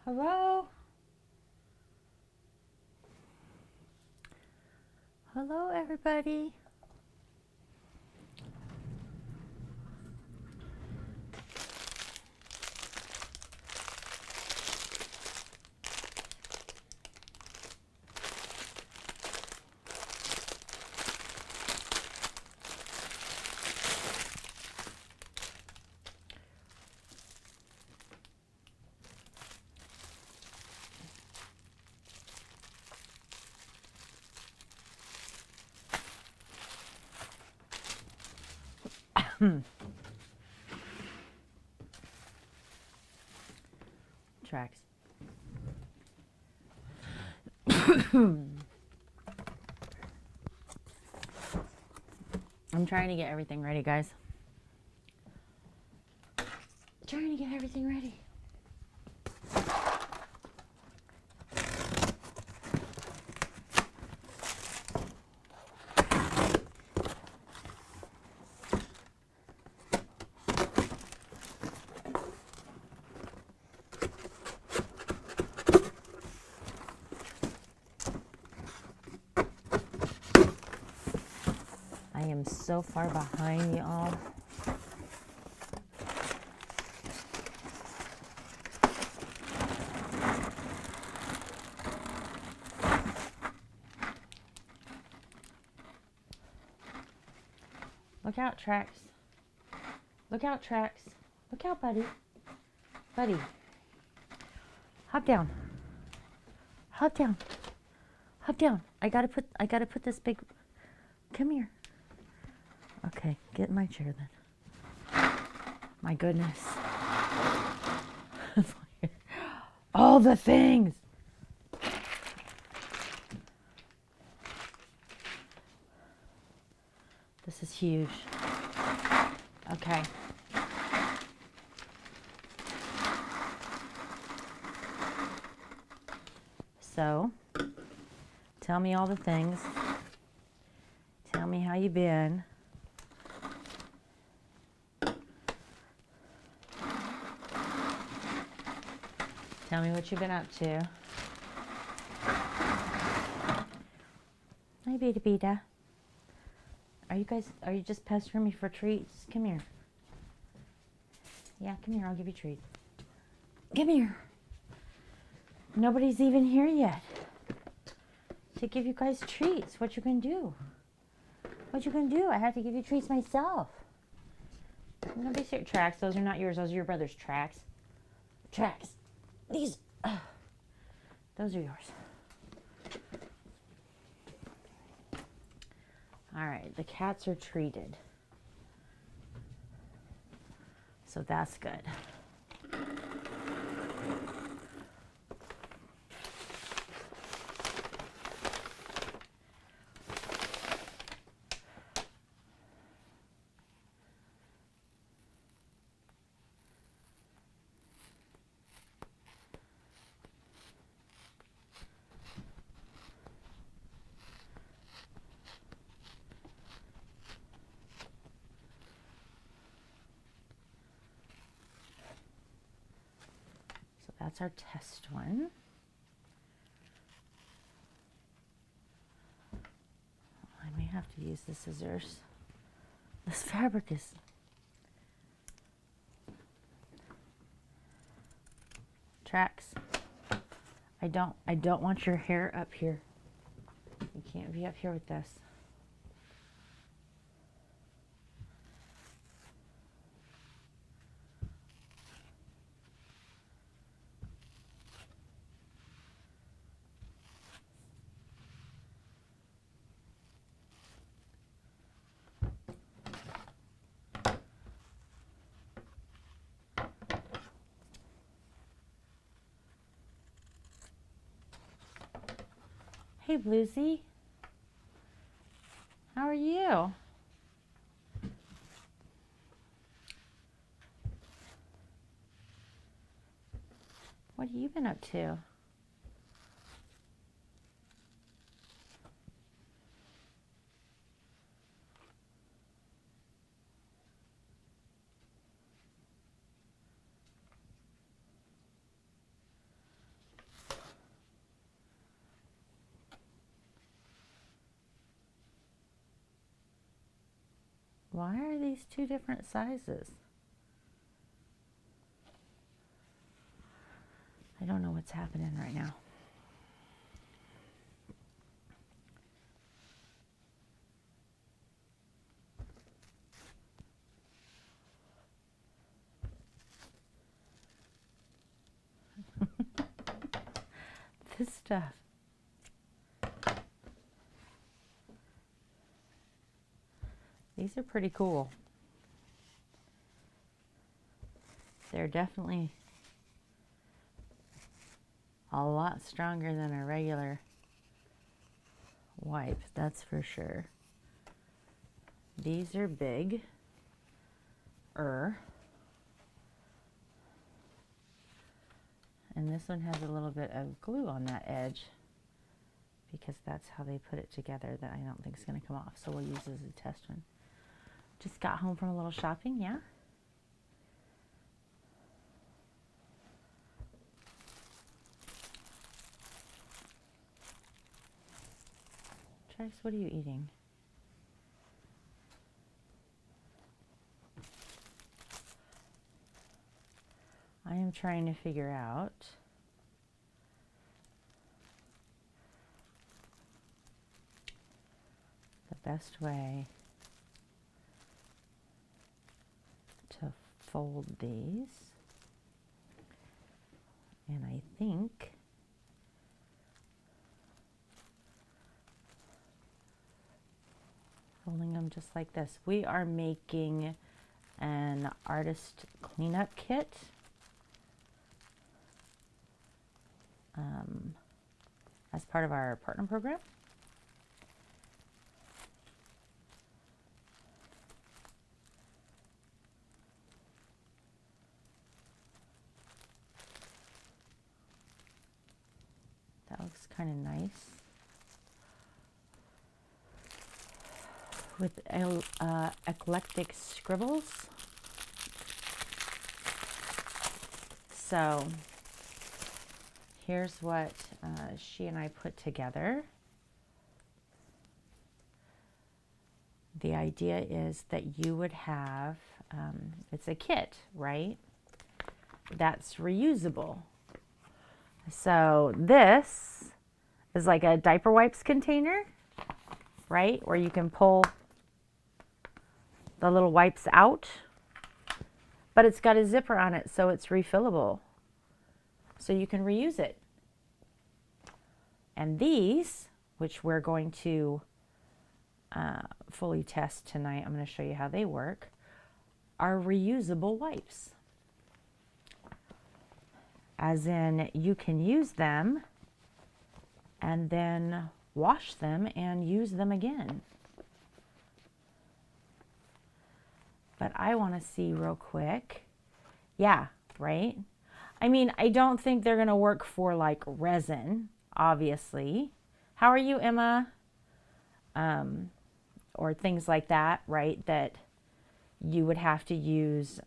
Hello? Hello, everybody. Tracks. I'm trying to get everything ready, guys. Trying to get everything ready. I am so far behind y'all. Look out, Tracks. Look out, Tracks. Look out, buddy. Buddy. Hop down. Hop down. Hop down. I gotta put this big. Come here. Okay, get in my chair then. My goodness. All the things. This is huge. Okay. So, tell me all the things. Tell me how you been. Tell me what you've been up to. Hi, Beta Beta. Are you just pestering me for treats? Come here. Yeah, come here, I'll give you treats. Come here. Nobody's even here yet to give you guys treats. What you gonna do? What you gonna do? I have to give you treats myself. Nobody's here. Tracks, those are not yours. Those are your brother's. Tracks. Tracks. These, those are yours. All right, the cats are treated. So that's good. That's our test one. I may have to use the scissors. This fabric is... Tracks. I don't want your hair up here. You can't be up here with this. Hey, Bluesy. How are you? What have you been up to? Why are these two different sizes? I don't know what's happening right now. This stuff. These are pretty cool. They're definitely a lot stronger than a regular wipe, that's for sure. These are big. And this one has a little bit of glue on that edge because that's how they put it together that I don't think is going to come off. So we'll use this as a test one. Just got home from a little shopping, yeah? Trace, what are you eating? I am trying to figure out the best way to fold these. And I think folding them just like this. We are making an artist cleanup kit. As part of our partner program. That looks kind of nice. With Eclectic Scribbles. So here's what she and I put together. The idea is that you would have, it's a kit, right? That's reusable. So this is like a diaper wipes container, right? Where you can pull the little wipes out, but it's got a zipper on it, so it's refillable. So you can reuse it. And these, which we're going to fully test tonight, I'm going to show you how they work, are reusable wipes. As in, you can use them and then wash them and use them again. But I want to see real quick. Yeah, right? I mean, I don't think they're going to work for like resin, obviously. How are you, Emma? Or things like that, right? That you would have to use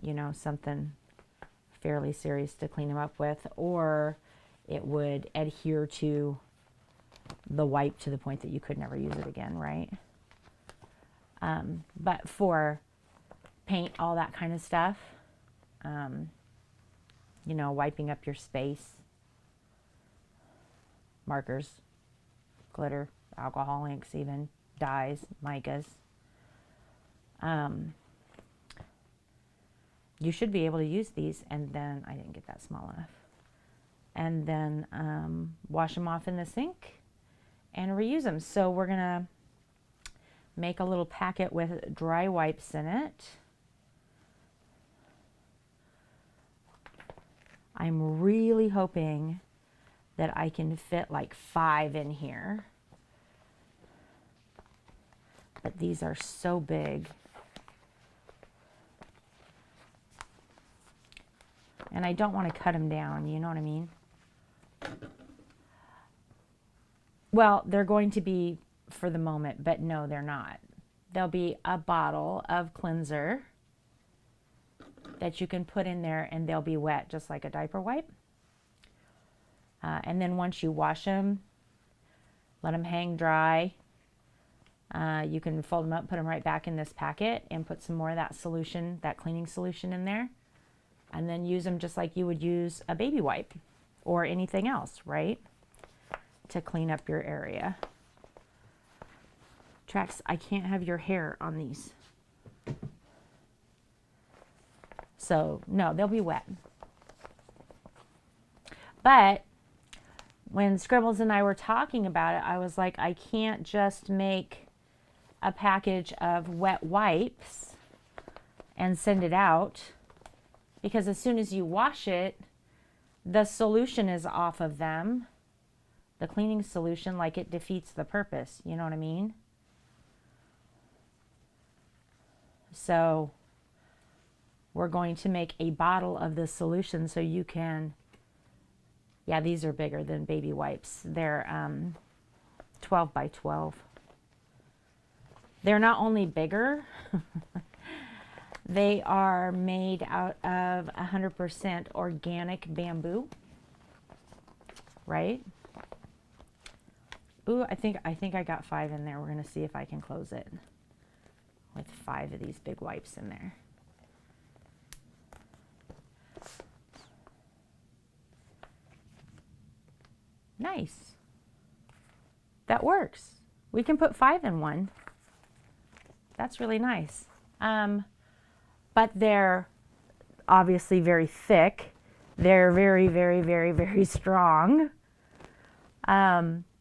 you know, something fairly serious to clean them up with, or it would adhere to the wipe to the point that you could never use it again, right? But for paint, all that kind of stuff, you know, wiping up your space, markers, glitter, alcohol inks, even dyes, micas, you should be able to use these. And then I didn't get that small enough, and then wash them off in the sink and reuse them. So we're gonna make a little packet with dry wipes in it. I'm really hoping that I can fit like 5 in here, but these are so big. And I don't want to cut them down, you know what I mean? Well, they're going to be for the moment, but no, they're not. There'll be a bottle of cleanser that you can put in there, and they'll be wet just like a diaper wipe. And then once you wash them, let them hang dry. You can fold them up, put them right back in this packet, and put some more of that solution, that cleaning solution in there, and then use them just like you would use a baby wipe or anything else, right? To clean up your area. Trax, I can't have your hair on these. So no, they'll be wet. But when Scribbles and I were talking about it, I was like, I can't just make a package of wet wipes and send it out, because as soon as you wash it, the solution is off of them. The cleaning solution, like, it defeats the purpose. You know what I mean? So we're going to make a bottle of this solution so you can, yeah, these are bigger than baby wipes. They're 12 by 12. They're not only bigger, they are made out of 100% organic bamboo, right? Ooh, I think I got 5 in there. We're going to see if I can close it with 5 of these big wipes in there. Nice. That works. We can put 5 in one. That's really nice. But they're obviously very thick. They're very, very, very, very strong.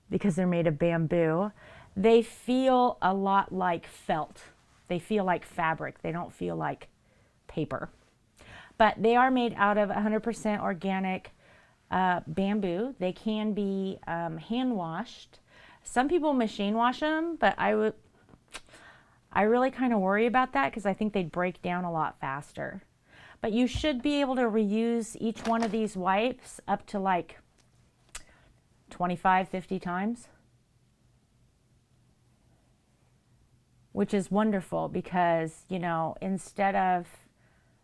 Because they're made of bamboo. They feel a lot like felt. They feel like fabric. They don't feel like paper. But they are made out of 100% organic bamboo. They can be hand washed. Some people machine wash them, but I really kind of worry about that because I think they'd break down a lot faster. But you should be able to reuse each one of these wipes up to like 25, 50 times, which is wonderful because, you know, instead of,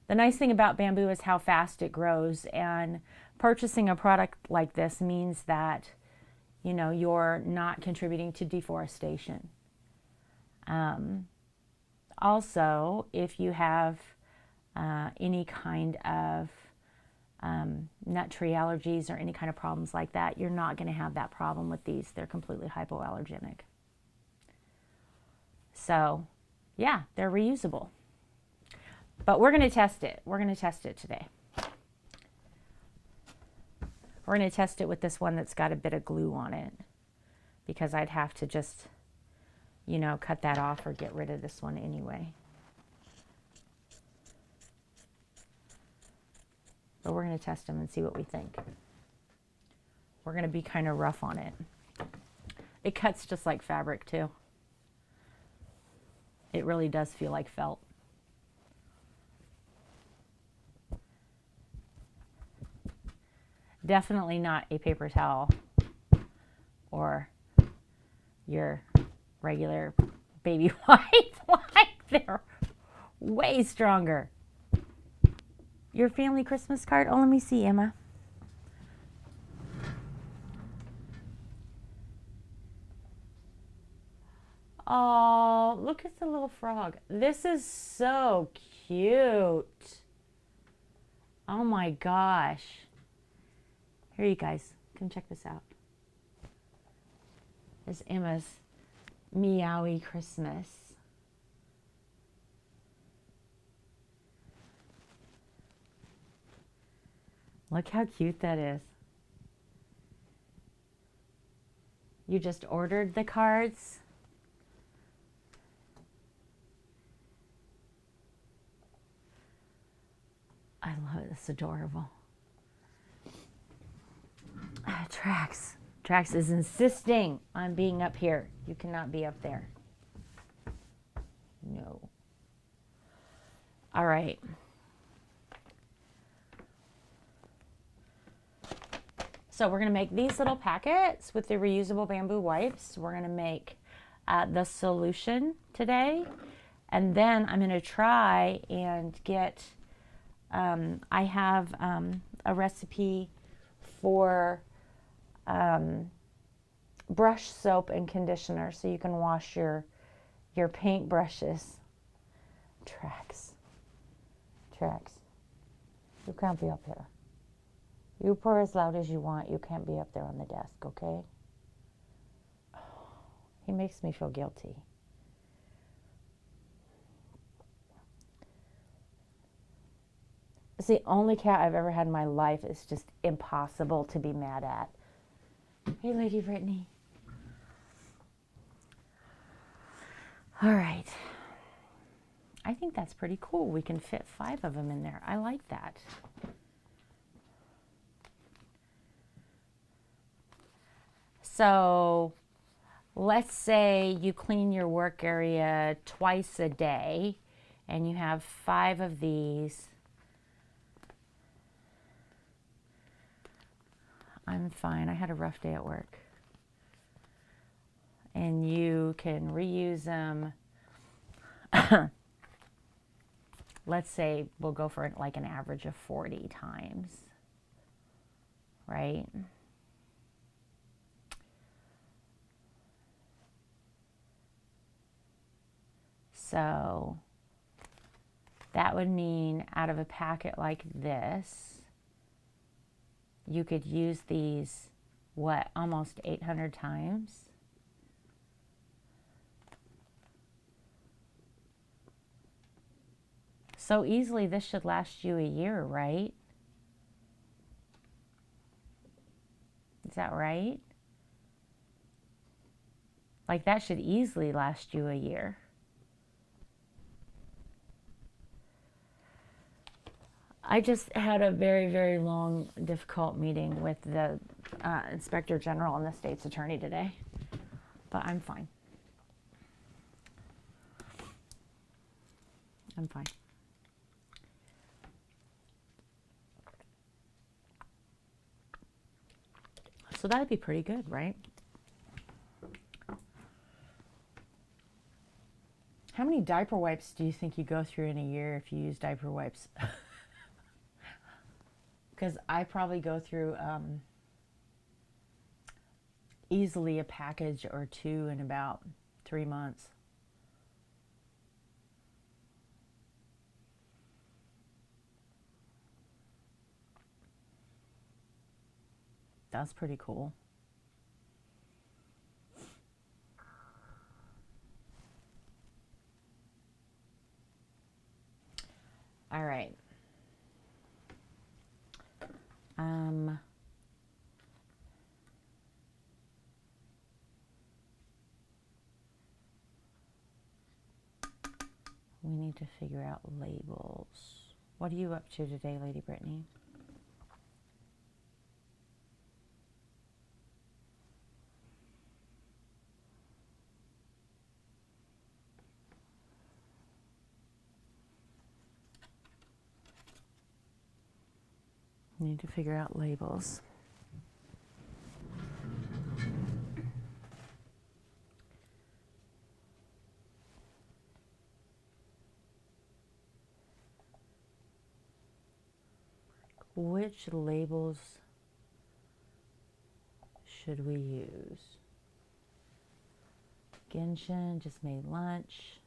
the nice thing about bamboo is how fast it grows, and purchasing a product like this means that, you know, you're not contributing to deforestation. Also, if you have any kind of nut tree allergies or any kind of problems like that, you're not going to have that problem with these. They're completely hypoallergenic. So, yeah, they're reusable. But we're going to test it. We're going to test it today. We're going to test it with this one that's got a bit of glue on it, because I'd have to just, you know, cut that off or get rid of this one anyway. But we're going to test them and see what we think. We're going to be kind of rough on it. It cuts just like fabric too. It really does feel like felt. Definitely not a paper towel or your regular baby wipe. Like, they're way stronger. Your family Christmas card? Oh, let me see, Emma. Oh, look at the little frog. This is so cute. Oh my gosh. Here, you guys, come check this out. This is Emma's Meowie Christmas. Look how cute that is. You just ordered the cards. I love it. It's adorable. Trax is insisting on being up here. You cannot be up there. No. All right. So we're going to make these little packets with the reusable bamboo wipes. We're going to make the solution today. And then I'm going to try and get, I have a recipe for brush soap and conditioner so you can wash your paint brushes. Tracks. You can't be up here. You purr as loud as you want. You can't be up there on the desk, okay? He makes me feel guilty. It's the only cat I've ever had in my life. It's just impossible to be mad at. Hey, Lady Brittany. All right. I think that's pretty cool. We can fit 5 of them in there. I like that. So let's say you clean your work area twice a day and you have 5 of these. I'm fine. I had a rough day at work. And you can reuse them. Let's say we'll go for like an average of 40 times, right? So that would mean out of a packet like this, you could use these, what, almost 800 times? So easily this should last you a year, right? Is that right? Like that should easily last you a year. I just had a very, very long, difficult meeting with the Inspector General and the state's attorney today, but I'm fine. I'm fine. So that'd be pretty good, right? How many diaper wipes do you think you go through in a year if you use diaper wipes? Because I probably go through easily a package or 2 in about 3 months. That's pretty cool. All right. We need to figure out labels. What are you up to today, Lady Brittany? We need to figure out labels. Which labels should we use? Genshin just made lunch.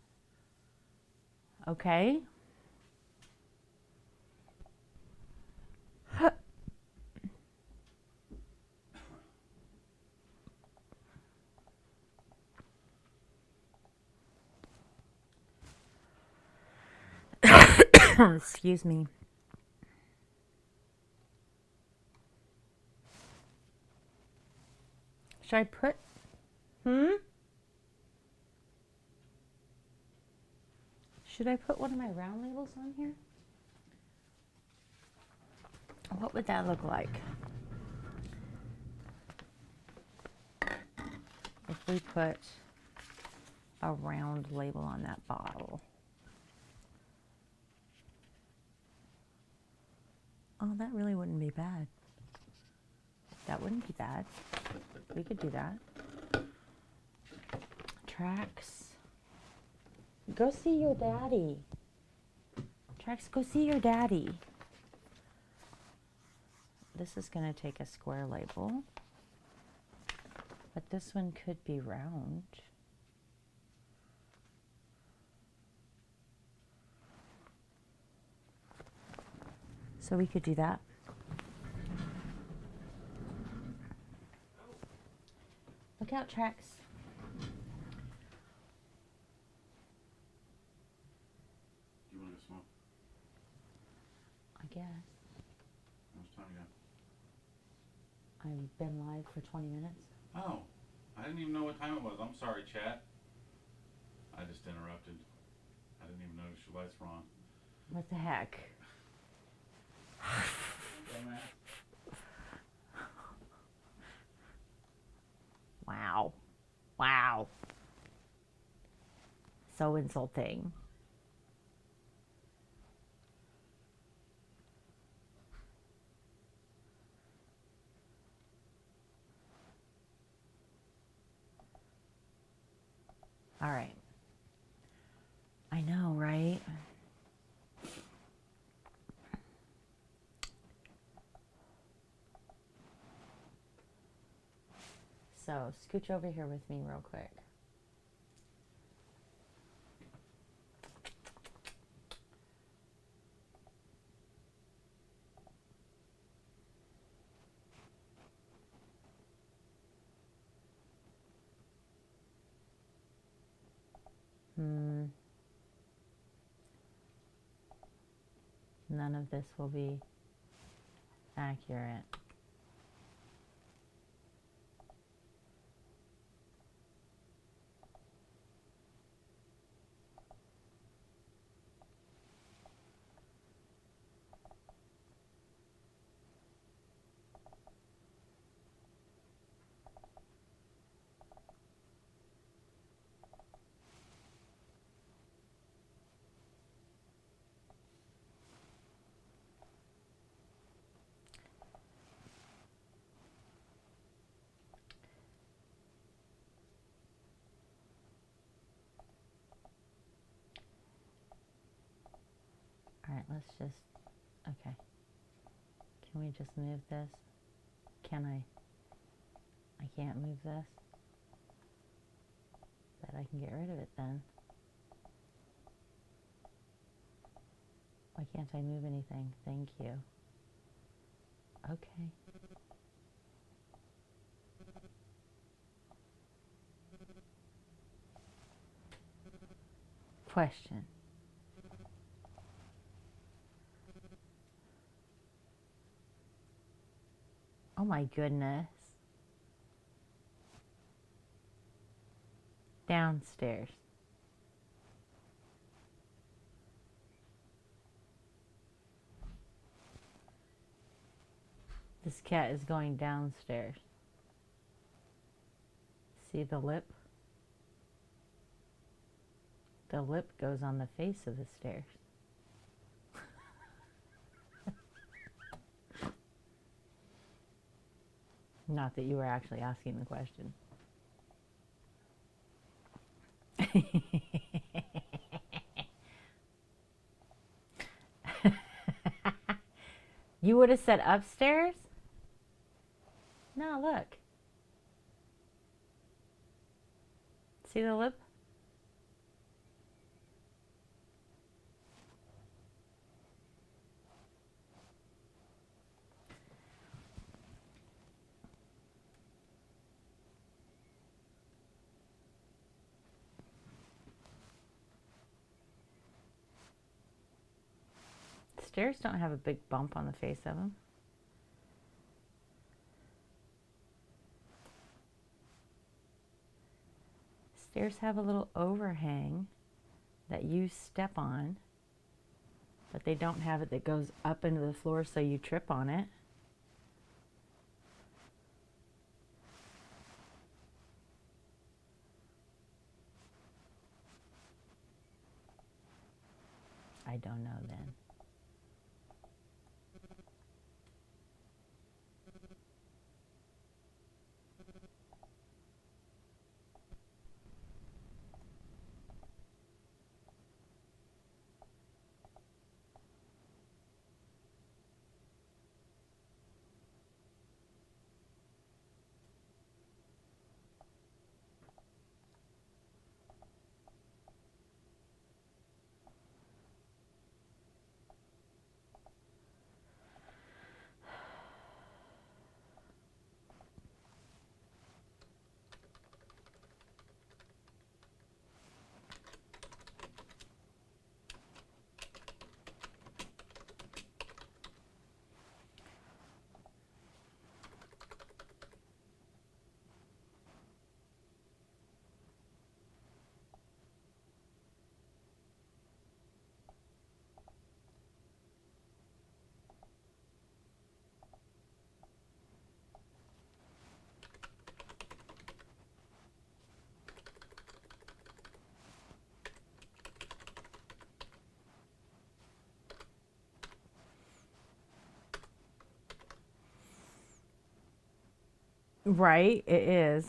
Okay. Excuse me. Should I put, Should I put one of my round labels on here? What would that look like? If we put a round label on that bottle. Oh, that really wouldn't be bad. That wouldn't be bad. We could do that. Tracks. Go see your daddy. Tracks, go see your daddy. This is going to take a square label. But this one could be round. So we could do that. Look out, tracks. Do you want to go smoke? I guess. How much time you got? I've been live for 20 minutes. Oh, I didn't even know what time it was. I'm sorry, chat. I just interrupted. I didn't even notice your lights were on. What the heck? Dumbass. Wow. Wow. So insulting. All right. I know, right? So, scooch over here with me real quick. None of this will be accurate. All right, let's just, okay. Can we just move this? Can I can't move this. Bet I can get rid of it then. Why can't I move anything? Thank you. Okay. Question. Oh my goodness. Downstairs. This cat is going downstairs. See the lip? The lip goes on the face of the stairs. Not that you were actually asking the question. You would have said upstairs? No, look. See the lip? Stairs don't have a big bump on the face of them. Stairs have a little overhang that you step on, but they don't have it that goes up into the floor so you trip on it. I don't know then. Right? It is.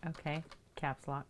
Okay. Caps lock.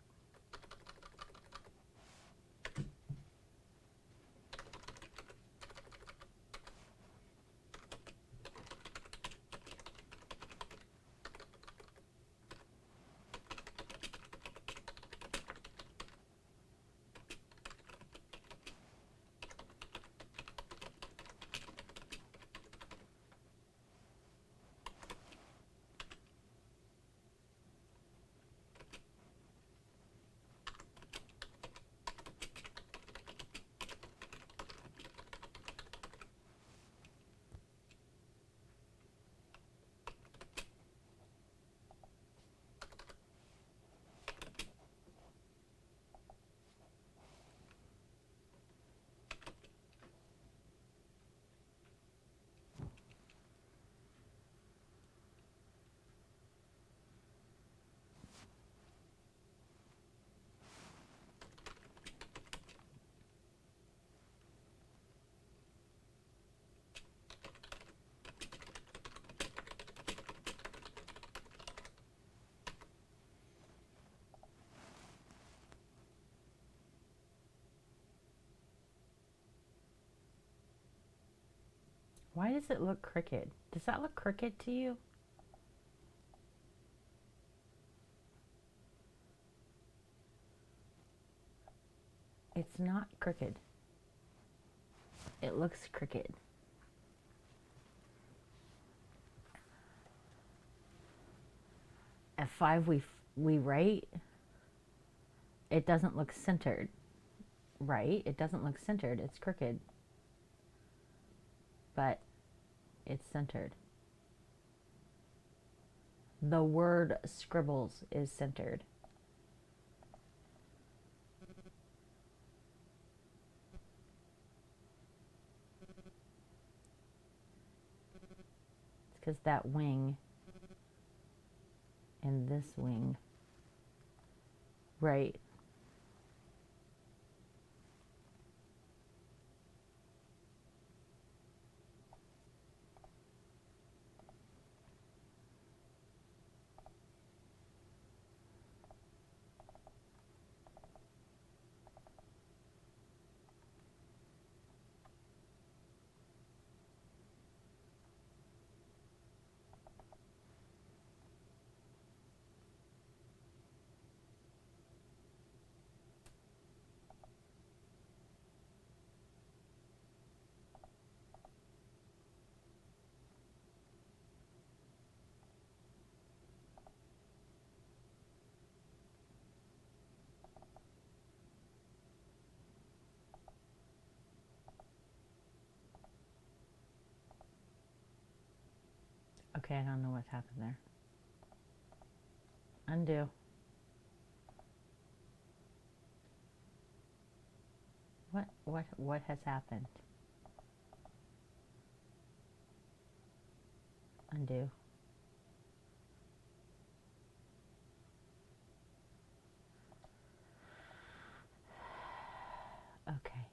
Why does it look crooked? Does that look crooked to you? It's not crooked. It looks crooked. At 5 we write. It doesn't look centered. Right? It doesn't look centered. It's crooked. But it's centered. The word scribbles is centered. It's because that wing and this wing. Right. Okay, I don't know what's happened there. Undo. What has happened? Undo. Okay.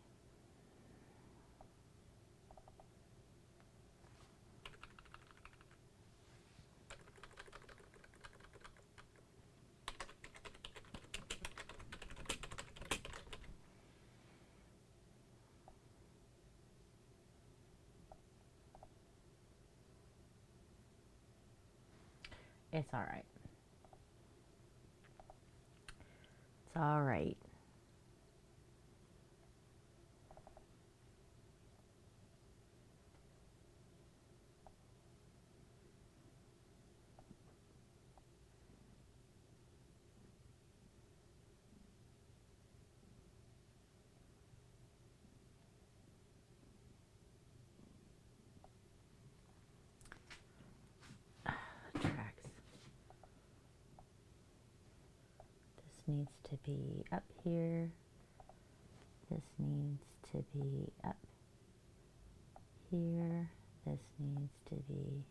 It's all right. It's all right. needs to be up here. This needs to be up here. This needs to be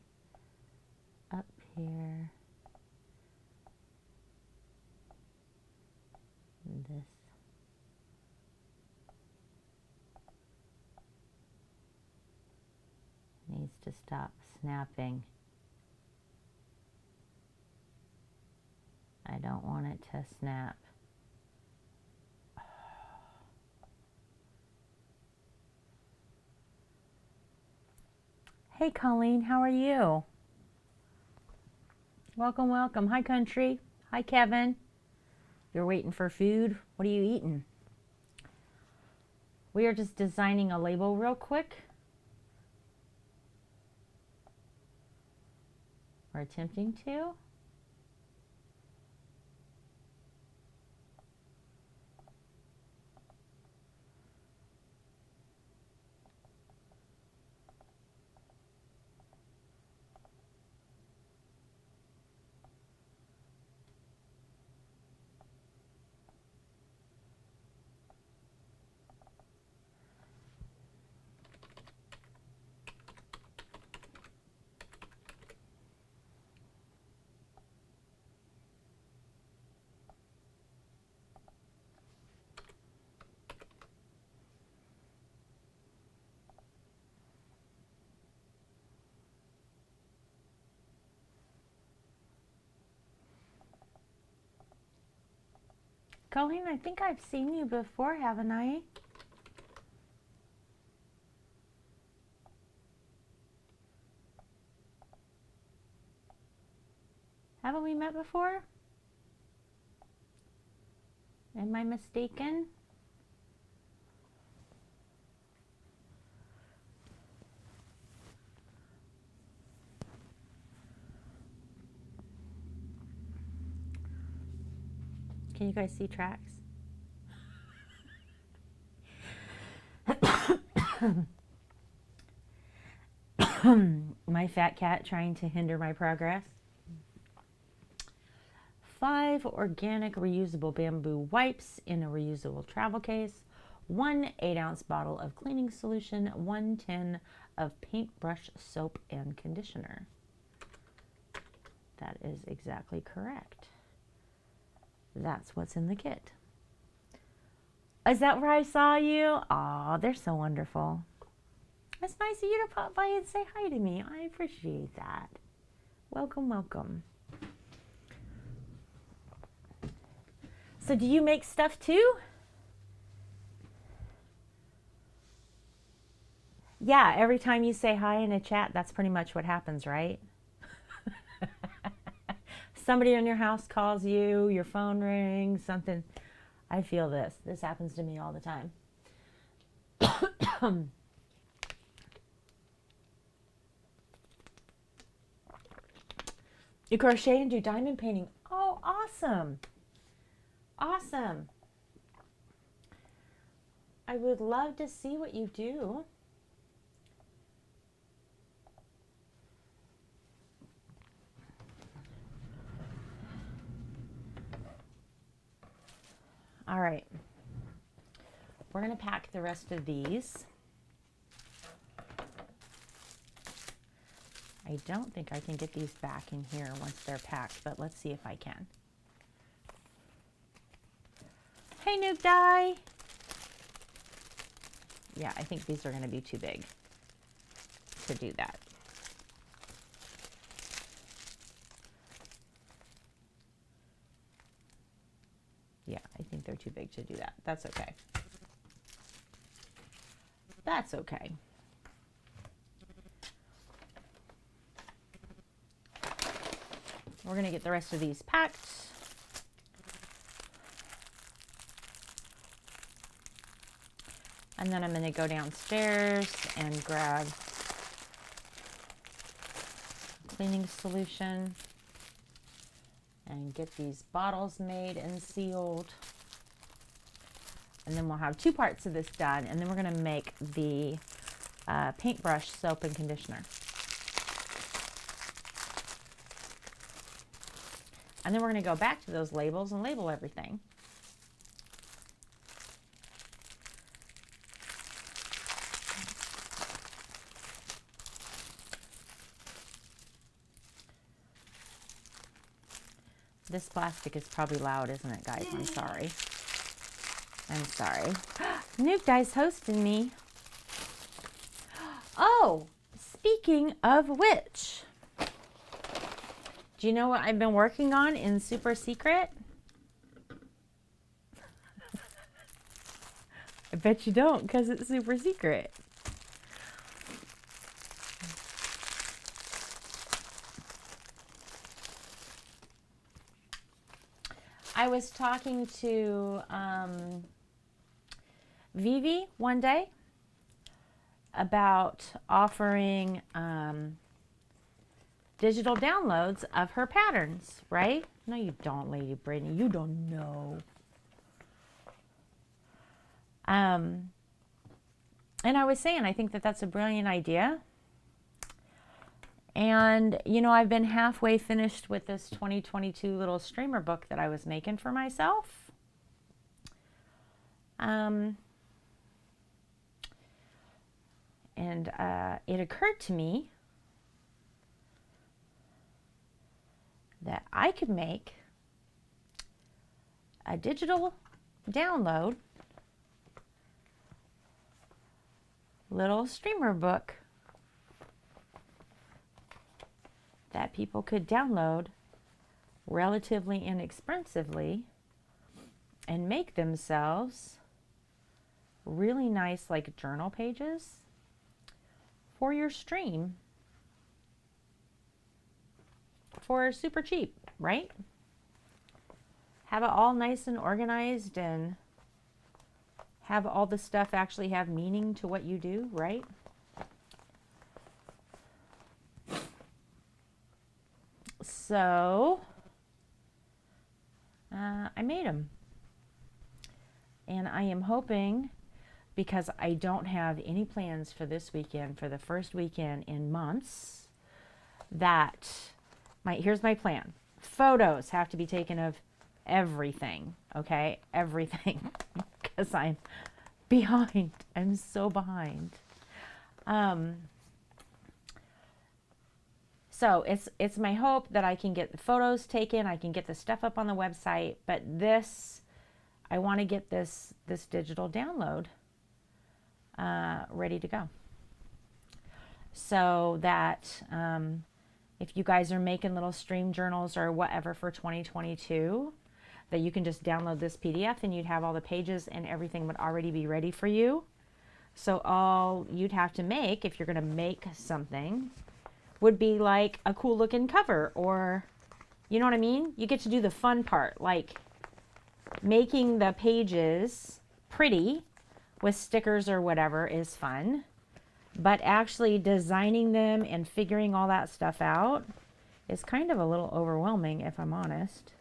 up here. And this needs to stop snapping. I don't want it to snap. Hey Colleen, how are you? Welcome, welcome. Hi country. Hi Kevin. You're waiting for food? What are you eating? We are just designing a label real quick. We're attempting to. Colleen, I think I've seen you before, haven't I? Haven't we met before? Am I mistaken? Can you guys see tracks? My fat cat trying to hinder my progress. 5 organic reusable bamboo wipes in a reusable travel case. 1 8-ounce bottle of cleaning solution. 1 tin of paintbrush soap and conditioner. That is exactly correct. That's what's in the kit. Is that where I saw you? Aw, they're so wonderful. It's nice of you to pop by and say hi to me. I appreciate that. Welcome, welcome. So do you make stuff too? Yeah, every time you say hi in a chat, that's pretty much what happens, right? Somebody in your house calls you, your phone rings, something. I feel this. This happens to me all the time. You crochet and do diamond painting. Oh, awesome. Awesome. I would love to see what you do. All right. We're going to pack the rest of these. I don't think I can get these back in here once they're packed, but let's see if I can. Hey, Noob Die. Yeah, I think these are going to be too big to do that. Yeah, I think they're too big to do that. That's okay. That's okay. We're going to get the rest of these packed. And then I'm going to go downstairs and grab cleaning solution and get these bottles made and sealed. And then we'll have 2 parts of this done, and then we're going to make the paintbrush soap and conditioner. And then we're going to go back to those labels and label everything. This plastic is probably loud, isn't it, guys? I'm sorry. I'm sorry. Nuke Guy's hosting me. Oh, speaking of which, do you know what I've been working on in super secret? I bet you don't, because it's super secret. I was talking to Vivi one day about offering digital downloads of her patterns, right? No, you don't, Lady Brittany. You don't know. And I was saying, I think that that's a brilliant idea. And, you know, I've been halfway finished with this 2022 little streamer book that I was making for myself. And it occurred to me that I could make a digital download little streamer book that people could download relatively inexpensively and make themselves really nice like journal pages for your stream for super cheap, right? Have it all nice and organized and have all the stuff actually have meaning to what you do, right? So I made them, and I am hoping, because I don't have any plans for this weekend, for the first weekend in months, that here's my plan. Photos have to be taken of everything, okay? Everything, because I'm behind. I'm so behind. So it's my hope that I can get the photos taken, I can get the stuff up on the website, but I want to get this digital download ready to go. So that if you guys are making little stream journals or whatever for 2022, that you can just download this PDF and you'd have all the pages and everything would already be ready for you. So all you'd have to make, if you're going to make something, would be like a cool looking cover, or you know what I mean? You get to do the fun part, like making the pages pretty with stickers or whatever is fun, but actually designing them and figuring all that stuff out is kind of a little overwhelming, if I'm honest.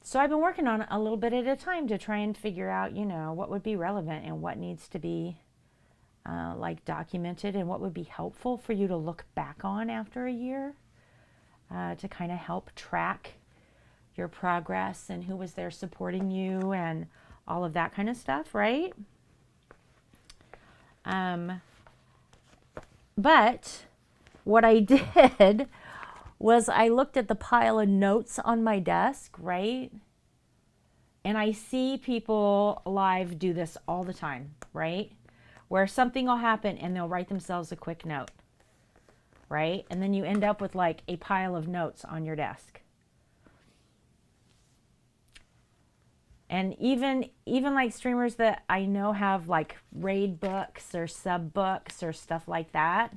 So I've been working on it a little bit at a time to try and figure out, you know, what would be relevant and what needs to be like documented and what would be helpful for you to look back on after a year to kind of help track your progress and who was there supporting you and all of that kind of stuff, right? But what I did was I looked at the pile of notes on my desk, right? And I see people live do this all the time, right? Where something will happen and they'll write themselves a quick note, right? And then you end up with like a pile of notes on your desk. And even like streamers that I know have like raid books or sub books or stuff like that,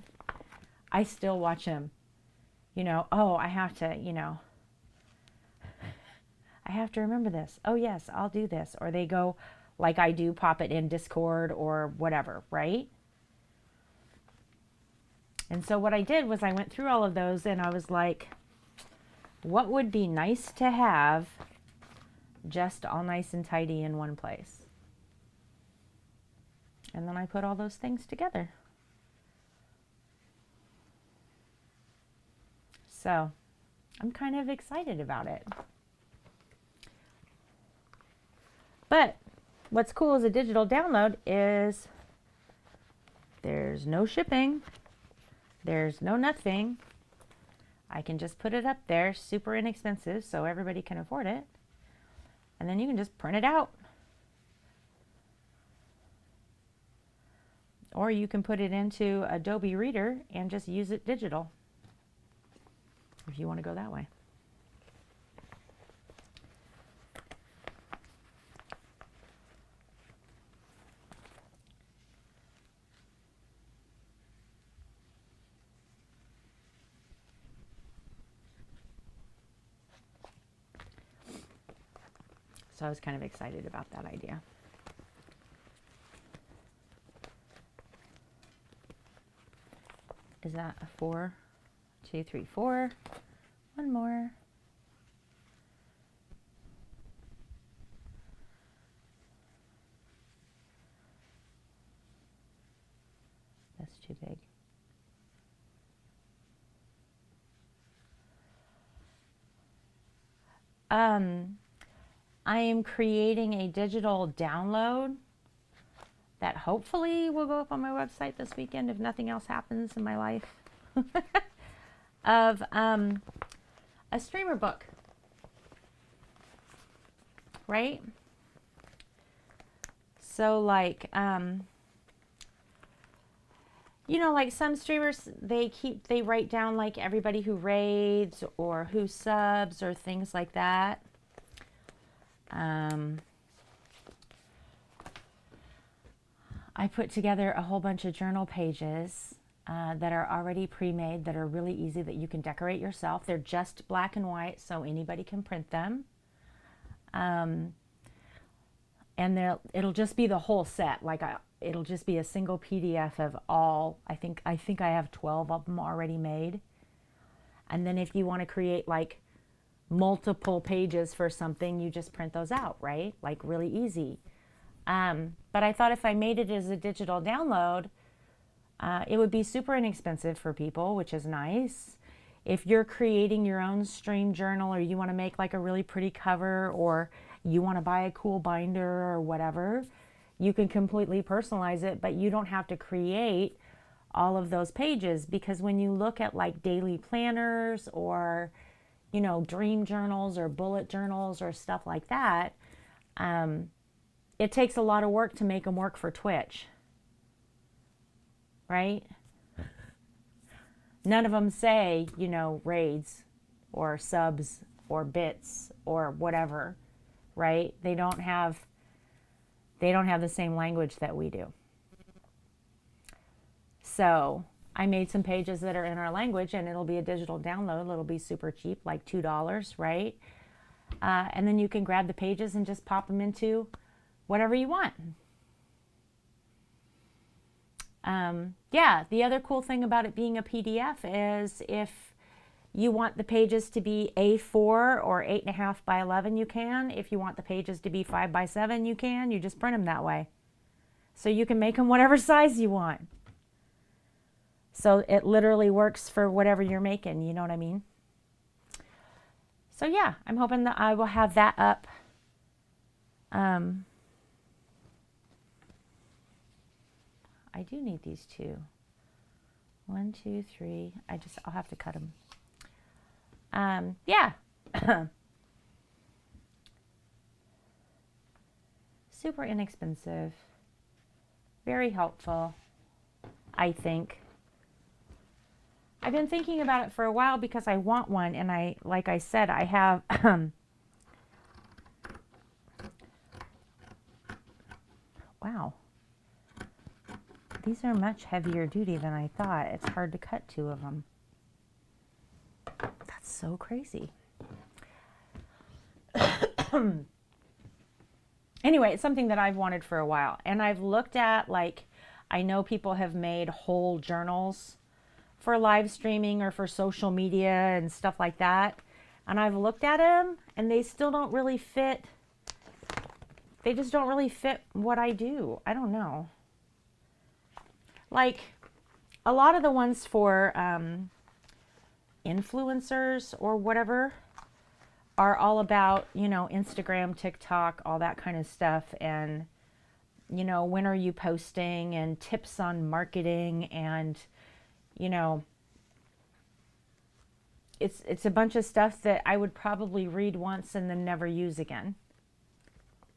I still watch them. You know, oh, I have to, you know, I have to remember this. Oh yes, I'll do this. Or they go like I do, pop it in Discord or whatever, right? And so what I did was I went through all of those and I was like, what would be nice to have just all nice and tidy in one place? And then I put all those things together. So I'm kind of excited about it. But what's cool as a digital download is there's no shipping. There's no nothing. I can just put it up there, super inexpensive, so everybody can afford it. And then you can just print it out. Or you can put it into Adobe Reader and just use it digital, if you want to go that way. So I was kind of excited about that idea. Is that a 4, 2, 3, 4? One more. That's too big. I am creating a digital download that hopefully will go up on my website this weekend if nothing else happens in my life of a streamer book, right? So like, you know, like some streamers, they write down like everybody who raids or who subs or things like that. I put together a whole bunch of journal pages that are already pre-made, that are really easy, that you can decorate yourself. They're just black and white, so anybody can print them. And it'll just be the whole set. Like it'll just be a single PDF of all. I think I have 12 of them already made. And then if you want to create like multiple pages for something, you just print those out, right? Like really easy. But I thought if I made it as a digital download, it would be super inexpensive for people, which is nice. If you're creating your own stream journal, or you want to make like a really pretty cover, or you want to buy a cool binder or whatever, you can completely personalize it, but you don't have to create all of those pages, because when you look at like daily planners or, you know, dream journals or bullet journals or stuff like that, it takes a lot of work to make them work for Twitch, right? None of them say, you know, raids or subs or bits or whatever, right? They don't have the same language that we do. So I made some pages that are in our language, and it'll be a digital download. It'll be super cheap, like $2, right? And then you can grab the pages and just pop them into whatever you want. Yeah, the other cool thing about it being a PDF is if you want the pages to be A4 or 8.5 by 11, you can. If you want the pages to be 5 by 7, you can. You just print them that way. So you can make them whatever size you want. So it literally works for whatever you're making, you know what I mean? So yeah, I'm hoping that I will have that up. I do need these two. 1, 2, 3. I'll have to cut them. Yeah. Super inexpensive. Very helpful, I think. I've been thinking about it for a while because I want one, and like I said, I have wow. These are much heavier duty than I thought. It's hard to cut 2 of them. That's so crazy. Anyway, it's something that I've wanted for a while. And I've looked at, like, I know people have made whole journals for live streaming or for social media and stuff like that. And I've looked at them, and they still don't really fit. They just don't really fit what I do. I don't know. Like, a lot of the ones for influencers or whatever are all about, you know, Instagram, TikTok, all that kind of stuff. And, you know, when are you posting and tips on marketing and, you know, it's a bunch of stuff that I would probably read once and then never use again.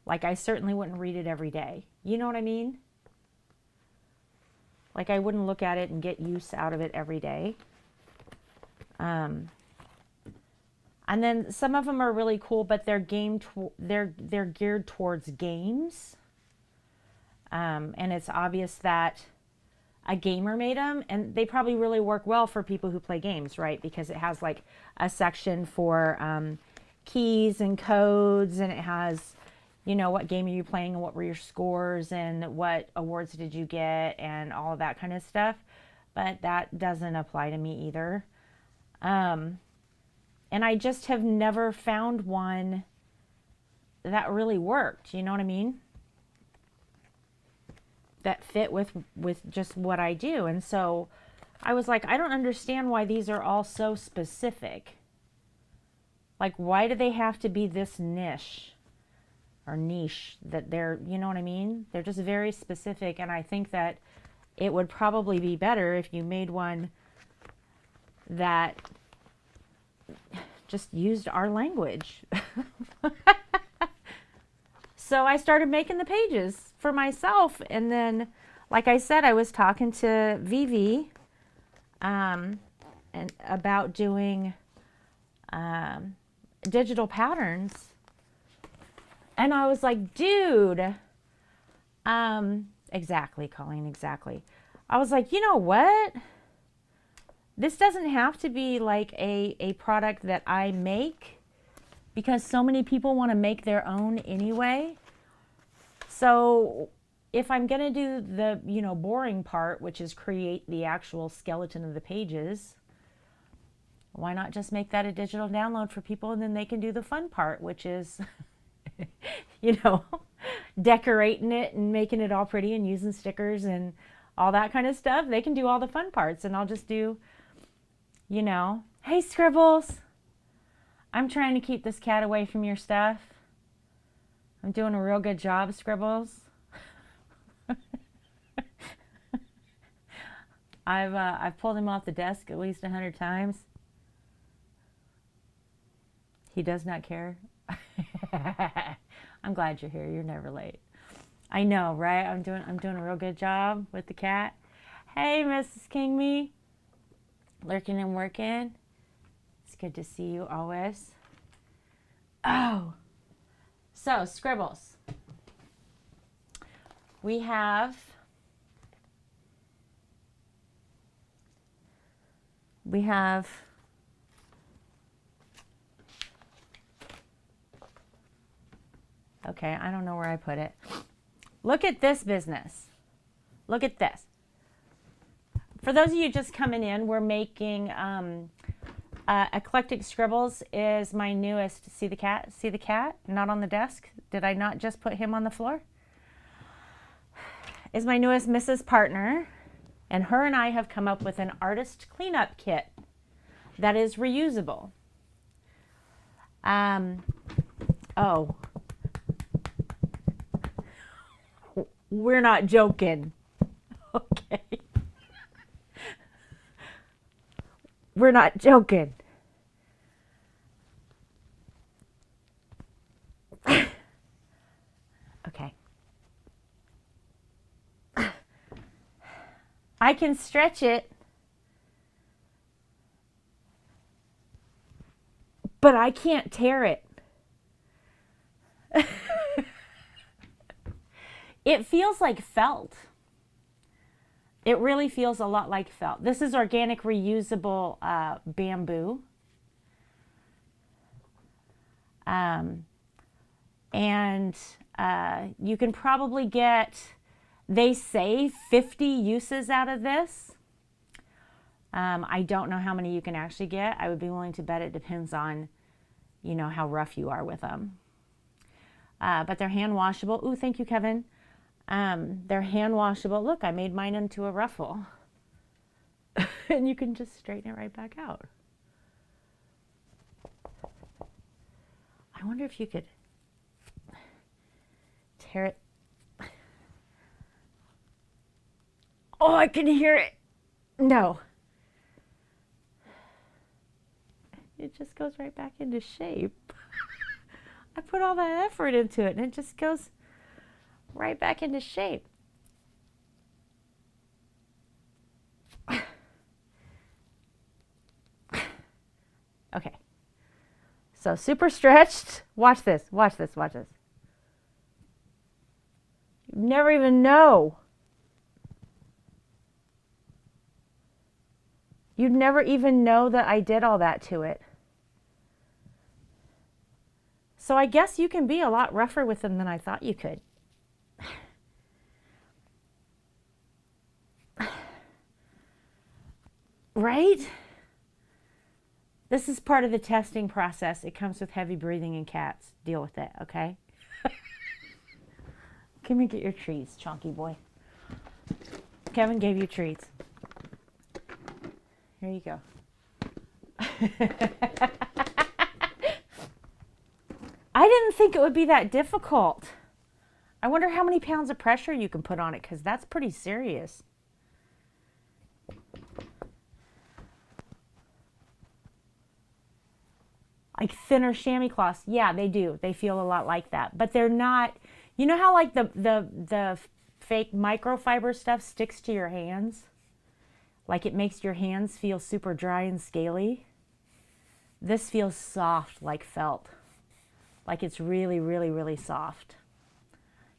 Like, I certainly wouldn't read it every day. You know what I mean? Like, I wouldn't look at it and get use out of it every day. And then some of them are really cool, but they're they're geared towards games. And it's obvious that a gamer made them, and they probably really work well for people who play games, right? Because it has like a section for keys and codes, and it has, you know, what game are you playing and what were your scores and what awards did you get and all of that kind of stuff. But that doesn't apply to me either. And I just have never found one that really worked. You know what I mean? That fit with just what I do. And so I was like, I don't understand why these are all so specific. Like, why do they have to be this niche that they're, you know what I mean? They're just very specific. And I think that it would probably be better if you made one that just used our language. So I started making the pages for myself. And then, like I said, I was talking to Vivi and about doing digital patterns. And I was like, dude, exactly, Colleen, exactly. I was like, you know what? This doesn't have to be like a product that I make, because so many people want to make their own anyway. So if I'm going to do the, you know, boring part, which is create the actual skeleton of the pages, why not just make that a digital download for people, and then they can do the fun part, which is, you know, decorating it and making it all pretty and using stickers and all that kind of stuff. They can do all the fun parts, and I'll just do, you know, hey, Scribbles, I'm trying to keep this cat away from your stuff. I'm doing a real good job, Scribbles. I've pulled him off the desk at least 100 times. He does not care. I'm glad you're here. You're never late. I know, right? I'm doing a real good job with the cat. Hey, Mrs. Kingme. Lurking and working. It's good to see you always. Oh. So, Scribbles. We have okay, I don't know where I put it. Look at this business. Look at this. For those of you just coming in, we're making Eclectic Scribbles is my newest. See the cat? See the cat? Not on the desk? Did I not just put him on the floor? Is my newest Mrs. Partner. And her and I have come up with an artist cleanup kit that is reusable. Oh. We're not joking. Okay. We're not joking. Okay. I can stretch it, but I can't tear it. It feels like felt. It really feels a lot like felt. This is organic reusable bamboo. And you can probably get, they say, 50 uses out of this. I don't know how many you can actually get. I would be willing to bet it depends on, you know, how rough you are with them. But they're hand washable. Ooh, thank you, Kevin. They're hand washable. Look, I made mine into a ruffle. And you can just straighten it right back out. I wonder if you could tear it. Oh, I can hear it. No. It just goes right back into shape. I put all that effort into it and it just goes right back into shape. Okay. So super stretched. Watch this, watch this, watch this. You never even know. You'd never even know that I did all that to it. So I guess you can be a lot rougher with them than I thought you could. Right? This is part of the testing process. It comes with heavy breathing in cats. Deal with it, okay? Come and get your treats, chunky boy. Kevin gave you treats. Here you go. I didn't think it would be that difficult. I wonder how many pounds of pressure you can put on it, because that's pretty serious. Like thinner chamois cloths, yeah, they do. They feel a lot like that, but they're not. You know how like the fake microfiber stuff sticks to your hands, like it makes your hands feel super dry and scaly. This feels soft like felt, like it's really, really, really soft.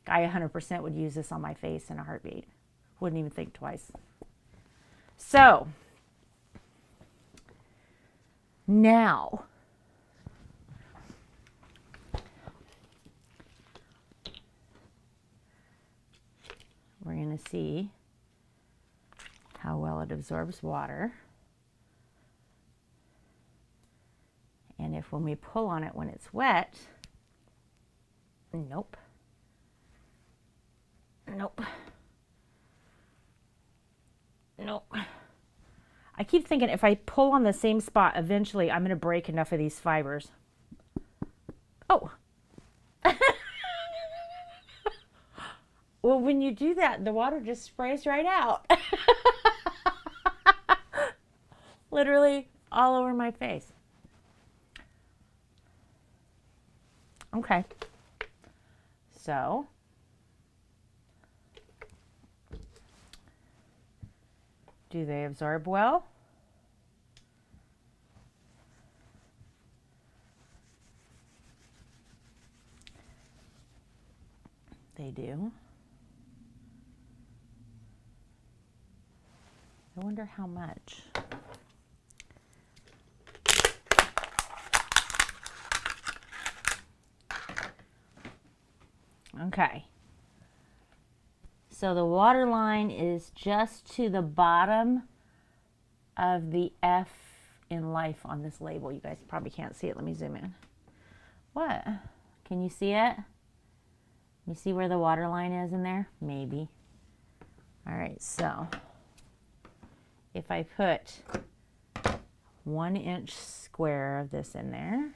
I 100% would use this on my face in a heartbeat. Wouldn't even think twice. So now. We're going to see how well it absorbs water. And if when we pull on it when it's wet, nope. Nope. Nope. I keep thinking if I pull on the same spot, eventually I'm going to break enough of these fibers. Oh. Well, when you do that, the water just sprays right out. Literally all over my face. Okay. So, do they absorb well? They do. I wonder how much. Okay. So the water line is just to the bottom of the F in life on this label. You guys probably can't see it. Let me zoom in. What? Can you see it? You see where the water line is in there? Maybe. All right, so if I put 1 inch square of this in there,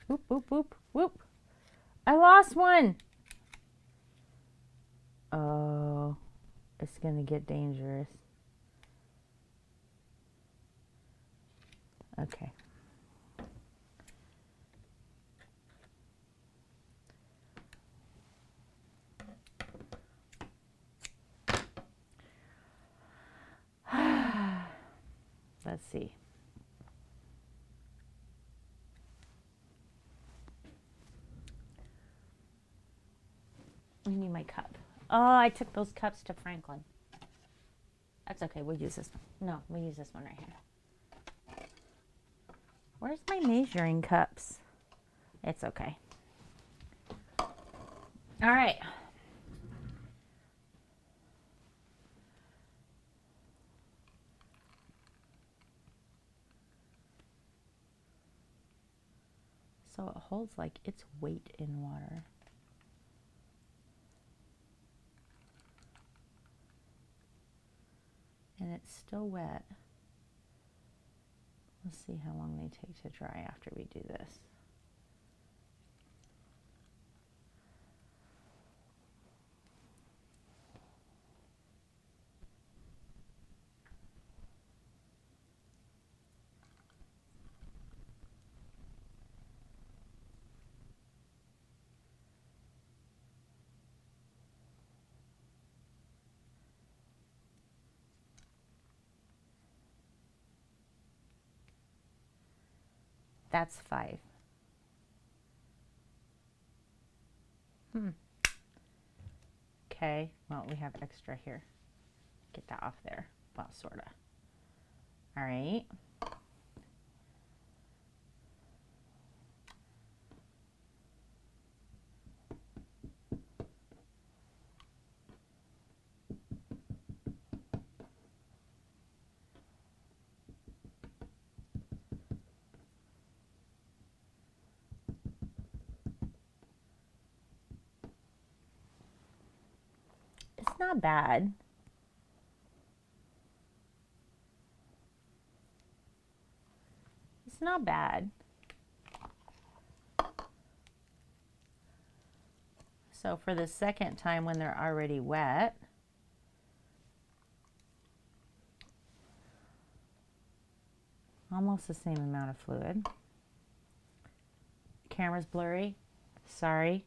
whoop, whoop, whoop, whoop. I lost one. Oh, it's gonna get dangerous. Okay. Let's see. I need my cup. Oh, I took those cups to Franklin. That's okay. We'll use this one. No, we'll use this one right here. Where's my measuring cups? It's okay. All right. So it holds like its weight in water. And it's still wet. Let's see how long they take to dry after we do this. That's 5. Okay, well, we have extra here. Get that off there. Well, sorta. All right. It's not bad. It's not bad. So for the second time when they're already wet, almost the same amount of fluid. Camera's blurry. Sorry.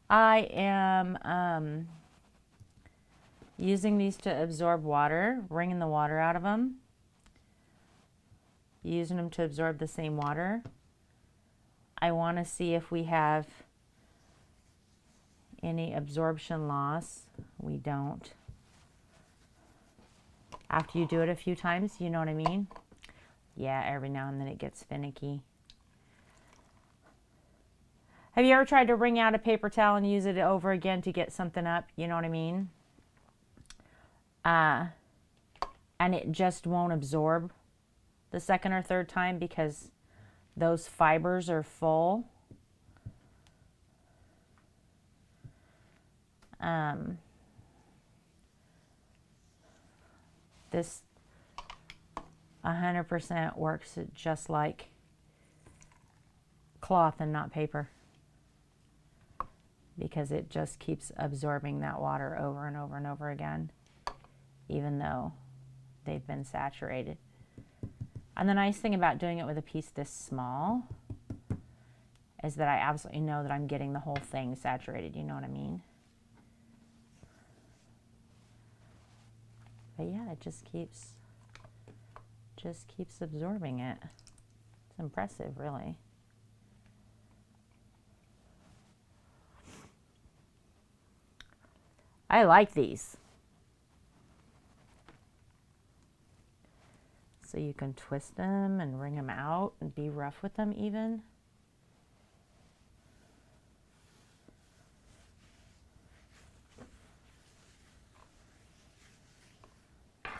I am using these to absorb water, wringing the water out of them, using them to absorb the same water. I want to see if we have any absorption loss. We don't. After you do it a few times, you know what I mean? Yeah, every now and then it gets finicky. Have you ever tried to wring out a paper towel and use it over again to get something up? You know what I mean? And it just won't absorb the second or third time because those fibers are full. This 100% works just like cloth and not paper, because it just keeps absorbing that water over and over and over again, even though they've been saturated. And the nice thing about doing it with a piece this small is that I absolutely know that I'm getting the whole thing saturated, you know what I mean? But yeah, it just keeps absorbing it. It's impressive, really. I like these. So you can twist them and wring them out and be rough with them even.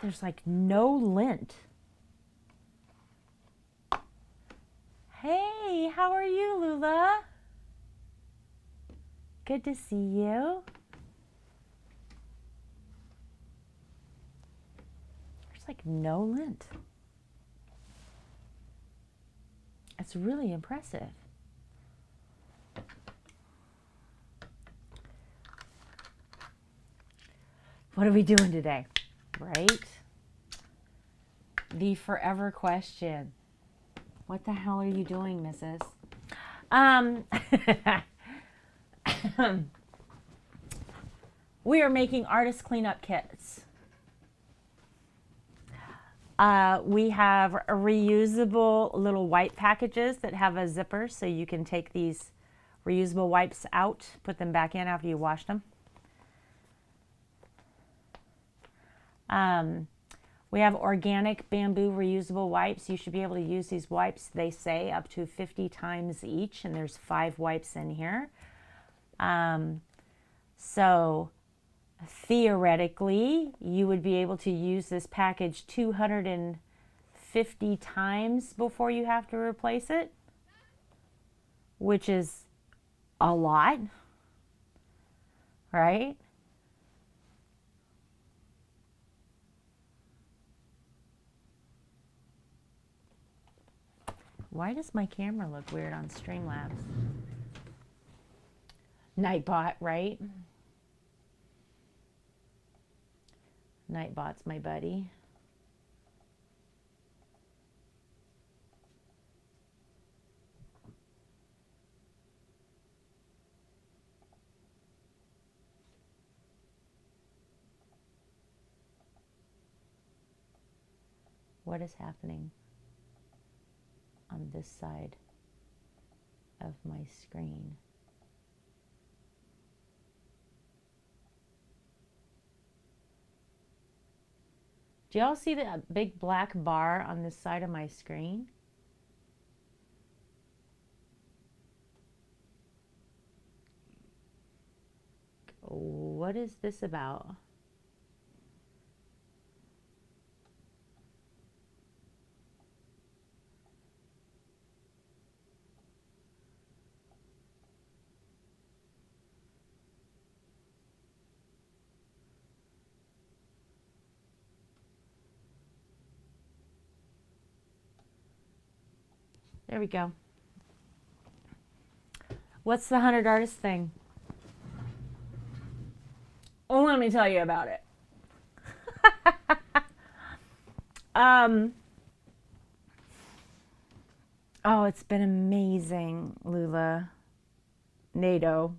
There's like no lint. Hey, how are you, Lula? Good to see you. There's like no lint. It's really impressive. What are we doing today? Right? The forever question. What the hell are you doing, Mrs.? We are making artist cleanup kits. We have reusable little wipe packages that have a zipper, so you can take these reusable wipes out, put them back in after you wash them. We have organic bamboo reusable wipes. You should be able to use these wipes, they say, up to 50 times each, and there's 5 wipes in here. So theoretically, you would be able to use this package 250 times before you have to replace it, which is a lot, right? Why does my camera look weird on Streamlabs? Nightbot, right? Nightbot's my buddy. What is happening on this side of my screen? Do y'all see the big black bar on this side of my screen? What is this about? There we go. What's the 100 artist thing? Oh, let me tell you about it. Oh, it's been amazing, Lula. NATO.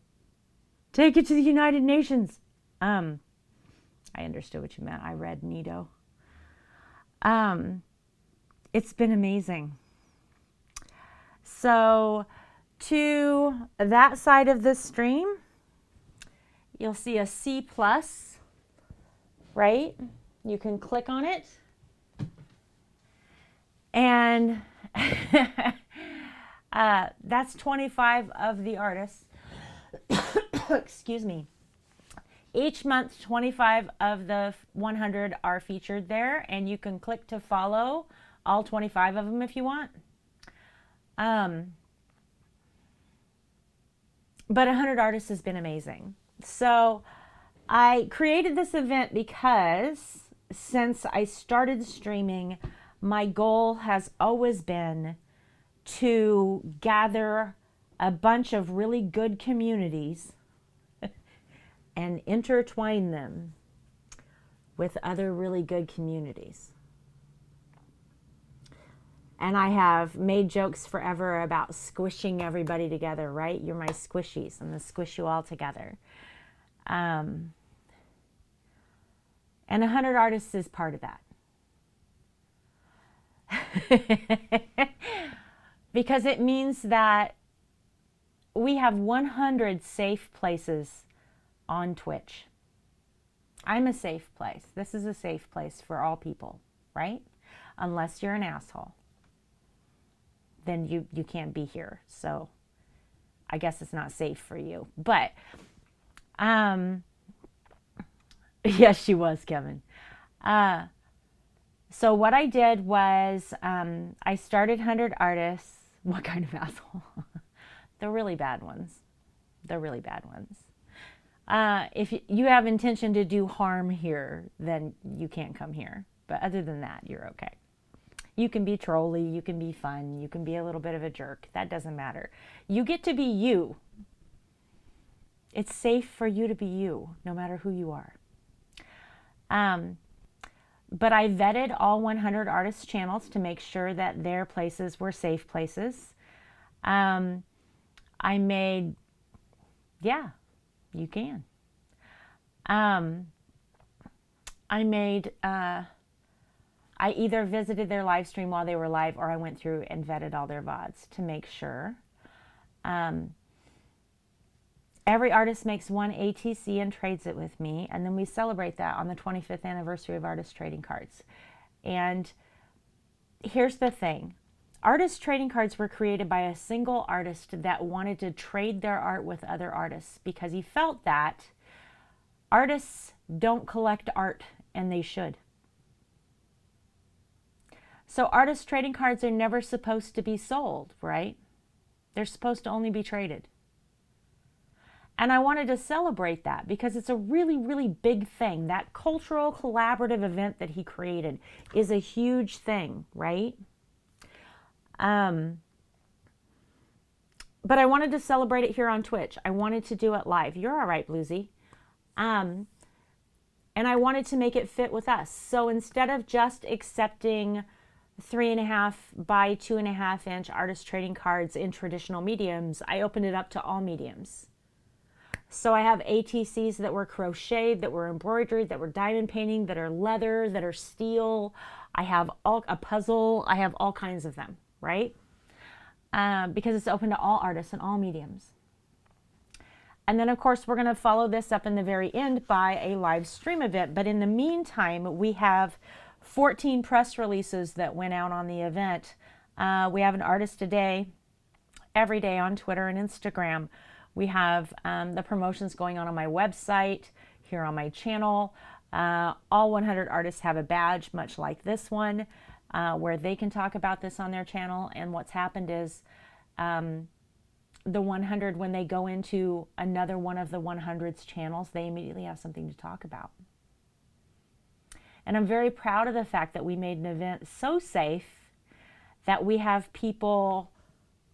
Take it to the United Nations. I understood what you meant. I read NATO. It's been amazing. So to that side of the stream, you'll see a C+, right? You can click on it. And that's 25 of the artists. Excuse me. Each month, 25 of the 100 are featured there, and you can click to follow all 25 of them if you want. But 100 artists has been amazing. So I created this event because since I started streaming, my goal has always been to gather a bunch of really good communities and intertwine them with other really good communities. And I have made jokes forever about squishing everybody together, right? You're my squishies. I'm going to squish you all together. And 100 artists is part of that. Because it means that we have 100 safe places on Twitch. I'm a safe place. This is a safe place for all people, right? Unless you're an asshole. Then you can't be here. So I guess it's not safe for you. But yes, she was, Kevin. So what I did was I started 100 artists. What kind of asshole? The really bad ones. The really bad ones. If you have intention to do harm here, then you can't come here. But other than that, you're okay. You can be trolly, you can be fun, you can be a little bit of a jerk. That doesn't matter. You get to be you. It's safe for you to be you, no matter who you are. But I vetted all 100 artists' channels to make sure that their places were safe places. I made, yeah, you can. I either visited their live stream while they were live, or I went through and vetted all their VODs to make sure. Every artist makes one ATC and trades it with me, and then we celebrate that on the 25th anniversary of Artist Trading Cards. And here's the thing. Artist trading cards were created by a single artist that wanted to trade their art with other artists because he felt that artists don't collect art and they should. So artist trading cards are never supposed to be sold, right? They're supposed to only be traded. And I wanted to celebrate that because it's a really, really big thing. That cultural collaborative event that he created is a huge thing, right? But I wanted to celebrate it here on Twitch. I wanted to do it live. You're all right, Bluesy. And I wanted to make it fit with us. So instead of just accepting 3.5 by 2.5 inch artist trading cards in traditional mediums, I opened it up to all mediums. So I have ATCs that were crocheted, that were embroidered, that were diamond painting, that are leather, that are steel. I have a puzzle. I have all kinds of them, right? Because it's open to all artists and all mediums. And then, of course, we're going to follow this up in the very end by a live stream event. But in the meantime, we have 14 press releases that went out on the event. We have an artist a day, every day on Twitter and Instagram. We have the promotions going on my website, here on my channel. All 100 artists have a badge, much like this one, where they can talk about this on their channel. And what's happened is the 100, when they go into another one of the 100's channels, they immediately have something to talk about. And I'm very proud of the fact that we made an event so safe that we have people,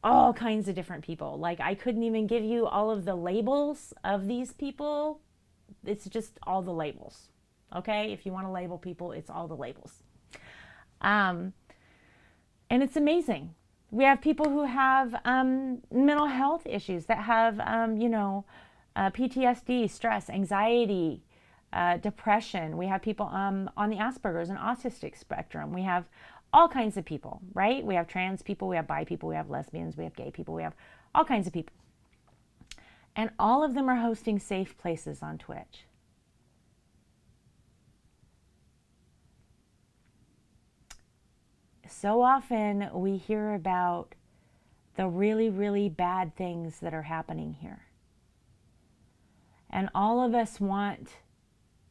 all kinds of different people. Like, I couldn't even give you all of the labels of these people. It's just all the labels. Okay? If you want to label people, it's all the labels. And it's amazing. We have people who have mental health issues, that have, PTSD, stress, anxiety, depression. We have people on the Asperger's and autistic spectrum. We have all kinds of people, right? We have trans people, we have bi people, we have lesbians, we have gay people, we have all kinds of people. And all of them are hosting safe places on Twitch. So often we hear about the really, really bad things that are happening here. And all of us want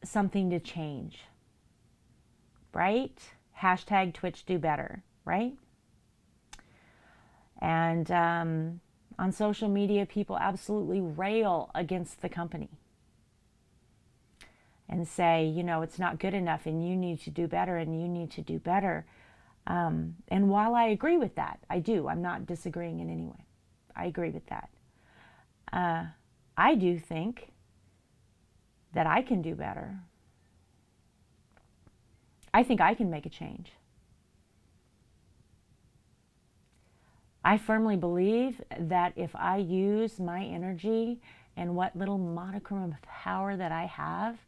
something to change, right? Hashtag Twitch do better, right? And on social media, people absolutely rail against the company and say, it's not good enough and you need to do better and you need to do better. And while I agree with that, I do. I'm not disagreeing in any way. I agree with that. I do think that I can do better. I think I can make a change. I firmly believe that if I use my energy and what little modicum of power that I have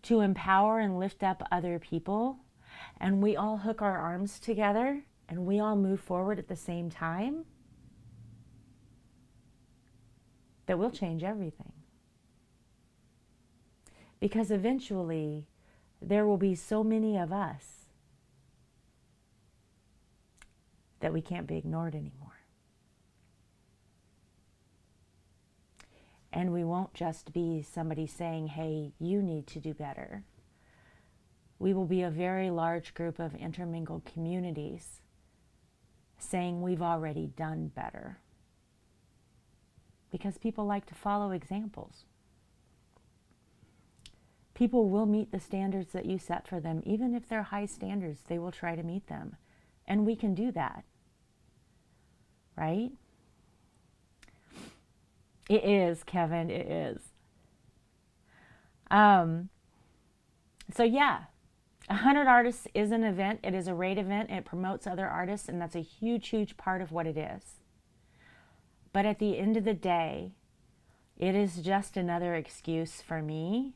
to empower and lift up other people, and we all hook our arms together and we all move forward at the same time, that we'll change everything. Because eventually there will be so many of us that we can't be ignored anymore. And we won't just be somebody saying, hey, you need to do better. We will be a very large group of intermingled communities saying we've already done better. Because people like to follow examples. People will meet the standards that you set for them. Even if they're high standards, they will try to meet them. And we can do that. Right? It is, Kevin, it is. So yeah, 100 Artists is an event. It is a rate event. It promotes other artists, and that's a huge, huge part of what it is. But at the end of the day, it is just another excuse for me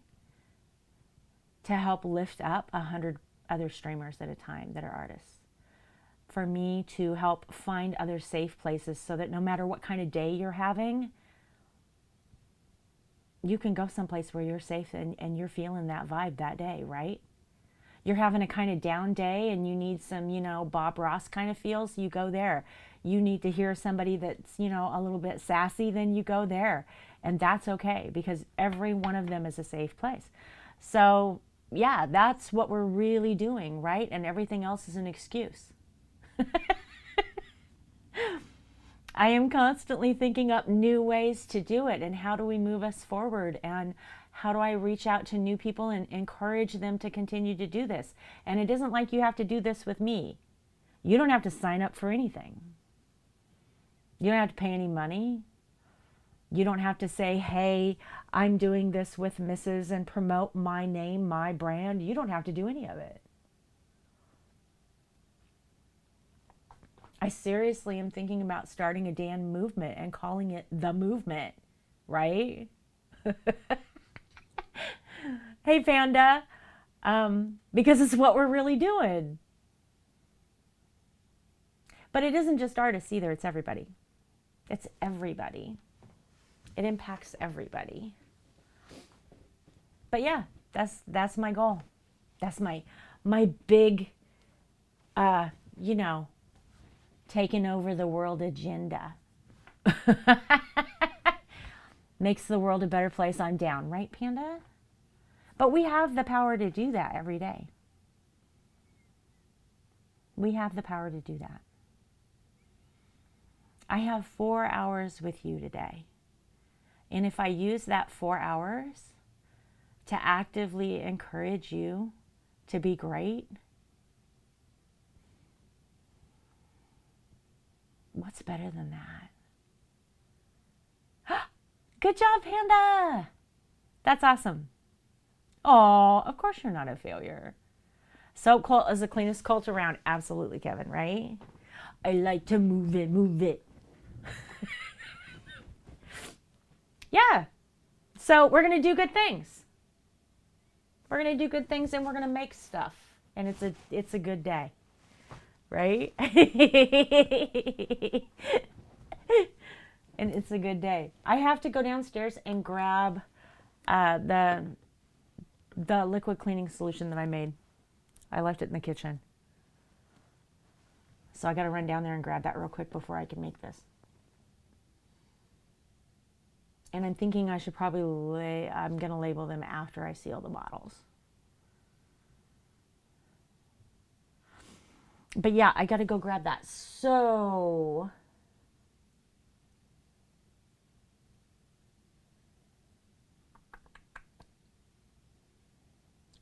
to help lift up 100 other streamers at a time that are artists. For me to help find other safe places so that no matter what kind of day you're having, you can go someplace where you're safe and you're feeling that vibe that day, right? you're having a kind of down day and you need some, you know, Bob Ross kind of feels, you go there. You need to hear somebody that's, you know, a little bit sassy, then you go there. And that's okay, because every one of them is a safe place. So yeah, that's what we're really doing, right? And everything else is an excuse. I am constantly thinking up new ways to do it, and how do we move us forward, and how do I reach out to new people and encourage them to continue to do this. And it isn't like you have to do this with me. You don't have to sign up for anything. You don't have to pay any money. You don't have to say, hey, I'm doing this with Mrs. and promote my name, my brand. You don't have to do any of it. I seriously am thinking about starting a damn movement and calling it the movement, right? Hey, Panda, because it's what we're really doing. But it isn't just artists either, it's everybody. It's everybody. It impacts everybody. But yeah, that's my goal. That's my big, you know, taking over the world agenda. Makes the world a better place. I'm down, right, Panda? But we have the power to do that every day. We have the power to do that. I have 4 hours with you today. And if I use that 4 hours to actively encourage you to be great, what's better than that? Good job, Panda! That's awesome. Oh, of course you're not a failure. Soap cult is the cleanest cult around. Absolutely, Kevin, right? I like to move it, move it. Yeah. So we're going to do good things. We're going to do good things, and we're going to make stuff. And it's a good day. Right? And it's a good day. I have to go downstairs and grab the liquid cleaning solution that I made. I left it in the kitchen. So I got to run down there and grab that real quick before I can make this. And I'm thinking I should probably I'm going to label them after I seal the bottles. But yeah, I got to go grab that. So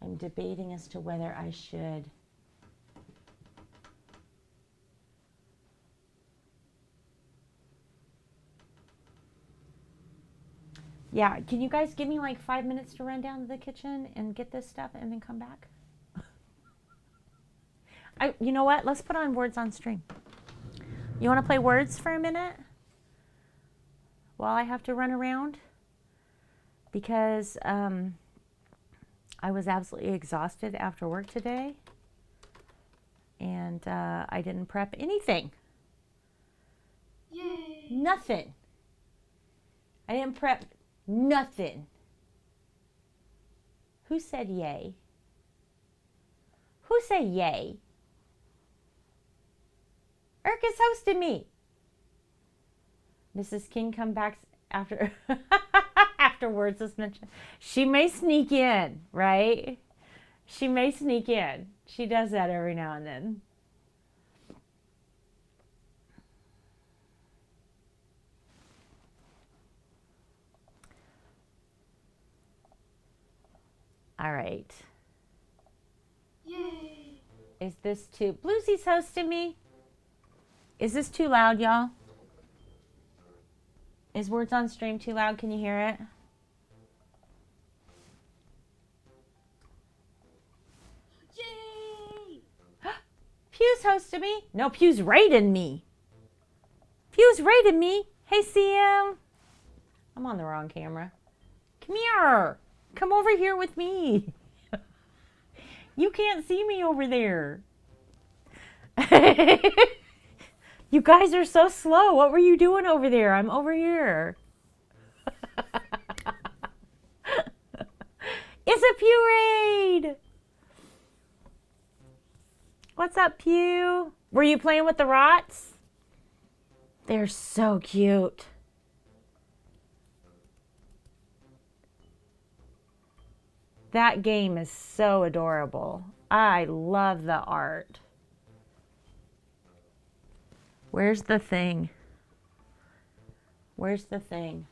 I'm debating as to whether I should yeah, can you guys give me like 5 minutes to run down to the kitchen and get this stuff and then come back? You know what? Let's put on Words on Stream. You want to play Words for a minute? While I have to run around? Because I was absolutely exhausted after work today. And I didn't prep anything. Yay! Nothing. I didn't prep nothing. Who said yay? Who said yay? Erica's hosting me. Mrs. King come back after afterwards is mentioned. She may sneak in, right? She may sneak in. She does that every now and then. All right. Yay! Is this too... Bluesy's hosting me. Is this too loud, y'all? Is Words on Stream too loud? Can you hear it? Yay! Pew's hosting me. No, Pew's raiding me. Pew's raiding me. Hey, CM. I'm on the wrong camera. Come here. Come over here with me. You can't see me over there. You guys are so slow. What were you doing over there? I'm over here. It's a Pew raid. What's up, Pew? Were you playing with the rots? They're so cute. That game is so adorable. I love the art. Where's the thing? Where's the thing?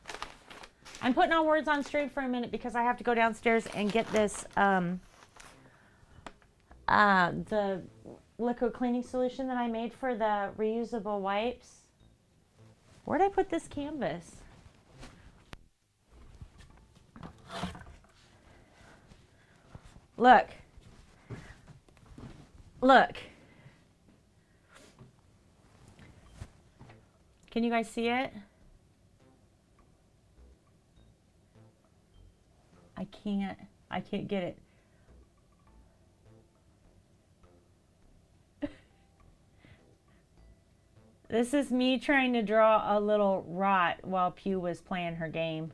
I'm putting on words on straight for a minute because I have to go downstairs and get this the liquid cleaning solution that I made for the reusable wipes. Where'd I put this canvas? Look. Look. Can you guys see it? I can't get it. This is me trying to draw a little rot while Pew was playing her game.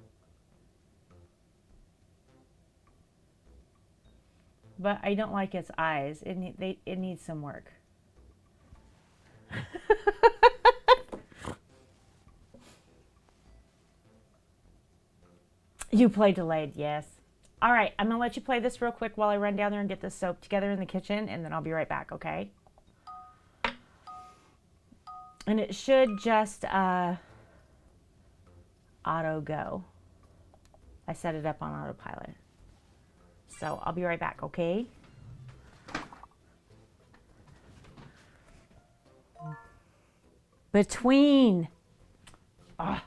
But I don't like its eyes. It needs some work. You play delayed, yes. All right, I'm going to let you play this real quick while I run down there and get this soap together in the kitchen, and then I'll be right back, okay? And it should just auto go. I set it up on autopilot. So I'll be right back, okay? Between. Ah.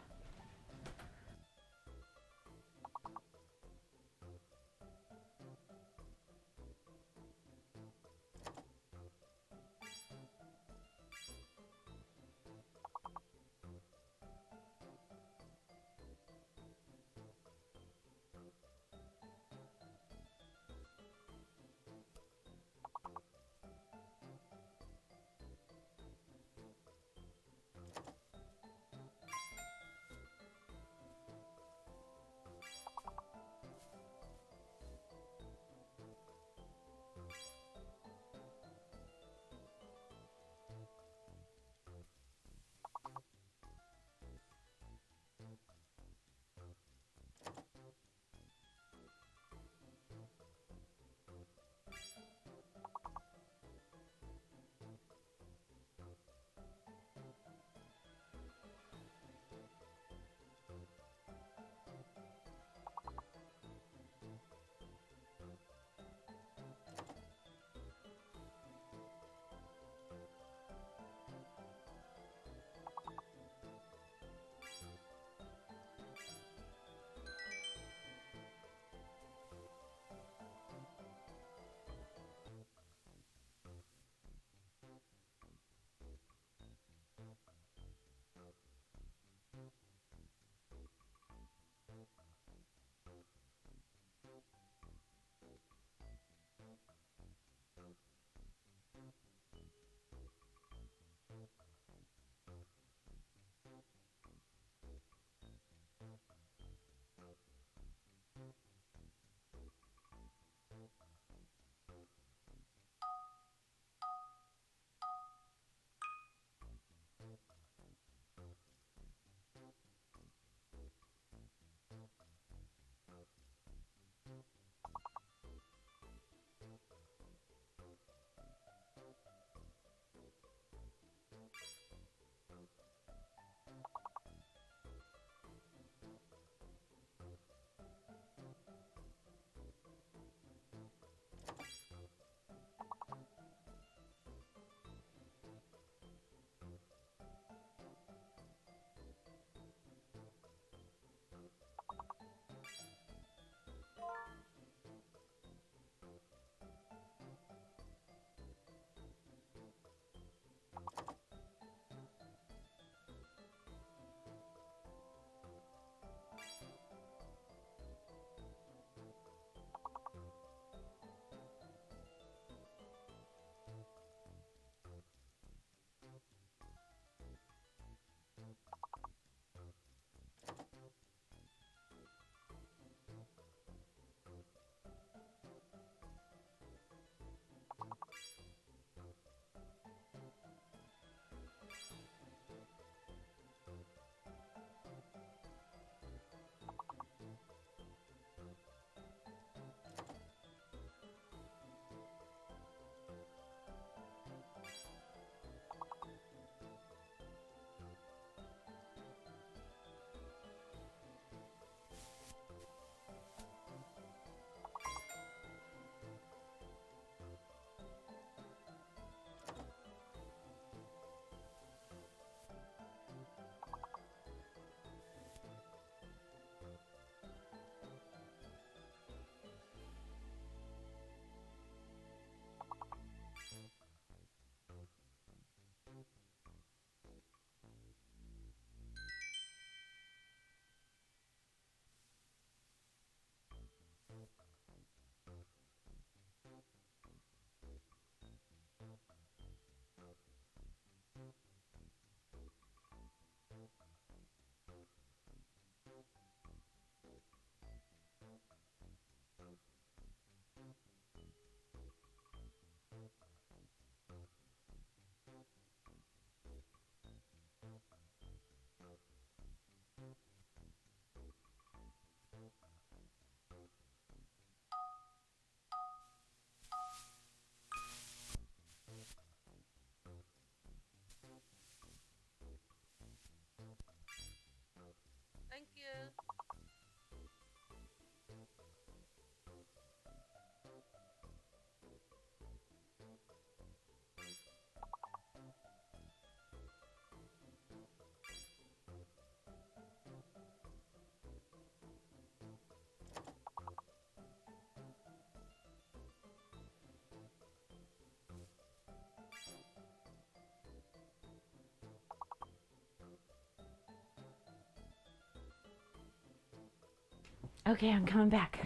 Okay, I'm coming back.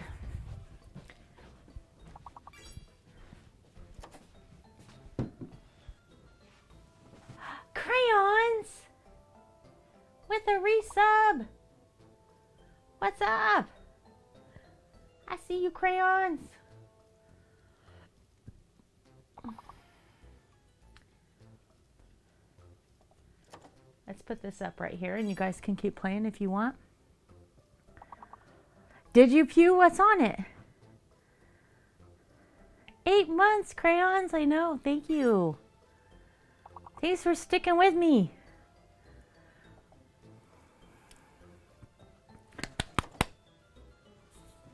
Crayons with a resub. What's up? I see you, crayons. Let's put this up right here and you guys can keep playing if you want. Did you pew? What's on it? 8 months, crayons. I know. Thank you. Thanks for sticking with me.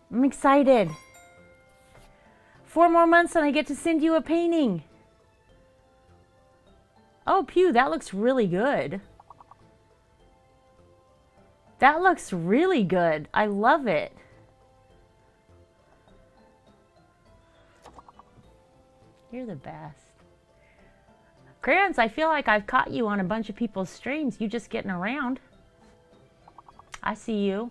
I'm excited. 4 more months and I get to send you a painting. Oh, pew, that looks really good. That looks really good. I love it. You're the best. Crayons, I feel like I've caught you on a bunch of people's streams. You just getting around. I see you.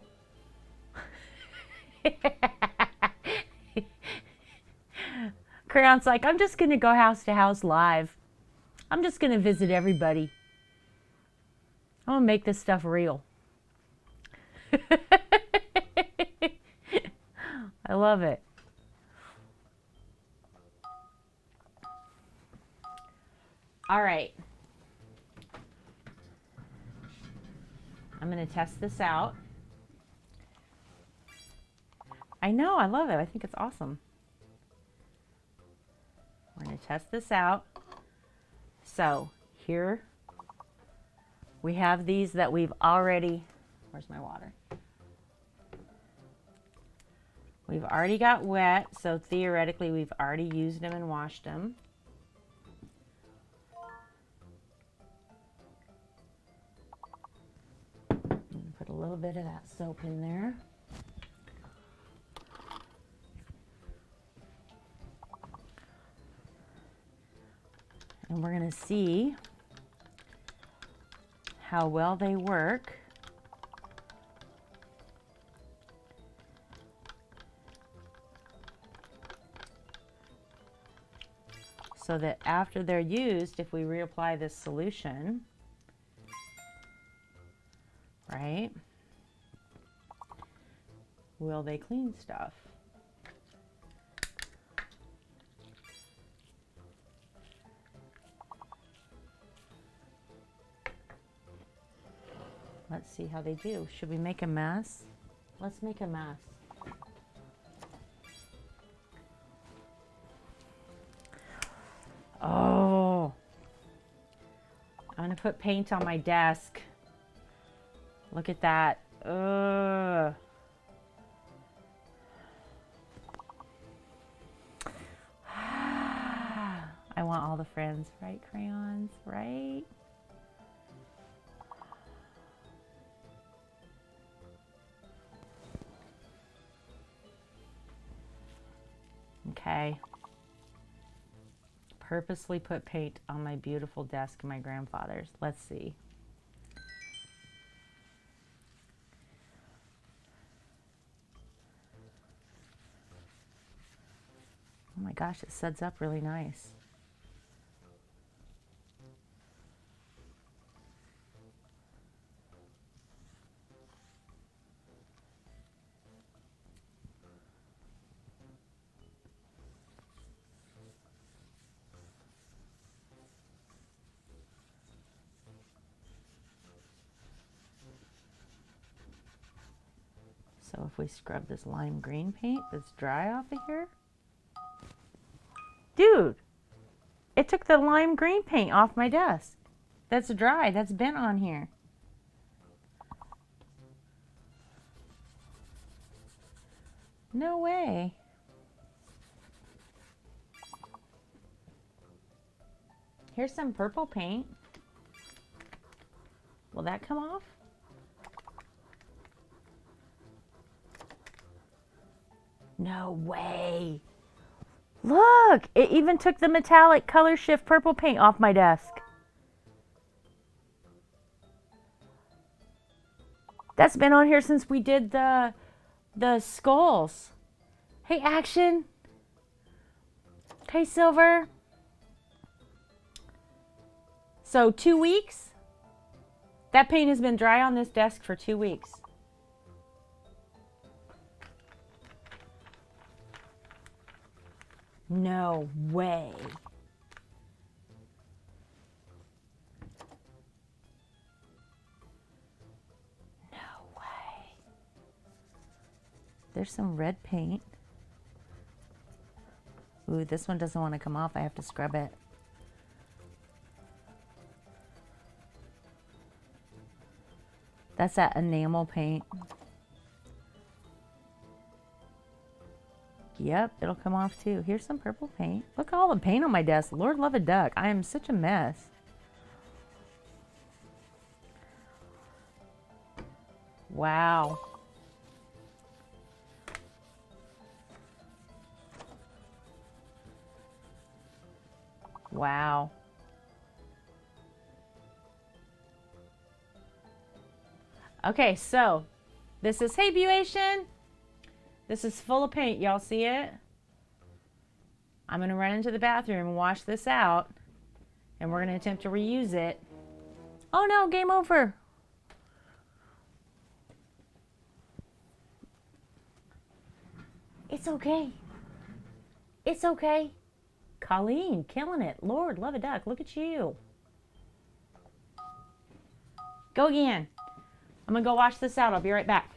Crayon's like, I'm just going to go house to house live. I'm just going to visit everybody. I'm going to make this stuff real. I love it. All right. I'm going to test this out. I know, I love it. I think it's awesome. We're going to test this out. So here we have these that we've already, where's my water? We've already got wet, so theoretically we've already used them and washed them. Put a little bit of that soap in there. And we're going to see how well they work. So that after they're used, if we reapply this solution, right, will they clean stuff? Let's see how they do. Should we make a mess? Let's make a mess. Oh, I'm gonna put paint on my desk. Look at that. Ugh. I want all the friends, right, crayons, right? Okay. Purposely put paint on my beautiful desk, my grandfather's. Let's see. Oh my gosh, it suds up really nice. So if we scrub this lime green paint that's dry off of here. Dude, it took the lime green paint off my desk. That's dry, that's been on here. No way. Here's some purple paint. Will that come off? No way. Look, it even took the metallic color shift purple paint off my desk. That's been on here since we did the the skulls. Hey, Action. Hey, Silver. So 2 weeks? That paint has been dry on this desk for 2 weeks. No way. No way. There's some red paint. Ooh, this one doesn't want to come off. I have to scrub it. That's that enamel paint. Yep, it'll come off too. Here's some purple paint. Look at all the paint on my desk. Lord love a duck. I am such a mess. Wow. Wow. Okay, so this is, hey, Buation. This is full of paint. Y'all see it? I'm going to run into the bathroom and wash this out. And we're going to attempt to reuse it. Oh no, game over. It's okay. It's okay. Colleen, killing it. Lord, love a duck. Look at you. Go again. I'm going to go wash this out. I'll be right back.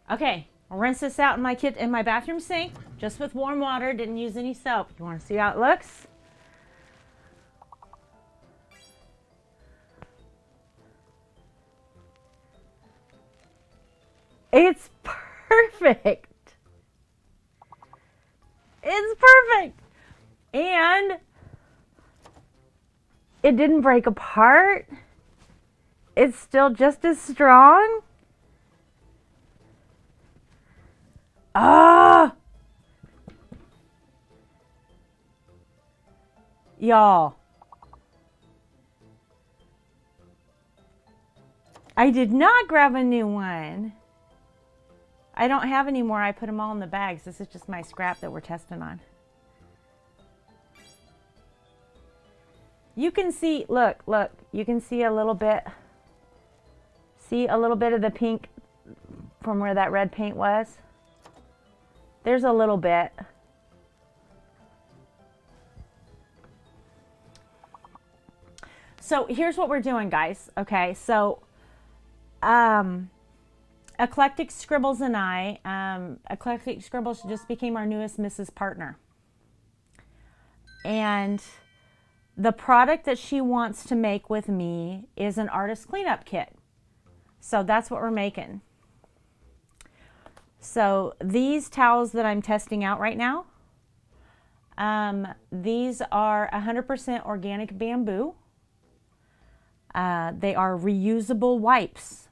Okay, I'll rinse this out in my bathroom sink, just with warm water. Didn't use any soap. You want to see how it looks? It's perfect. It's perfect. And it didn't break apart. It's still just as strong. Ah! Y'all. I did not grab a new one. I don't have any more. I put them all in the bags. This is just my scrap that we're testing on. You can see, look, you can see a little bit. See a little bit of the pink from where that red paint was? There's a little bit. So here's what we're doing, guys. Okay, so Eclectic Scribbles and I, Eclectic Scribbles just became our newest Mrs. Partner. And the product that she wants to make with me is an artist cleanup kit. So that's what we're making. So these towels that I'm testing out right now, these are 100% organic bamboo. They are reusable wipes.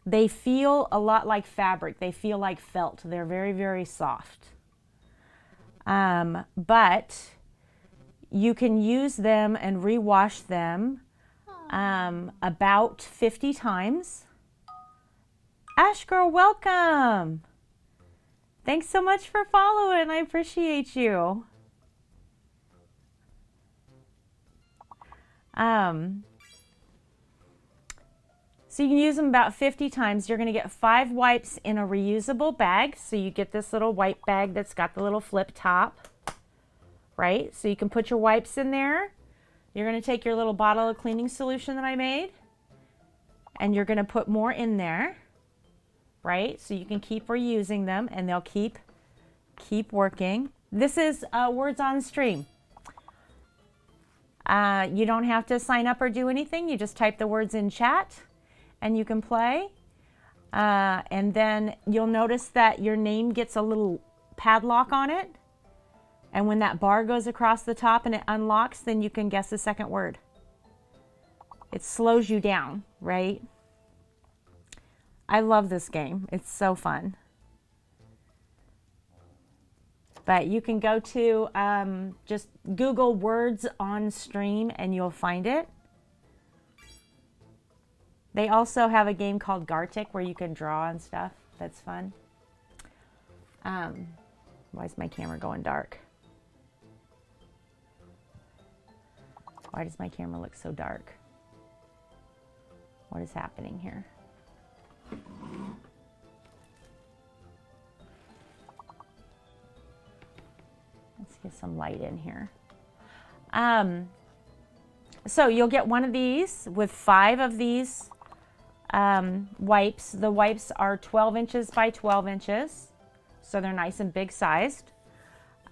They feel a lot like fabric. They feel like felt. They're very, very soft. But you can use them and rewash them about 50 times. Ash Girl, welcome. Thanks so much for following. I appreciate you. So you can use them about 50 times. You're going to get 5 wipes in a reusable bag. So you get this little wipe bag that's got the little flip top, right? So you can put your wipes in there. You're going to take your little bottle of cleaning solution that I made, and you're going to put more in there, right? So you can keep reusing them, and they'll keep working. This is Words on Stream. You don't have to sign up or do anything. You just type the words in chat and you can play. And then you'll notice that your name gets a little padlock on it. And when that bar goes across the top and it unlocks, then you can guess the second word. It slows you down, right? I love this game. It's so fun. But you can go to just Google Words on Stream and you'll find it. They also have a game called Gartic where you can draw and stuff. That's fun. Why is my camera going dark? Why does my camera look so dark? What is happening here? Let's get some light in here. So you'll get one of these with 5 of these wipes. The wipes are 12 inches by 12 inches, so they're nice and big sized.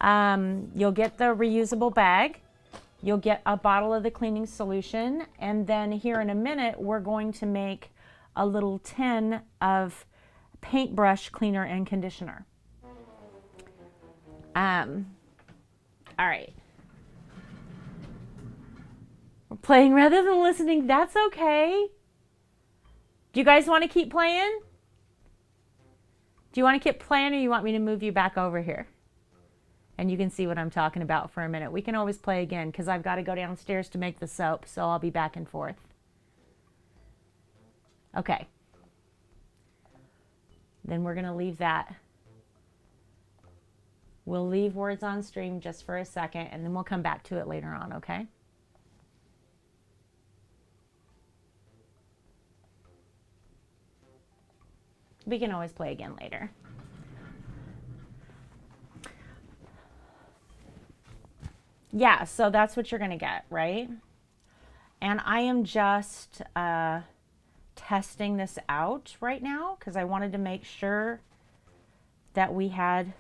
You'll get the reusable bag. You'll get a bottle of the cleaning solution, and then here in a minute we're going to make a little tin of paintbrush cleaner and conditioner. All right. We're playing rather than listening. That's okay. Do you guys want to keep playing? Do you want to keep playing, or you want me to move you back over here? And you can see what I'm talking about for a minute. We can always play again because I've got to go downstairs to make the soap, so I'll be back and forth. Okay. Then we're going to leave that. We'll leave Words on Stream just for a second, and then we'll come back to it later on, okay? We can always play again later. Yeah, so that's what you're going to get, right? And I am just testing this out right now because I wanted to make sure that we had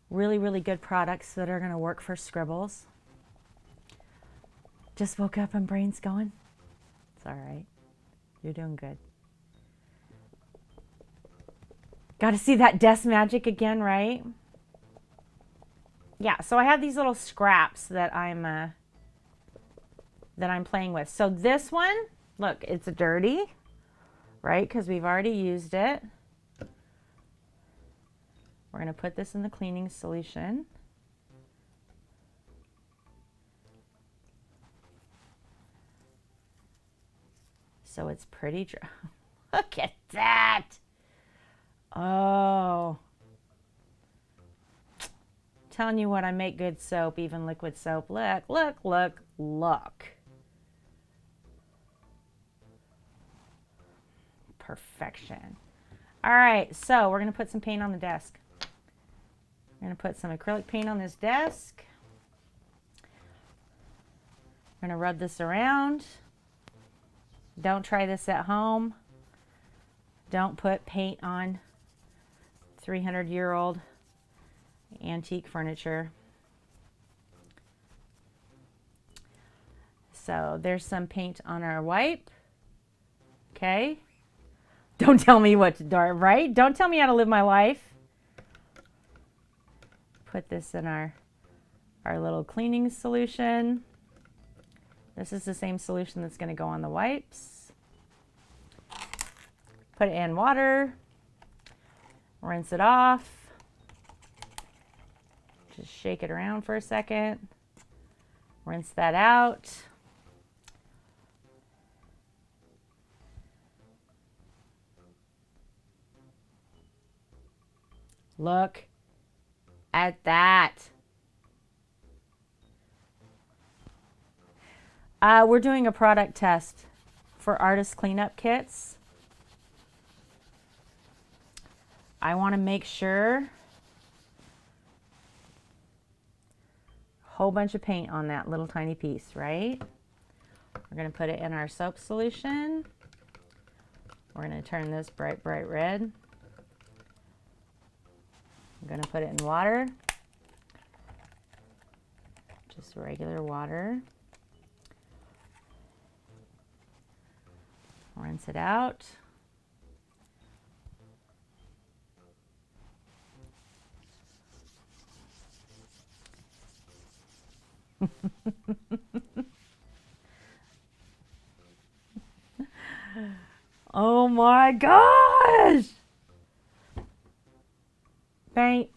really, really good products that are going to work for scribbles. Just woke up and brain's going. It's all right. You're doing good. Got to see that desk magic again, right? Yeah, so I have these little scraps that I'm playing with. So this one, look, it's dirty, right? Because we've already used it. We're going to put this in the cleaning solution. So it's pretty dry. Look at that. Oh. Telling you what, I make good soap, even liquid soap. Look, look, look, look. Perfection. All right, so we're going to put some paint on the desk. We're going to put some acrylic paint on this desk. We're going to rub this around. Don't try this at home. Don't put paint on 300-year-old antique furniture. So there's some paint on our wipe. Okay. Don't tell me what to do, right? Don't tell me how to live my life. Put this in our little cleaning solution. This is the same solution that's going to go on the wipes. Put it in water. Rinse it off. Just shake it around for a second. Rinse that out. Look at that. We're doing a product test for artist cleanup kits. I want to make sure. Whole bunch of paint on that little tiny piece, right? We're going to put it in our soap solution. We're going to turn this bright, bright red. I'm going to put it in water. Just regular water. Rinse it out. Oh my gosh! Paint.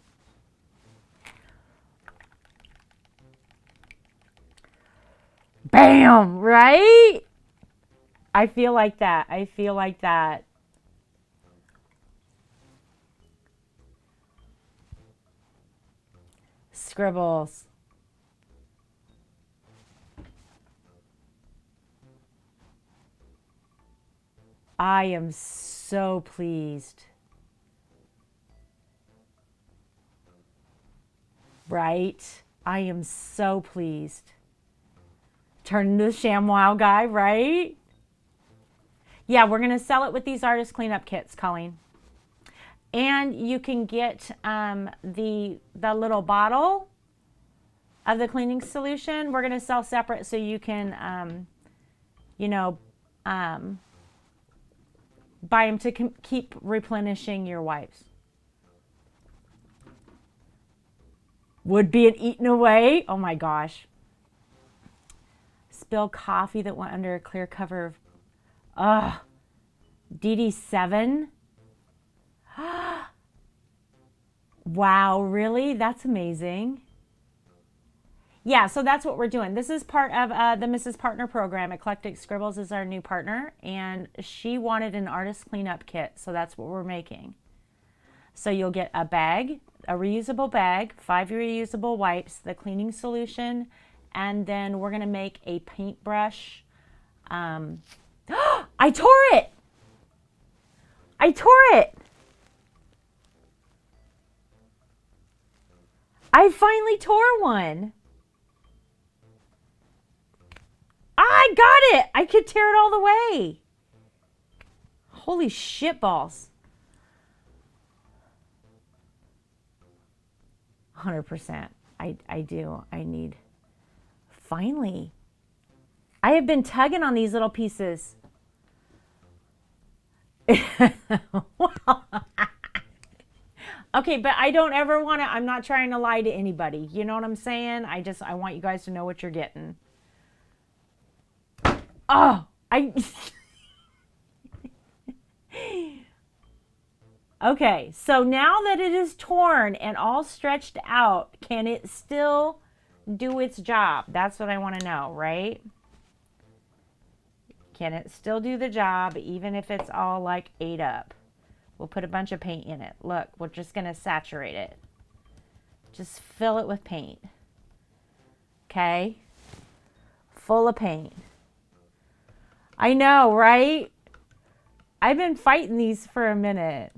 Bam! Right? I feel like that. I feel like that. Scribbles. I am so pleased. Right? I am so pleased. Turn into the ShamWow guy, right? Yeah, we're going to sell it with these artist cleanup kits, Colleen. And you can get the little bottle of the cleaning solution. We're going to sell separate so you can, buy them to keep replenishing your wipes. Would be an eaten away. Oh my gosh. Spill coffee that went under a clear cover of DD7. Wow, really? That's amazing. Yeah, so that's what we're doing. This is part of the Mrs. Partner program. Eclectic Scribbles is our new partner, and she wanted an artist cleanup kit, so that's what we're making. So you'll get a bag, a reusable bag, 5 reusable wipes, the cleaning solution, and then we're going to make a paintbrush. I tore it! I tore it! I finally tore one. I got it! I could tear it all the way. Holy shit balls. 100%. I do. I need. Finally. I have been tugging on these little pieces. Well, okay, but I don't ever want to, I'm not trying to lie to anybody. You know what I'm saying? I want you guys to know what you're getting. Oh, Okay, so now that it is torn and all stretched out, can it still do its job? That's what I want to know, right? Can it still do the job even if it's all like ate up? We'll put a bunch of paint in it. Look, we're just going to saturate it. Just fill it with paint. Okay? Full of paint. I know, right? I've been fighting these for a minute.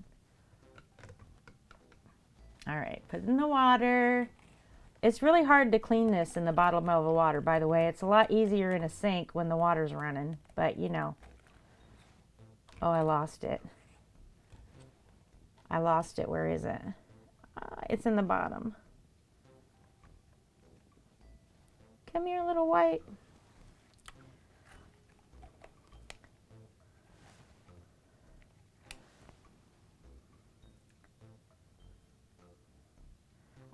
All right, put it in the water. It's really hard to clean this in the bottom of the water, by the way. It's a lot easier in a sink when the water's running, but you know. Oh, I lost it. I lost it. Where is it? It's in the bottom. Come here, little white.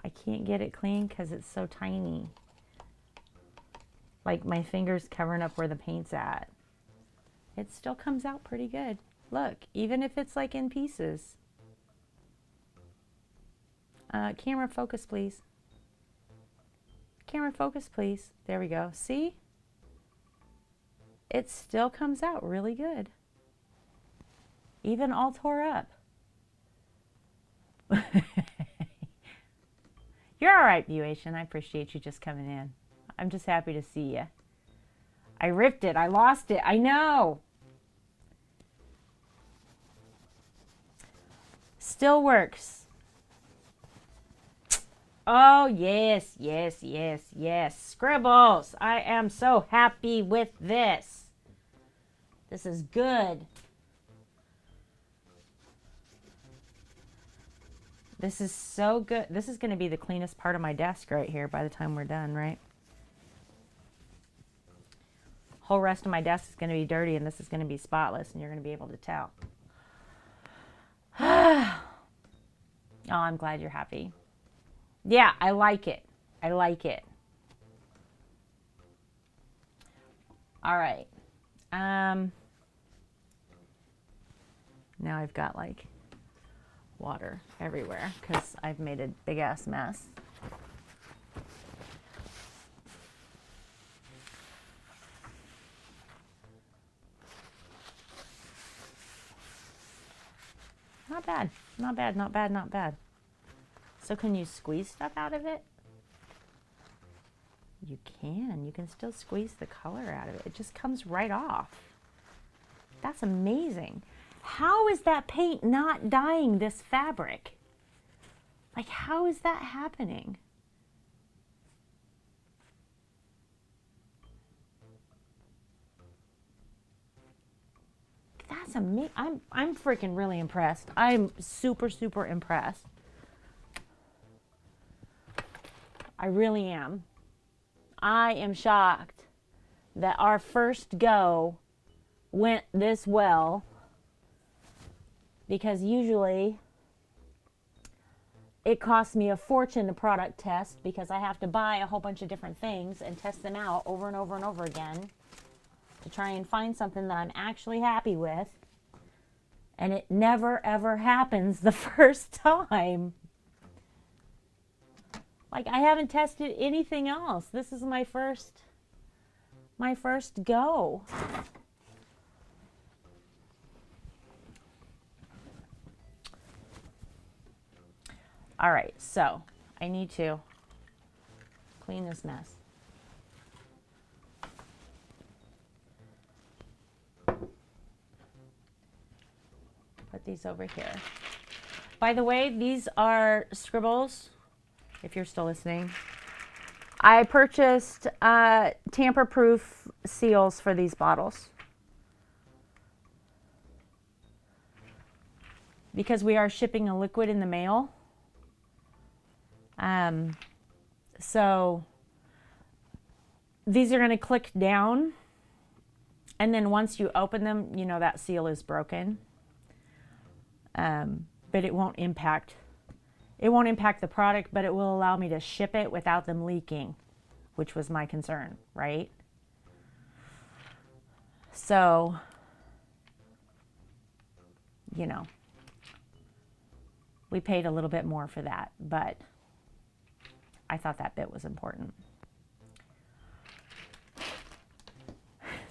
I can't get it clean because it's so tiny. Like my finger's covering up where the paint's at. It still comes out pretty good. Look, even if it's like in pieces. Camera focus, please. Camera focus, please. There we go. See? It still comes out really good. Even all tore up. You're all right, Buation. I appreciate you just coming in. I'm just happy to see you. I ripped it. I lost it. I know. Still works. Oh, yes, yes, yes, yes. Scribbles. I am so happy with this. This is good. This is so good. This is going to be the cleanest part of my desk right here by the time we're done, right? whole rest of my desk is going to be dirty and this is going to be spotless and you're going to be able to tell. Oh, I'm glad you're happy. Yeah, I like it. I like it. All right. Now I've got like water everywhere because I've made a big ass mess. Not bad, not bad, not bad, not bad. So can you squeeze stuff out of it? You can still squeeze the color out of it. It just comes right off. That's amazing. How is that paint not dyeing this fabric? Like, how is that happening? That's amazing. I'm freaking really impressed. I'm super, super impressed. I really am. I am shocked that our first go went this well, because usually it costs me a fortune to product test because I have to buy a whole bunch of different things and test them out over and over and over again to try and find something that I'm actually happy with. And it never ever happens the first time. Like, I haven't tested anything else. This is my first go. All right, so I need to clean this mess. Put these over here. By the way, these are Scribbles, if you're still listening. I purchased Tamper-Proof Seals for these bottles because we are shipping a liquid in the mail. So these are going to click down, and then once you open them, you know that seal is broken. But it won't impact the product, but it will allow me to ship it without them leaking, which was my concern, right? So, you know, we paid a little bit more for that, but I thought that bit was important.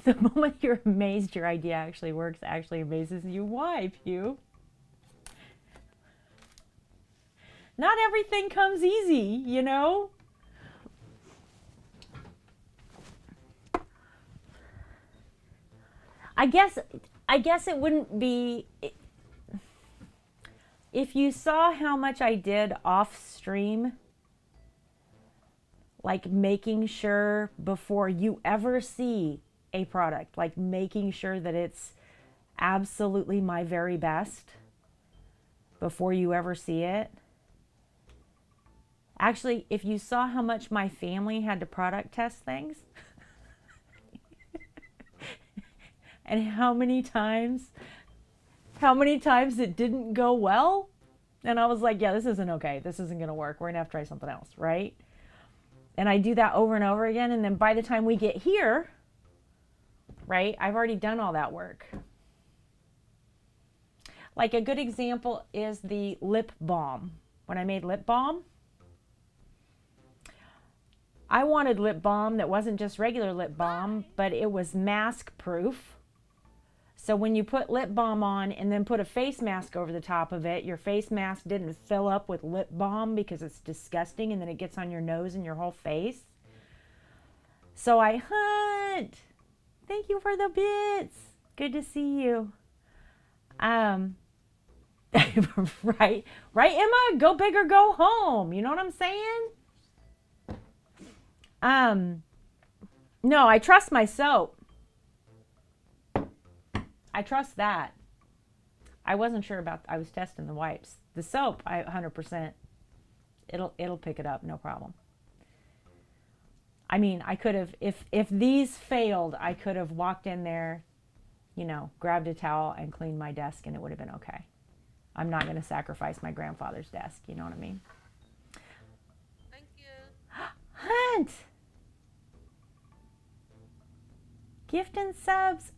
The moment you're amazed your idea actually works actually amazes you. Why, Pew? Not everything comes easy, you know? I guess it wouldn't be, if you saw how much I did off stream, like making sure before you ever see a product, like making sure that it's absolutely my very best before you ever see it. Actually, if you saw how much my family had to product test things and how many times it didn't go well, and I was like, yeah, this isn't okay. This isn't going to work. We're going to have to try something else, right? And I do that over and over again, and then by the time we get here, right, I've already done all that work. Like a good example is the lip balm. When I made lip balm, I wanted lip balm that wasn't just regular lip balm, but it was mask proof. So when you put lip balm on and then put a face mask over the top of it, your face mask didn't fill up with lip balm because it's disgusting and then it gets on your nose and your whole face. So I hunt. Thank you for the bits. Good to see you. Right, Emma? Go big or go home. You know what I'm saying? No, I trust my soap. I trust that. I wasn't sure about, I was testing the wipes. The soap, 100%, it'll pick it up, no problem. I mean, I could have, if these failed, I could have walked in there, you know, grabbed a towel and cleaned my desk and it would have been okay. I'm not going to sacrifice my grandfather's desk. You know what I mean? Thank you. Hunt! Gift and subs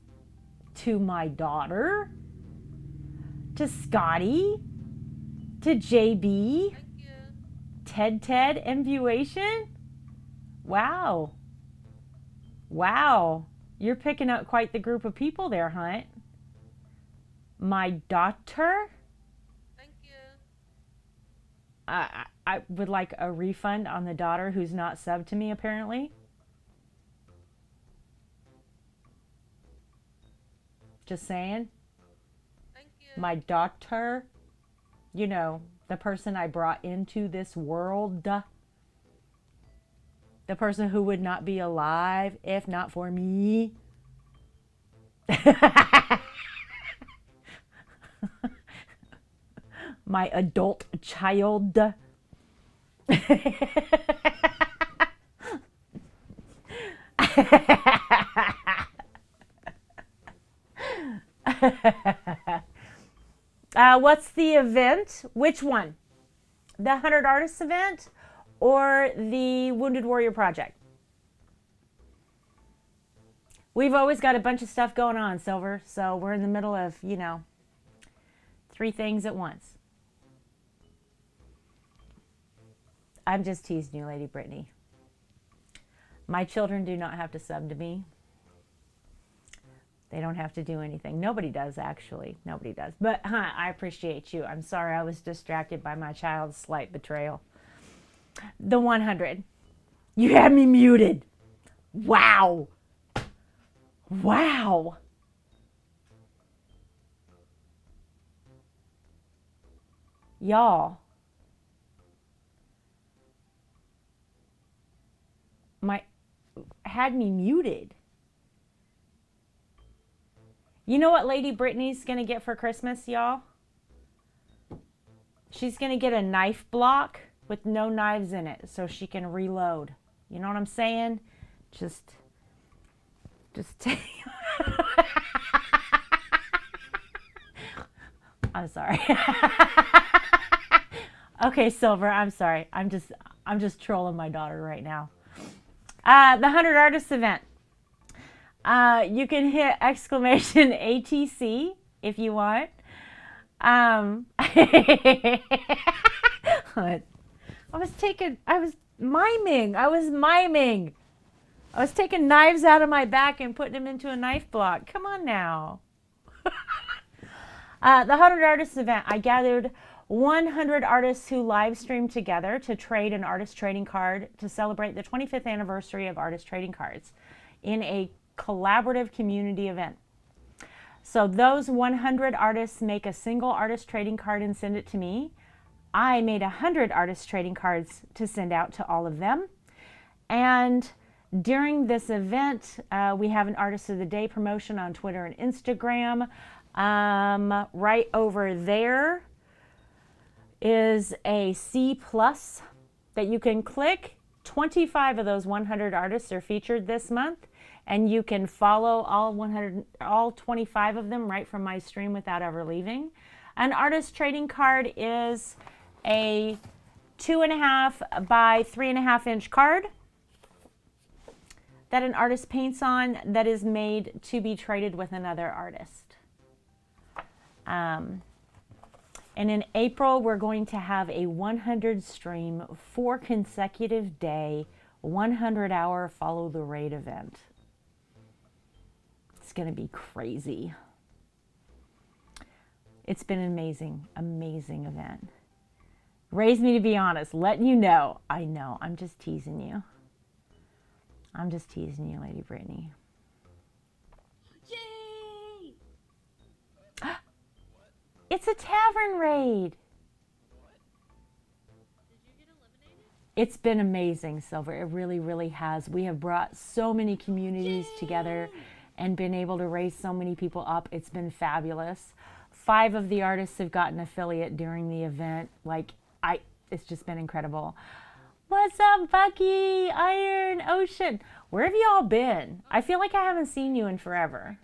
to my daughter, to Scotty, to JB, Thank you. Ted, Embuation. Wow. Wow. You're picking up quite the group of people there, Hunt. My daughter. Thank you. I would like a refund on the daughter who's not subbed to me, apparently. Just saying. Thank you. My daughter, you know, the person I brought into this world, the person who would not be alive if not for me. My adult child. What's the event? Which one? The 100 Artists event or the Wounded Warrior Project? We've always got a bunch of stuff going on, Silver, so we're in the middle of, you know, 3 things at once. I'm just teasing you, Lady Brittany. My children do not have to sub to me. They don't have to do anything. Nobody does, actually. Nobody does. But, I appreciate you. I'm sorry I was distracted by my child's slight betrayal. The 100. You had me muted. Wow. Wow. Y'all. Had me muted. You know what Lady Brittany's going to get for Christmas, y'all? She's going to get a knife block with no knives in it so she can reload. You know what I'm saying? Just take... I'm sorry. Okay, Silver, I'm sorry. I'm just trolling my daughter right now. The 100 Artists event. You can hit exclamation ATC if you want. I was miming. I was taking knives out of my back and putting them into a knife block. Come on now. The 100 Artists event. I gathered 100 artists who live streamed together to trade an artist trading card to celebrate the 25th anniversary of Artist Trading Cards in a collaborative community event. So those 100 artists make a single artist trading card and send it to me. I made 100 artist trading cards to send out to all of them. And during this event, we have an Artist of the Day promotion on Twitter and Instagram. Right over there is a C+ that you can click. 25 of those 100 artists are featured this month, and you can follow all 25 of them right from my stream without ever leaving. An artist trading card is a 2.5 by 3.5 inch card that an artist paints on that is made to be traded with another artist. And in April, we're going to have a 100 stream, 4 consecutive day, 100 hour follow the raid event. It's going to be crazy. It's been an amazing, amazing event. Raised me to be honest, letting you know. I know, I'm just teasing you. I'm just teasing you, Lady Brittany. Yay! It's a tavern raid. Did you get eliminated? It's been amazing, Silver. It really, really has. We have brought so many communities together and been able to raise so many people up. It's been fabulous. 5 of the artists have gotten affiliate during the event. It's just been incredible. What's up, Bucky? Iron Ocean. Where have y'all been? I feel like I haven't seen you in forever.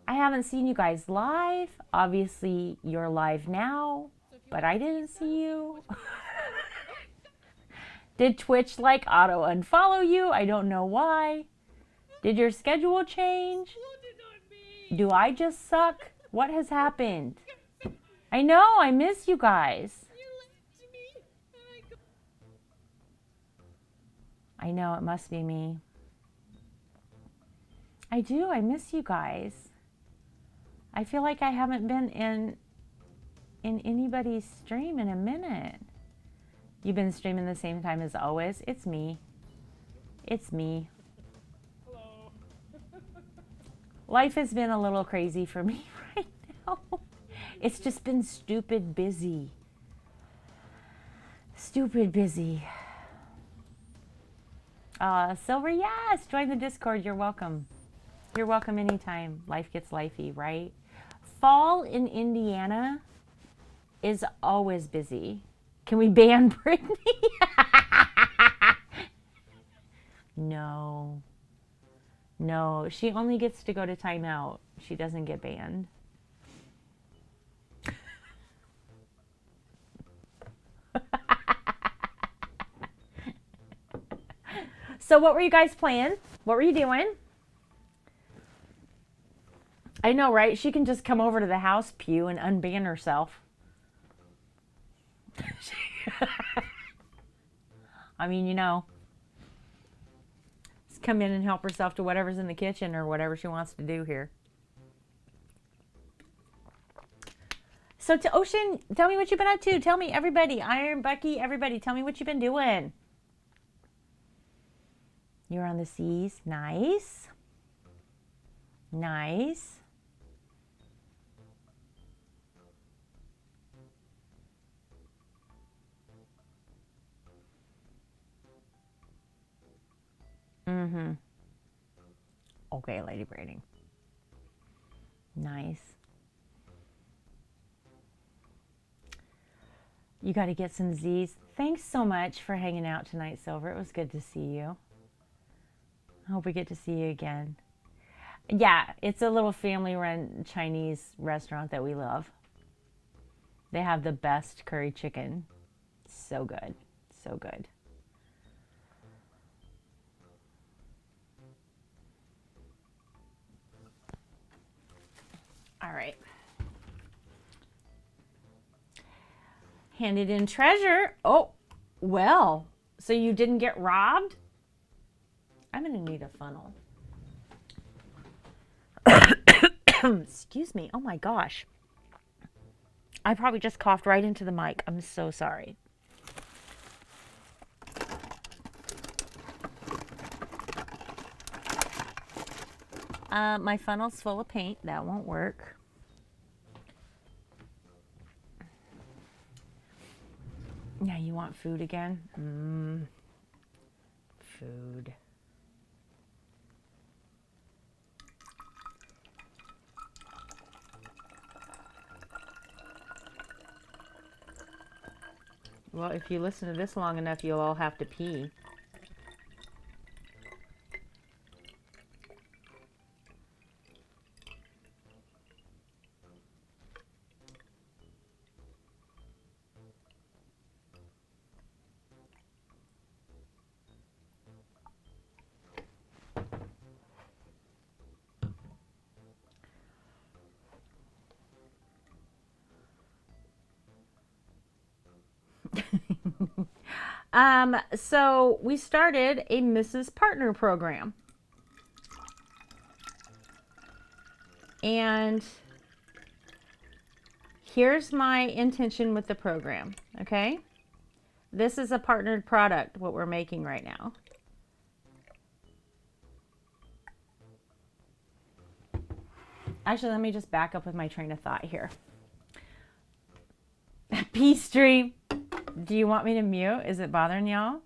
I haven't seen you guys live. Obviously, you're live now, but I didn't see you. Did Twitch like auto unfollow you? I don't know why. Did your schedule change? Do I just suck? What has happened? I know, I miss you guys. I know, it must be me. I do, I miss you guys. I feel like I haven't been in anybody's stream in a minute. You've been streaming the same time as always? It's me. It's me. Hello. Life has been a little crazy for me right now. It's just been stupid busy. Stupid busy. Silver, yes, join the Discord. You're welcome. You're welcome anytime. Life gets lifey, right? Fall in Indiana is always busy. Can we ban Brittany? No. No, she only gets to go to timeout. She doesn't get banned. So what were you guys playing? What were you doing? I know, right? She can just come over to the house pew and unban herself. I mean, you know, just come in and help herself to whatever's in the kitchen or whatever she wants to do here. So to Ocean, tell me what you've been up to. Tell me, everybody, Iron, Bucky, everybody, tell me what you've been doing. You're on the seas. Nice. Nice. Mm-hmm. Okay, Lady Braiding. Nice. You got to get some Z's. Thanks so much for hanging out tonight, Silver. It was good to see you. I hope we get to see you again. Yeah, it's a little family-run Chinese restaurant that we love. They have the best curry chicken. So good. So good. All right. Handed in treasure. Oh, well, so you didn't get robbed? I'm going to need a funnel. Excuse me. Oh my gosh. I probably just coughed right into the mic. I'm so sorry. My funnel's full of paint. That won't work. Yeah, you want food again? Food. Well, if you listen to this long enough, you'll all have to pee. So we started a Mrs. Partner program. And here's my intention with the program, okay? This is a partnered product, what we're making right now. Actually, let me just back up with my train of thought here. Peace stream. Do you want me to mute? Is it bothering y'all?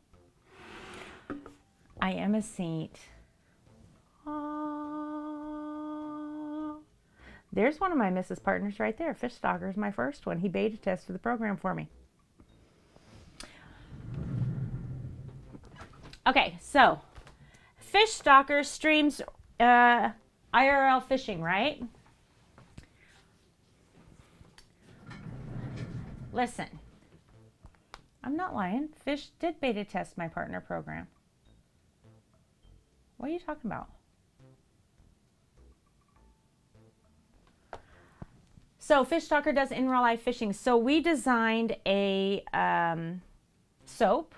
I am a saint. Aww. There's one of my Mrs. Partners right there. Fish Stalker is my first one. He beta tested the program for me. Okay, so Fish Stalker streams IRL fishing, right? Listen, I'm not lying. Fish did beta test my partner program. What are you talking about? So Fish Stalker does in real life fishing. So we designed a soap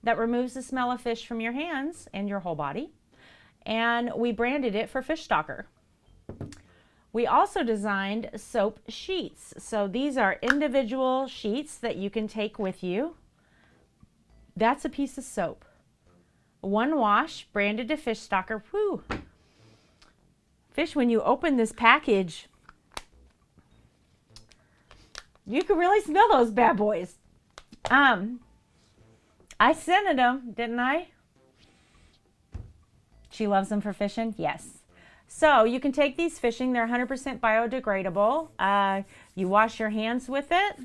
that removes the smell of fish from your hands and your whole body. And we branded it for Fish Stalker. We also designed soap sheets. So these are individual sheets that you can take with you. That's a piece of soap. One wash, branded to Fish Stalker. Whew. Fish, when you open this package, you can really smell those bad boys. I scented them, didn't I? She loves them for fishing? Yes. So you can take these fishing. They're 100% biodegradable. You wash your hands with it,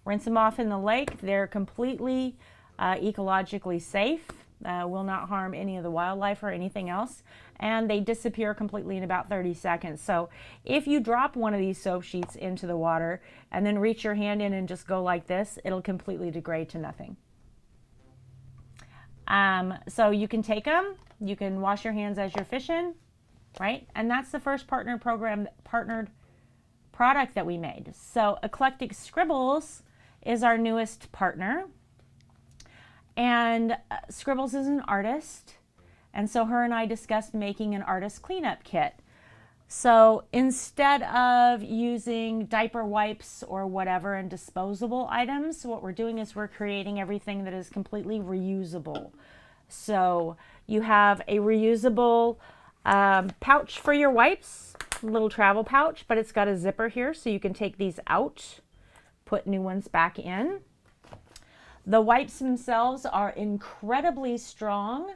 rinse them off in the lake. They're completely ecologically safe, will not harm any of the wildlife or anything else, and they disappear completely in about 30 seconds. So if you drop one of these soap sheets into the water and then reach your hand in and just go like this, it'll completely degrade to nothing. So you can take them, you can wash your hands as you're fishing, right? And that's the first partnered product that we made. So Eclectic Scribbles is our newest partner. And Scribbles is an artist. And so her and I discussed making an artist cleanup kit. So instead of using diaper wipes or whatever and disposable items, what we're doing is we're creating everything that is completely reusable. So you have a reusable pouch for your wipes, a little travel pouch, but it's got a zipper here so you can take these out, put new ones back in. The wipes themselves are incredibly strong.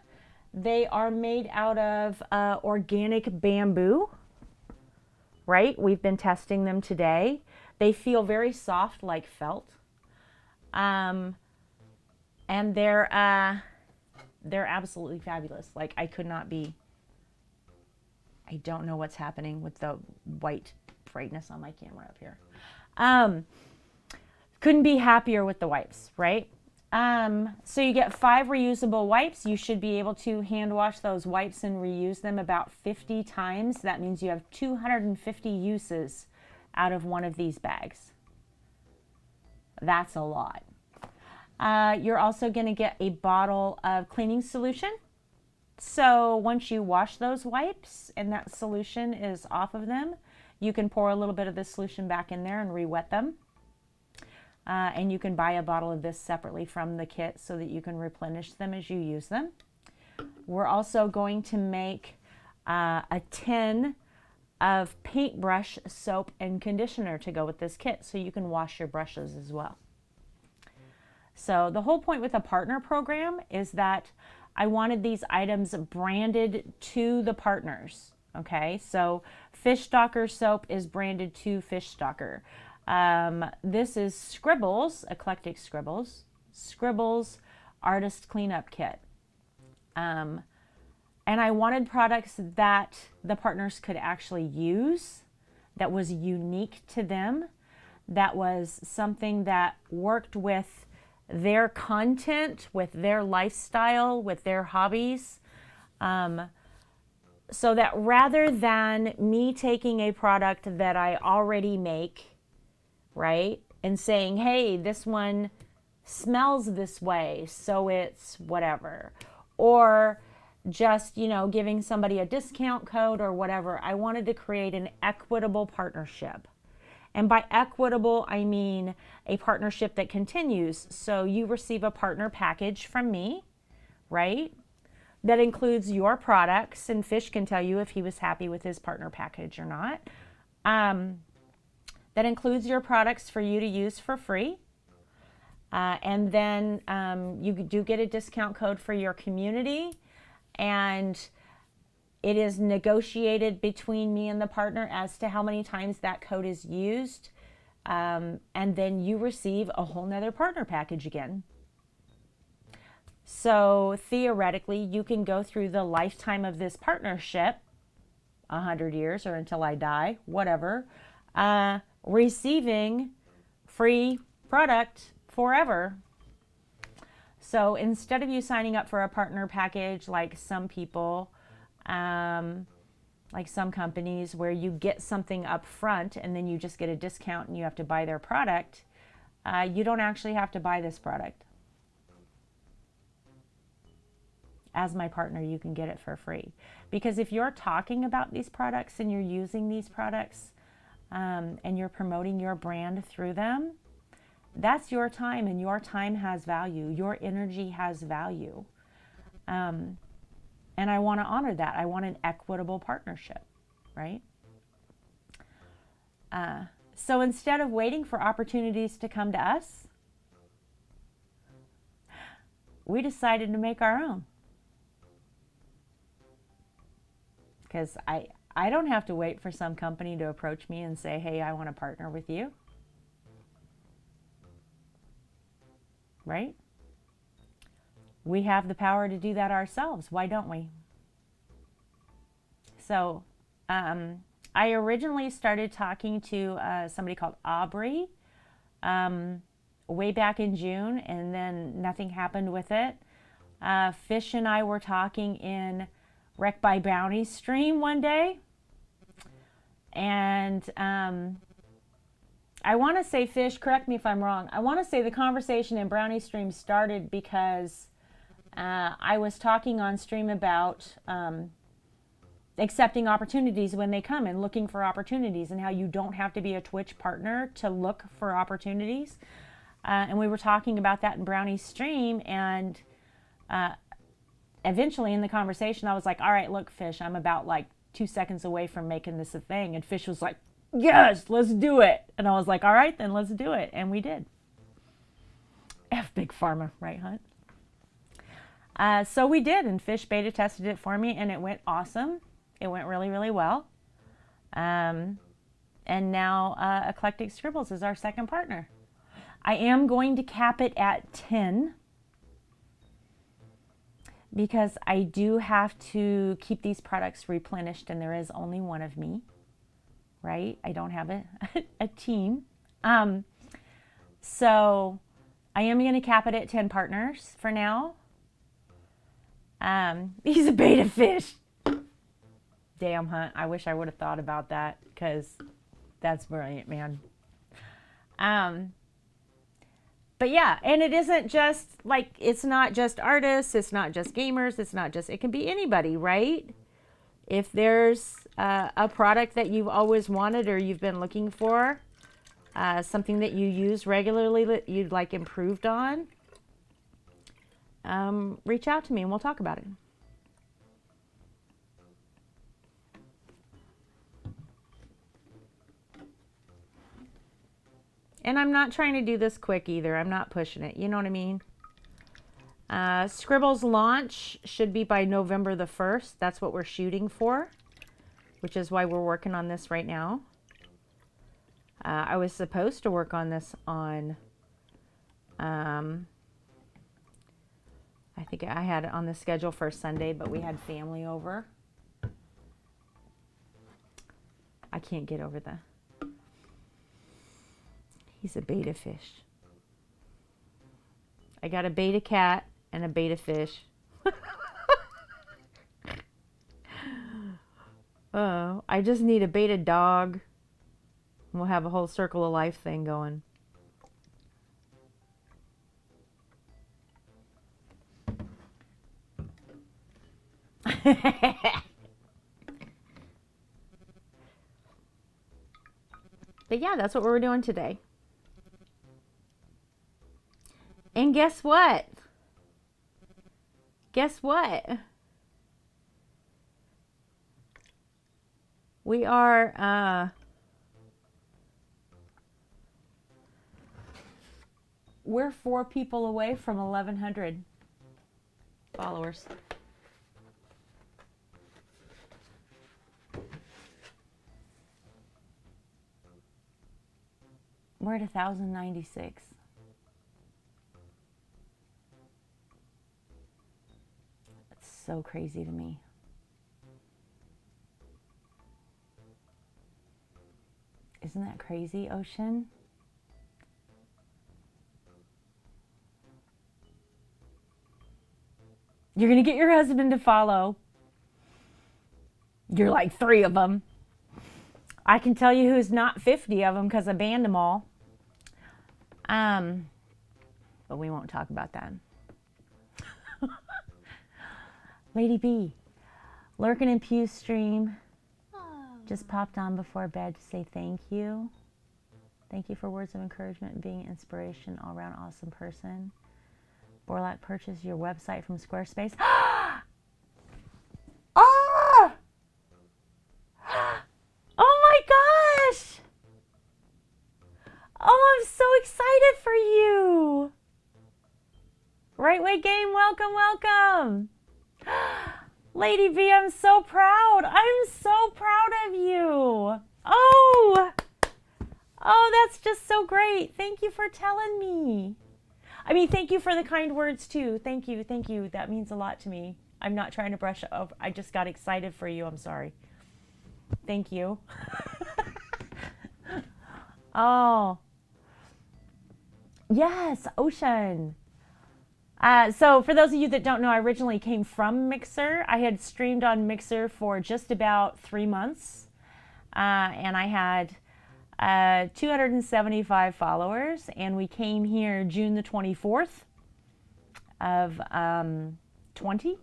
They are made out of organic bamboo, right? We've been testing them today. They feel very soft like felt. And they're absolutely fabulous. Like I don't know what's happening with the white brightness on my camera up here. Couldn't be happier with the wipes, right? So you get 5 reusable wipes. You should be able to hand wash those wipes and reuse them about 50 times. That means you have 250 uses out of one of these bags. That's a lot. You're also going to get a bottle of cleaning solution. So once you wash those wipes and that solution is off of them, you can pour a little bit of the solution back in there and re-wet them. And you can buy a bottle of this separately from the kit so that you can replenish them as you use them. We're also going to make a tin of Paintbrush soap and conditioner to go with this kit so you can wash your brushes as well. So the whole point with a partner program is that I wanted these items branded to the partners. Okay, so Fish Stalker soap is branded to Fish Stalker. This is Scribbles, Eclectic Scribbles, Scribbles Artist Cleanup Kit. And I wanted products that the partners could actually use, that was unique to them, that was something that worked with their content, with their lifestyle, with their hobbies. So that rather than me taking a product that I already make, right, and saying, hey, this one smells this way, so it's whatever, or just, you know, giving somebody a discount code or whatever, I wanted to create an equitable partnership. And by equitable, I mean a partnership that continues. So you receive a partner package from me, right? That includes your products, and Fish can tell you if he was happy with his partner package or not. That includes your products for you to use for free. And then you do get a discount code for your community. And it is negotiated between me and the partner as to how many times that code is used. And then you receive a whole nother partner package again. So theoretically, you can go through the lifetime of this partnership, 100 years or until I die, whatever, receiving free product forever. So instead of you signing up for a partner package like some people, like some companies where you get something up front and then you just get a discount and you have to buy their product, you don't actually have to buy this product. As my partner, you can get it for free. Because if you're talking about these products and you're using these products and you're promoting your brand through them, that's your time, and your time has value. Your energy has value. And I want to honor that. I want an equitable partnership, right? So instead of waiting for opportunities to come to us, we decided to make our own. Because I don't have to wait for some company to approach me and say, hey, I want to partner with you. Right? We have the power to do that ourselves. Why don't we? So I originally started talking to somebody called Aubrey way back in June, and then nothing happened with it. Fish and I were talking in Wreck by Brownie stream one day, and I want to say, Fish, correct me if I'm wrong, I want to say the conversation in Brownie stream started because I was talking on stream about accepting opportunities when they come and looking for opportunities, and how you don't have to be a Twitch partner to look for opportunities. And we were talking about that in Brownie's stream, and eventually in the conversation, I was like, all right, look, Fish, I'm about like 2 seconds away from making this a thing. And Fish was like, yes, let's do it. And I was like, all right, then let's do it. And we did. F Big Pharma, right, Hunt? So we did, and Fish beta tested it for me, and it went awesome. It went really, really well. And now Eclectic Scribbles is our second partner. I am going to cap it at 10 because I do have to keep these products replenished, and there is only one of me, right? I don't have a team. So I am going to cap it at 10 partners for now. He's a beta fish. Damn, Hunt. I wish I would have thought about that, because that's brilliant, man. But yeah, and it isn't just like, it's not just artists, it's not just gamers, it can be anybody, right? If there's a product that you've always wanted or you've been looking for, something that you use regularly that you'd like improved on, reach out to me and we'll talk about it. And I'm not trying to do this quick either. I'm not pushing it. You know what I mean? Scribbles launch should be by November the 1st. That's what we're shooting for, which is why we're working on this right now. I was supposed to work on this on, I think I had it on the schedule for Sunday, but we had family over. I can't get over the... He's a beta fish. I got a beta cat and a beta fish. I just need a beta dog. We'll have a whole circle of life thing going. But yeah, that's what we're doing today. And guess what? Guess what? We are we're 4 people away from 1,100 followers. We're at 1,096. so crazy to me. Isn't that crazy, Ocean? You're going to get your husband to follow. You're like 3 of them. I can tell you who's not 50 of them because I banned them all. But we won't talk about that. Lady B, lurking in Pew's stream. Just popped on before bed to say thank you. Thank you for words of encouragement and being inspiration, all around awesome person. Borlaug purchased your website from Squarespace. Oh! Oh my gosh! Oh, I'm so excited for you. Right Way Game, welcome, welcome. Lady V, I'm so proud. I'm so proud of you. Oh, that's just so great. Thank you for telling me. I mean, thank you for the kind words too. Thank you, thank you. That means a lot to me. I'm not trying to brush over. I just got excited for you. I'm sorry. Thank you. Oh, yes, Ocean. So for those of you that don't know, I originally came from Mixer. I had streamed on Mixer for just about 3 months. And I had 275 followers. And we came here June the 24th of 20.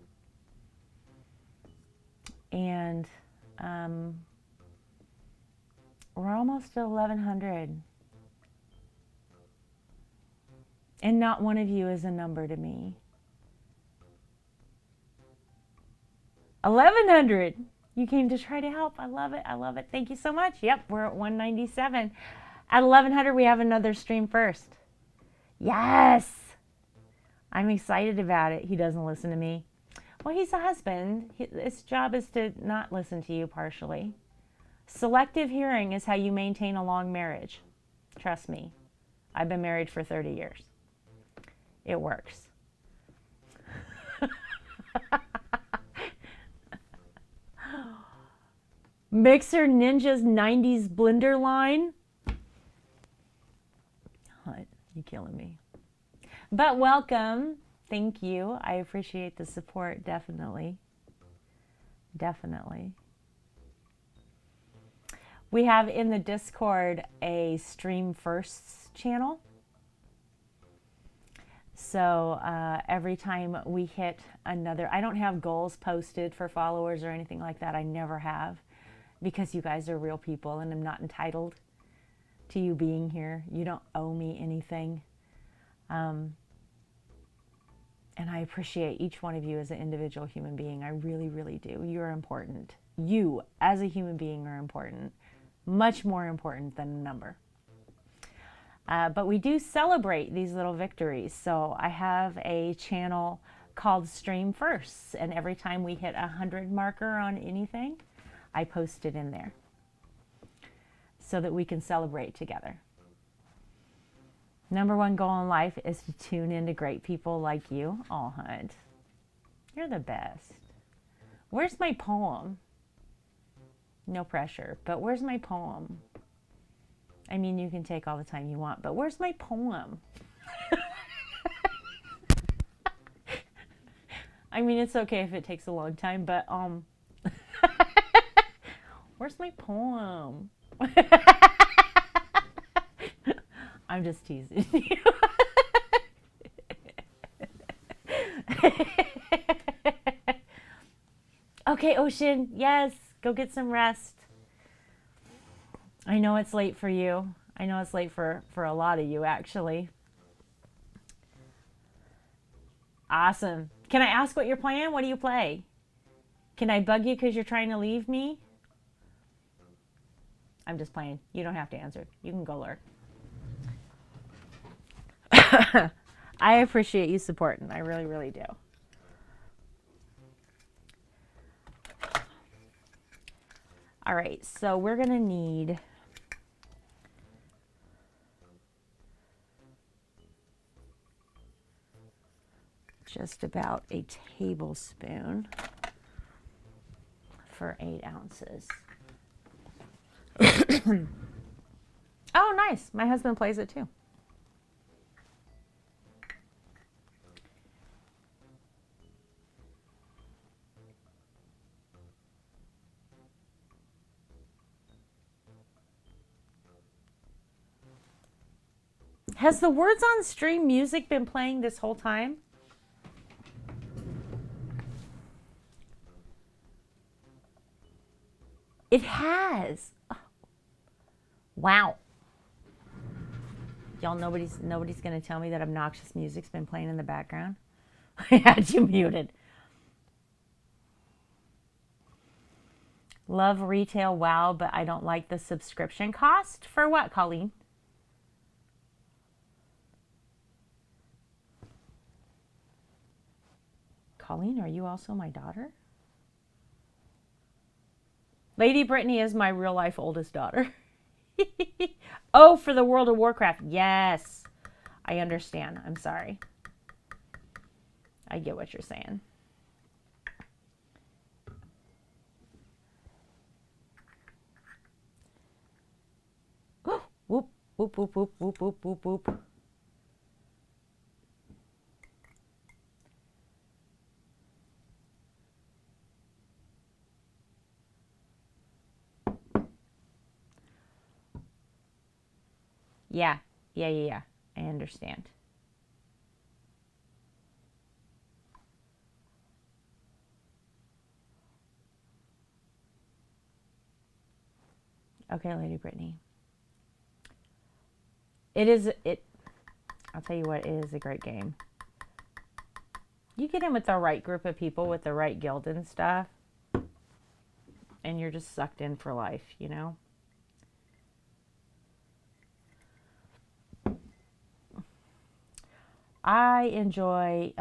And we're almost at 1,100. And not one of you is a number to me. 1,100. You came to try to help. I love it. I love it. Thank you so much. Yep, we're at 197. At 1,100, we have another stream first. Yes. I'm excited about it. He doesn't listen to me. Well, he's a husband. His job is to not listen to you partially. Selective hearing is how you maintain a long marriage. Trust me. I've been married for 30 years. It works. Mixer Ninja's 90s blender line. What? You killing me. But welcome. Thank you. I appreciate the support, definitely. Definitely. We have in the Discord a Stream Firsts channel. So every time we hit another, I don't have goals posted for followers or anything like that. I never have, because you guys are real people and I'm not entitled to you being here. You don't owe me anything. And I appreciate each one of you as an individual human being. I really, really do. You're important. You as a human being are important. Much more important than a number. But we do celebrate these little victories. So I have a channel called Stream Firsts, and every time we hit 100 marker on anything, I post it in there so that we can celebrate together. Number one goal in life is to tune into great people like you. Oh, Hunt, you're the best. Where's my poem? No pressure, but where's my poem? I mean, you can take all the time you want, but where's my poem? I mean, it's okay if it takes a long time, but where's my poem? I'm just teasing you. Okay, Ocean, yes, go get some rest. I know it's late for you. I know it's late for a lot of you, actually. Awesome. Can I ask what you're playing? What do you play? Can I bug you because you're trying to leave me? I'm just playing. You don't have to answer. You can go lurk. I appreciate you supporting. I really, really do. All right, so we're going to need just about a tablespoon for 8 ounces. Oh, nice. My husband plays it too. Has the words on stream music been playing this whole time? It has. Wow. Y'all, nobody's gonna tell me that obnoxious music's been playing in the background. I had you muted. Love retail, wow, but I don't like the subscription cost. For what, Colleen? Colleen, are you also my daughter? Lady Brittany is my real life oldest daughter. Oh, for the World of Warcraft. Yes. I understand. I'm sorry. I get what you're saying. Whoop, whoop, whoop, whoop, whoop, whoop, whoop, whoop, whoop. Yeah. I understand. Okay, Lady Brittany. I'll tell you what, it is a great game. You get in with the right group of people with the right guild and stuff, and you're just sucked in for life, you know? I enjoy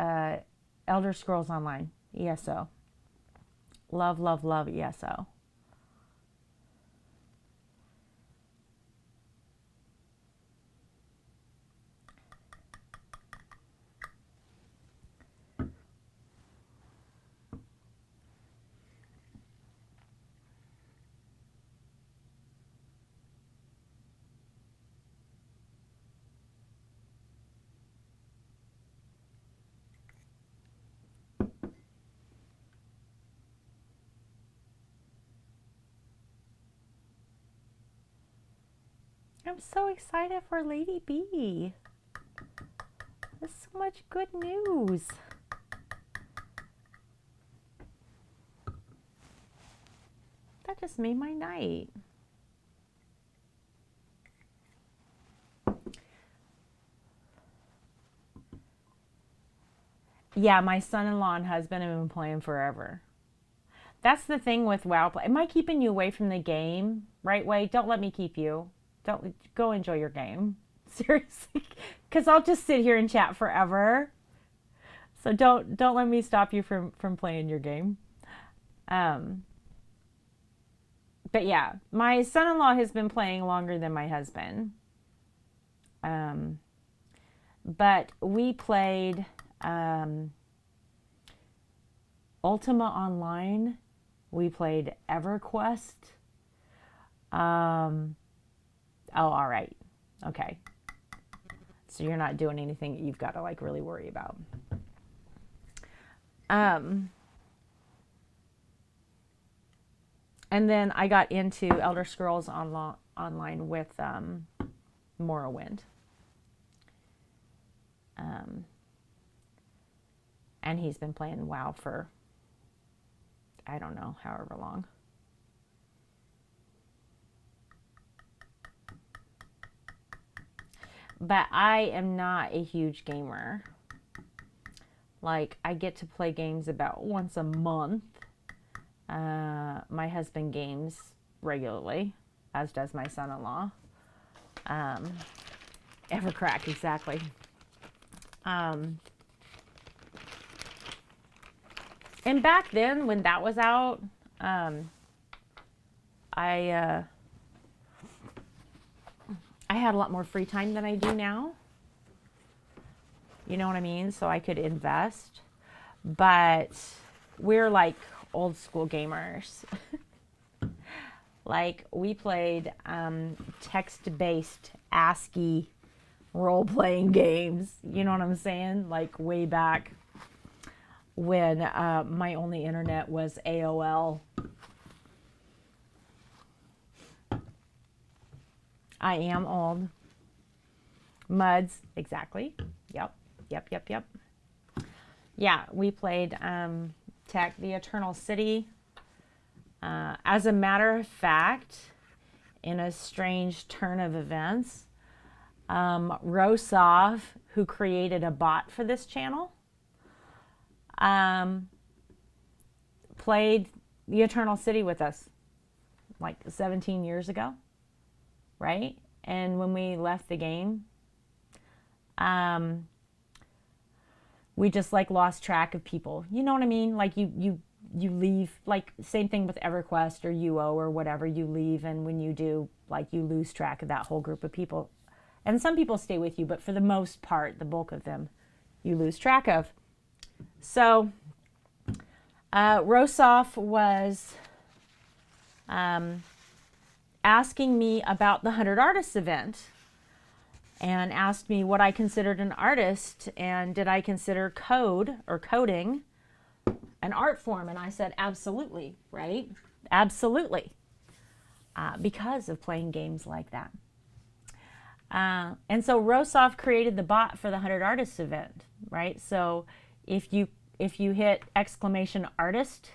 Elder Scrolls Online, ESO. Love, love, love ESO. I'm so excited for Lady B. There's so much good news. That just made my night. Yeah, my son-in-law and husband have been playing forever. That's the thing with WoW Play. Am I keeping you away from the game? Right way? Don't let me keep you. Don't go enjoy your game. Seriously. Because I'll just sit here and chat forever. So don't let me stop you from playing your game. But yeah, my son-in-law has been playing longer than my husband. But we played Ultima Online. We played EverQuest. Oh, all right. Okay. So you're not doing anything that you've got to like really worry about. And then I got into Elder Scrolls Online with Morrowind. And he's been playing WoW for, I don't know, however long. But I am not a huge gamer. Like, I get to play games about once a month. My husband games regularly, as does my son-in-law. Evercrack, exactly. And back then, when that was out, I had a lot more free time than I do now. You know what I mean? So I could invest. But we're like old school gamers. Like we played text-based ASCII role-playing games. You know what I'm saying? Like way back when my only internet was AOL. I am old. Muds, exactly. Yep. Yeah, we played the Eternal City. As a matter of fact, in a strange turn of events, Rosov, who created a bot for this channel, played the Eternal City with us like 17 years ago, right? And when we left the game, we just like lost track of people. You know what I mean? Like you leave, like same thing with EverQuest or UO or whatever, you leave, and when you do, like you lose track of that whole group of people. And some people stay with you, but for the most part, the bulk of them, you lose track of. So Rosov was asking me about the 100 Artists event and asked me what I considered an artist and did I consider code or coding an art form. And I said, absolutely, right? Absolutely. Because of playing games like that. And so Rosov created the bot for the 100 Artists event, right? So if you hit exclamation artist,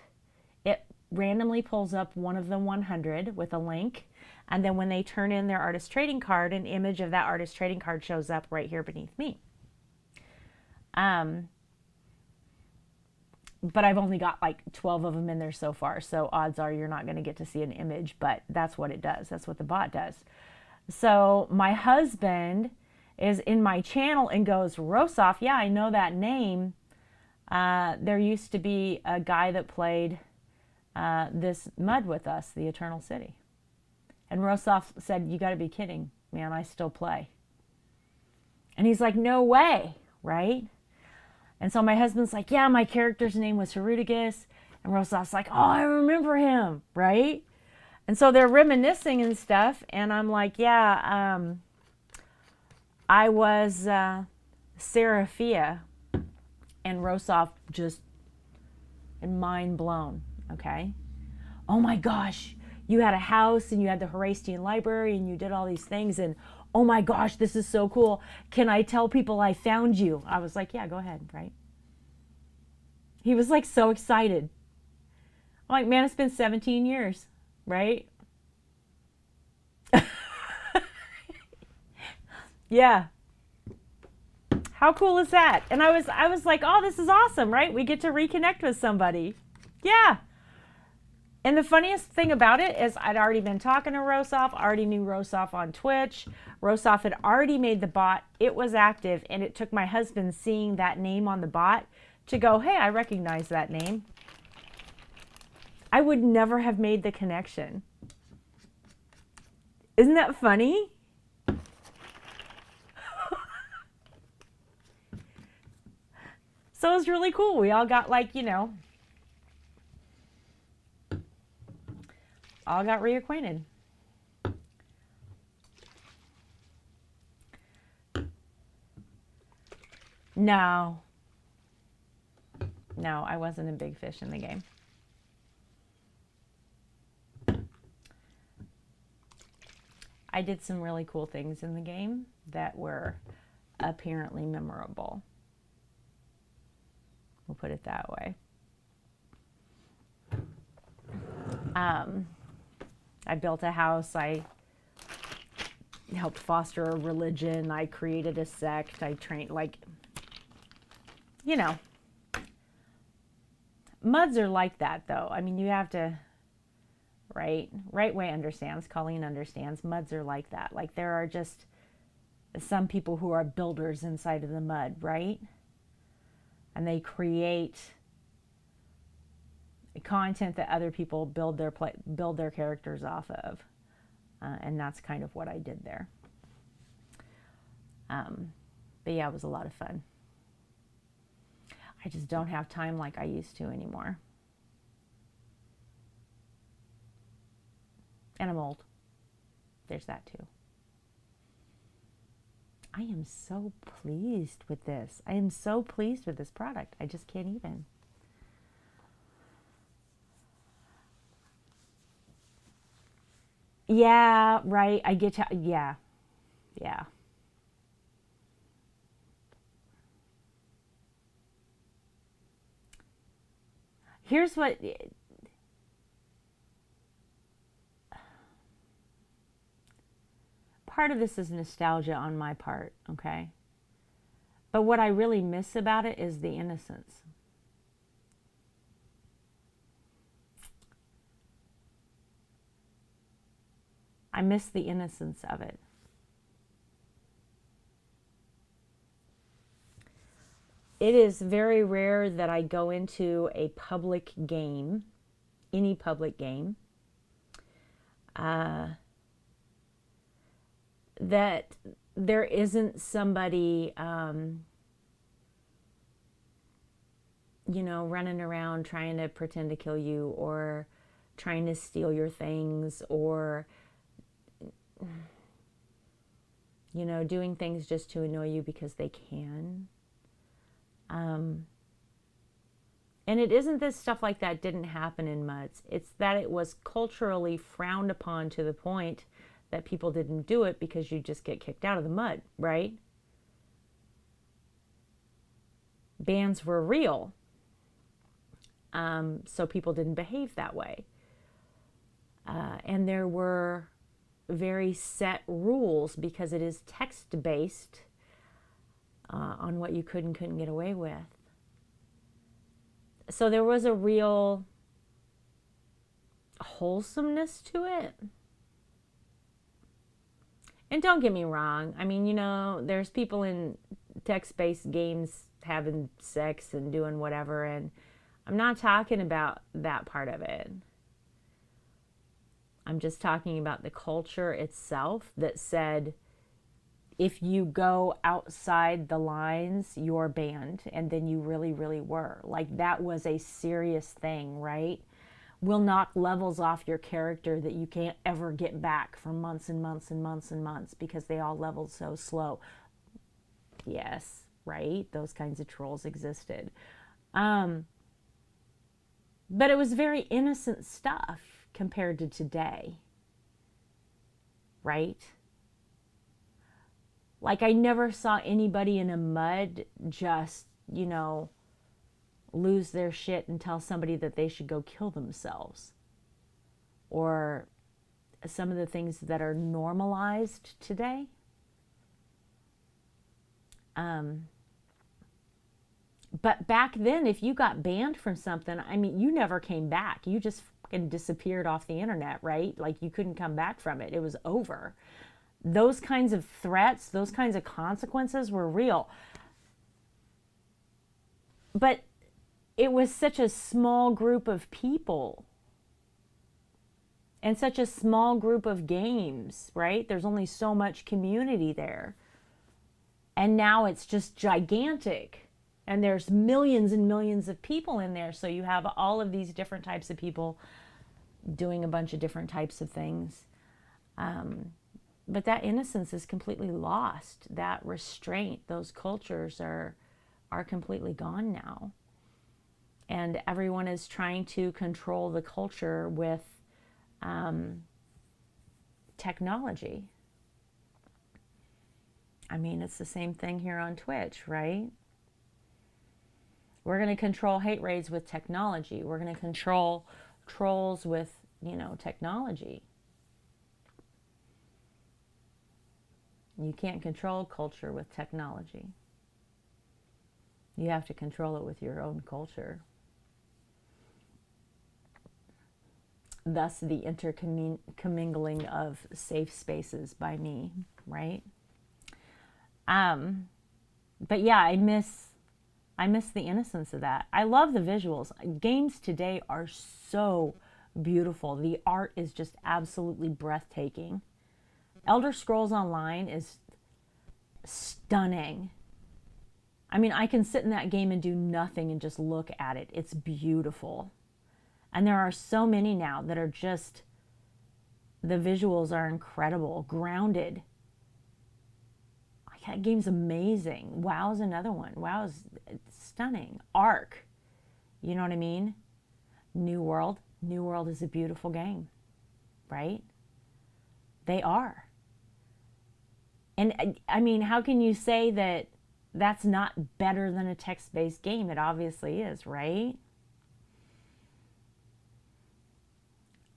it randomly pulls up one of the 100 with a link. And then when they turn in their artist trading card, an image of that artist trading card shows up right here beneath me. But I've only got like 12 of them in there so far. So odds are you're not going to get to see an image, but that's what it does. That's what the bot does. So my husband is in my channel and goes, Rosov, yeah, I know that name. There used to be a guy that played this mud with us, the Eternal City. And Rosov said, you got to be kidding, man, I still play. And he's like, no way, right? And so my husband's like, yeah, my character's name was Herudigus. And Rosov's like, oh, I remember him, right? And so they're reminiscing and stuff. And I'm like, yeah, I was Seraphia. And Rosov just mind blown, okay? Oh my gosh, you had a house and you had the Horastian library and you did all these things and oh my gosh, this is so cool. Can I tell people I found you? I was like, yeah, go ahead, right? He was like so excited. I'm like, man, it's been 17 years, right? Yeah. How cool is that? And I was like, oh, this is awesome, right? We get to reconnect with somebody. Yeah. And the funniest thing about it is I'd already been talking to Rosov, already knew Rosov on Twitch. Rosov had already made the bot. It was active, and it took my husband seeing that name on the bot to go, hey, I recognize that name. I would never have made the connection. Isn't that funny? So it was really cool. We all got like, you know, all got reacquainted. No, I wasn't a big fish in the game. I did some really cool things in the game that were apparently memorable. We'll put it that way. I built a house. I helped foster a religion. I created a sect. I trained, like, you know. Muds are like that, though. I mean, you have to, right? Right Way understands. Colleen understands. Muds are like that. Like, there are just some people who are builders inside of the mud, right? And they create content that other people build their characters off of, and that's kind of what I did there. But yeah, it was a lot of fun. I just don't have time like I used to anymore. And I'm old. There's that too. I am so pleased with this. I am so pleased with this product. I just can't even. Yeah, right. I get to, yeah. Yeah. Here's what, part of this is nostalgia on my part, okay? But what I really miss about it is the innocence. I miss the innocence of it. It is very rare that I go into a public game, any public game, that there isn't somebody, you know, running around trying to pretend to kill you or trying to steal your things or, you know, doing things just to annoy you because they can. And it isn't that stuff like that didn't happen in MUDs. It's that it was culturally frowned upon to the point that people didn't do it because you just get kicked out of the MUD, right? Bans were real. So people didn't behave that way. And there were very set rules because it is text-based on what you could and couldn't get away with. So there was a real wholesomeness to it. And don't get me wrong. I mean, you know, there's people in text-based games having sex and doing whatever, and I'm not talking about that part of it. I'm just talking about the culture itself that said, if you go outside the lines, you're banned. And then you really, really were. Like, that was a serious thing, right? Will knock levels off your character that you can't ever get back for months and months and months and months because they all leveled so slow. Yes, right? Those kinds of trolls existed. But it was very innocent stuff compared to today, right? Like, I never saw anybody in a MUD just, you know, lose their shit and tell somebody that they should go kill themselves. Or some of the things that are normalized today. But back then, if you got banned from something, I mean, you never came back. You just fucking disappeared off the internet, right? Like, you couldn't come back from it. It was over. Those kinds of threats, those kinds of consequences were real. But it was such a small group of people and such a small group of games, right? There's only so much community there. And now it's just gigantic. And there's millions and millions of people in there. So you have all of these different types of people doing a bunch of different types of things. But that innocence is completely lost. That restraint, those cultures are completely gone now. And everyone is trying to control the culture with technology. I mean, it's the same thing here on Twitch, right? We're going to control hate raids with technology. We're going to control trolls with, you know, technology. You can't control culture with technology. You have to control it with your own culture. Thus the intercommingling of safe spaces by me, right? But yeah, I miss the innocence of that. I love the visuals. Games today are so beautiful. The art is just absolutely breathtaking. Elder Scrolls Online is stunning. I mean, I can sit in that game and do nothing and just look at it. It's beautiful. And there are so many now that are just, the visuals are incredible, grounded. That game's amazing. WoW's another one. WoW's stunning. Ark, you know what I mean? New World. New World is a beautiful game, right? They are. And I mean, how can you say that that's not better than a text-based game? It obviously is, right?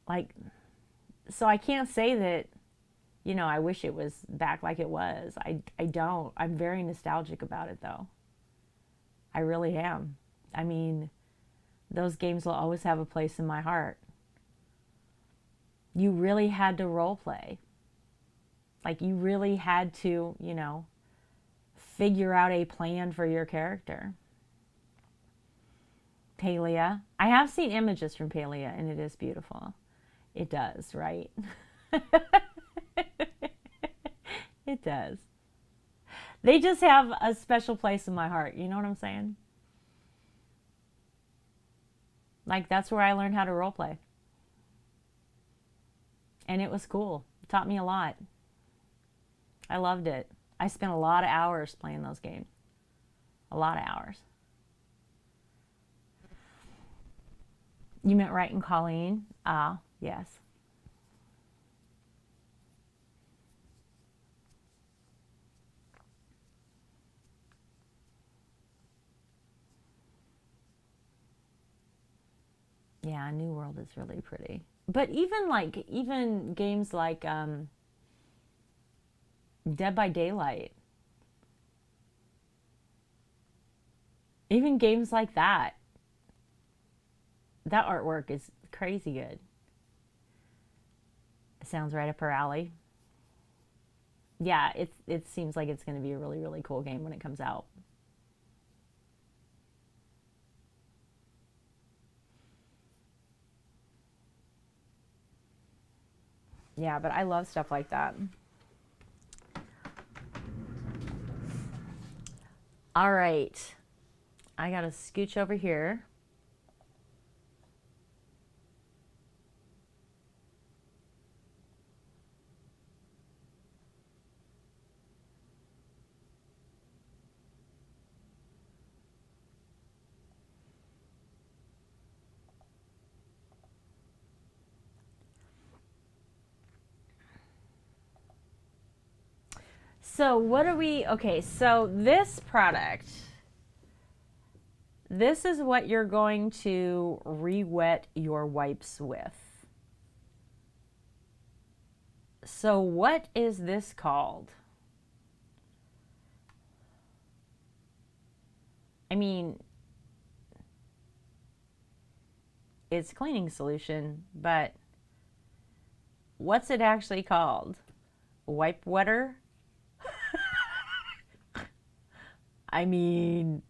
Like, so I can't say that, you know, I wish it was back like it was. I don't. I'm very nostalgic about it, though. I really am. I mean, those games will always have a place in my heart. You really had to role play. Like, you really had to, you know, figure out a plan for your character. Palia. I have seen images from Palia, and it is beautiful. It does, right? It does. They just have a special place in my heart. You know what I'm saying? Like, that's where I learned how to role play. And it was cool. It taught me a lot. I loved it. I spent a lot of hours playing those games. A lot of hours. You meant Wright and Colleen? Ah, yes. Yeah, New World is really pretty. But even games like Dead by Daylight, even games like that artwork is crazy good. It sounds right up her alley. Yeah, it seems like it's going to be a really, really cool game when it comes out. Yeah, but I love stuff like that. All right. I got to scooch over here. So what are we, okay, so this product, this is what you're going to re-wet your wipes with. So what is this called? I mean, it's cleaning solution, but what's it actually called? Wipe wetter? I mean,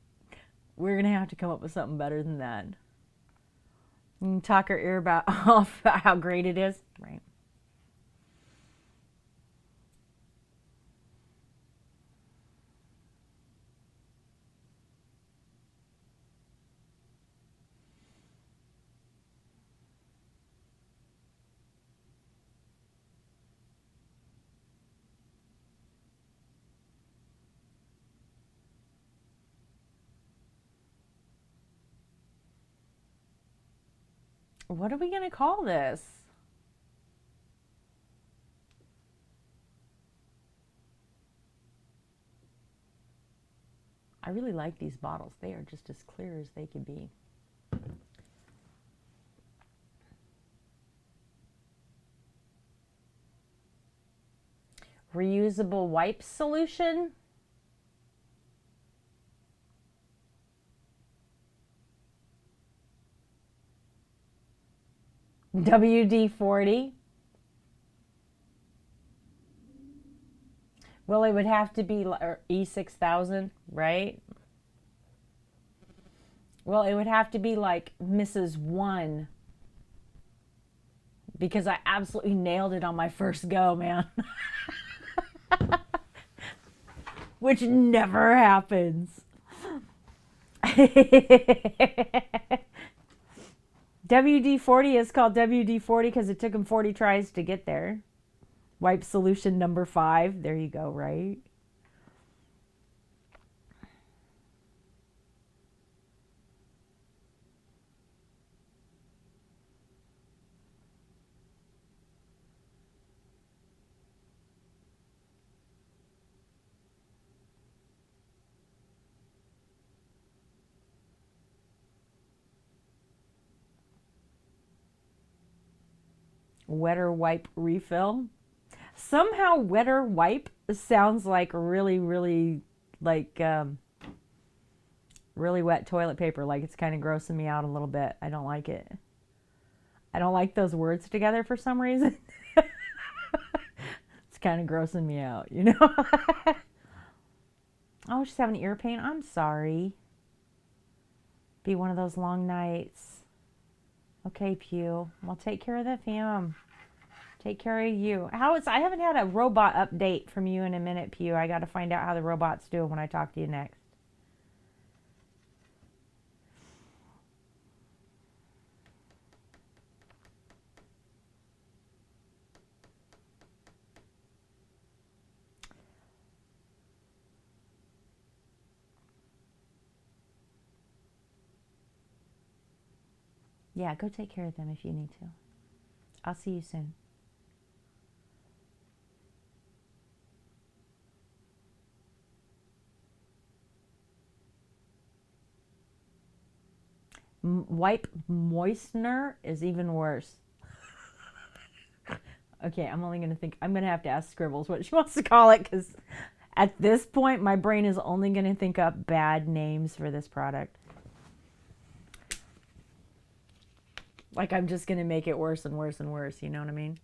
we're going to have to come up with something better than that. You can talk our ear off about how great it is. Right. What are we going to call this? I really like these bottles. They are just as clear as they can be. Reusable wipes solution. WD-40. Well, it would have to be E6000, right? Well, it would have to be like Mrs. 1. Because I absolutely nailed it on my first go, man. Which never happens. WD-40 is called WD-40 because it took him 40 tries to get there. Wipe solution number 5. There you go, right? Wetter wipe refill. Somehow wetter wipe sounds like really, really like really wet toilet paper. Like it's kind of grossing me out a little bit. I don't like it. I don't like those words together for some reason. It's kind of grossing me out, you know? Oh, she's having ear pain. I'm sorry. Be one of those long nights. Okay, Pew. Well, take care of the fam. Take care of you. I haven't had a robot update from you in a minute, Pew. I got to find out how the robot's doing when I talk to you next. Yeah, go take care of them if you need to. I'll see you soon. Wipe moistener is even worse. Okay, I'm going to have to ask Scribbles what she wants to call it, because at this point, my brain is only going to think up bad names for this product. Like, I'm just going to make it worse and worse and worse, you know what I mean?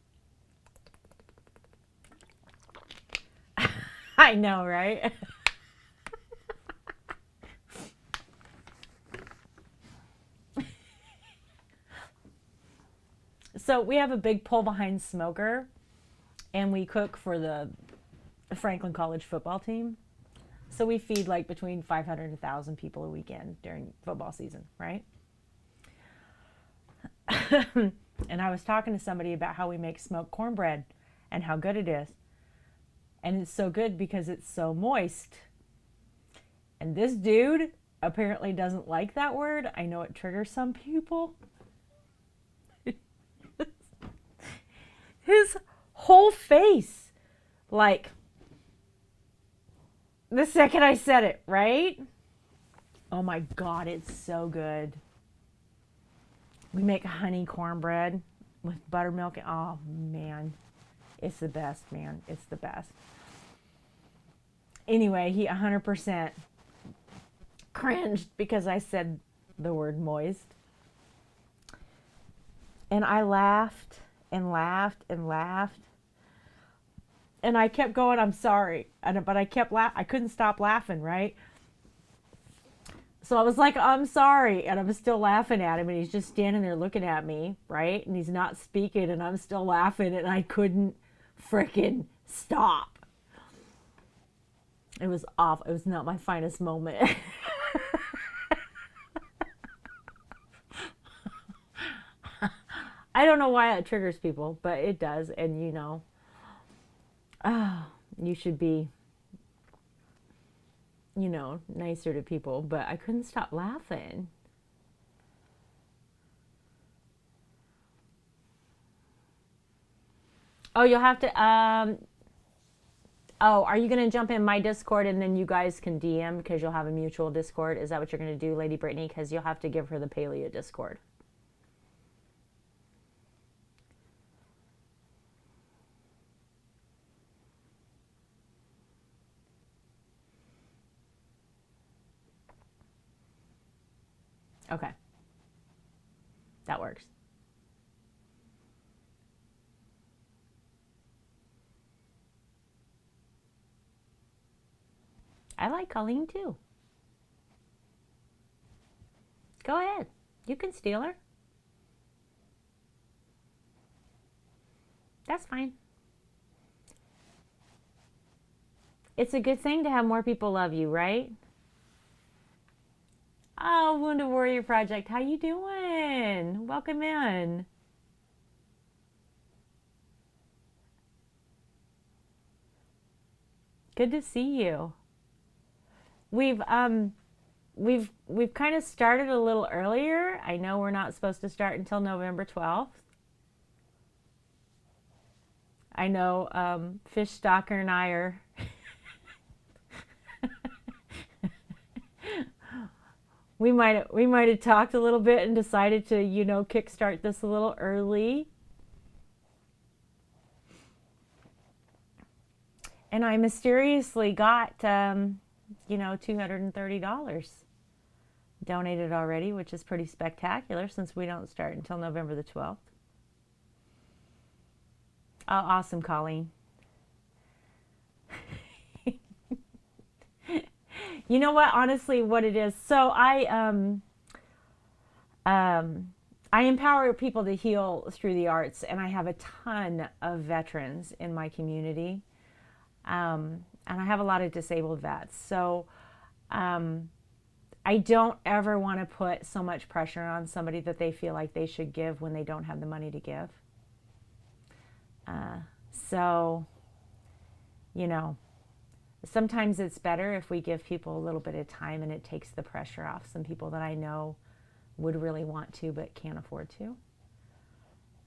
I know, right? So we have a big pull behind smoker, and we cook for the Franklin College football team. So we feed like between 500 and 1,000 people a weekend during football season, right? And I was talking to somebody about how we make smoked cornbread and how good it is. And it's so good because it's so moist. And this dude apparently doesn't like that word. I know it triggers some people. His whole face, like, the second I said it, right? Oh my God, it's so good. We make honey cornbread with buttermilk. Oh man, it's the best, man. It's the best. Anyway, he 100% cringed because I said the word moist. And I laughed and laughed and laughed. And I kept going, I'm sorry. But I kept laughing. I couldn't stop laughing, right? So I was like, I'm sorry. And I was still laughing at him. And he's just standing there looking at me, right? And he's not speaking. And I'm still laughing. And I couldn't frickin' stop. It was awful. It was not my finest moment. I don't know why that triggers people, but it does. And you know, you should be, you know, nicer to people. But I couldn't stop laughing. Oh, you'll have to, oh, are you going to jump in my Discord and then you guys can DM because you'll have a mutual Discord? Is that what you're going to do, Lady Brittany? Because you'll have to give her the Paleo Discord. Okay. That works. I like Colleen too. Go ahead. You can steal her. That's fine. It's a good thing to have more people love you, right? Oh, Wounded Warrior Project, how you doing? Welcome in. Good to see you. We've kind of started a little earlier. I know we're not supposed to start until November 12th. I know Fish Stalker and I are we might have talked a little bit and decided to, kickstart this a little early. And I mysteriously got $230 donated already, which is pretty spectacular since we don't start until November the 12th. Oh, awesome, Colleen. You know what? Honestly, what it is. So I empower people to heal through the arts, and I have a ton of veterans in my community, and I have a lot of disabled vets. So I don't ever want to put so much pressure on somebody that they feel like they should give when they don't have the money to give. So, sometimes it's better if we give people a little bit of time and it takes the pressure off some people that I know would really want to but can't afford to.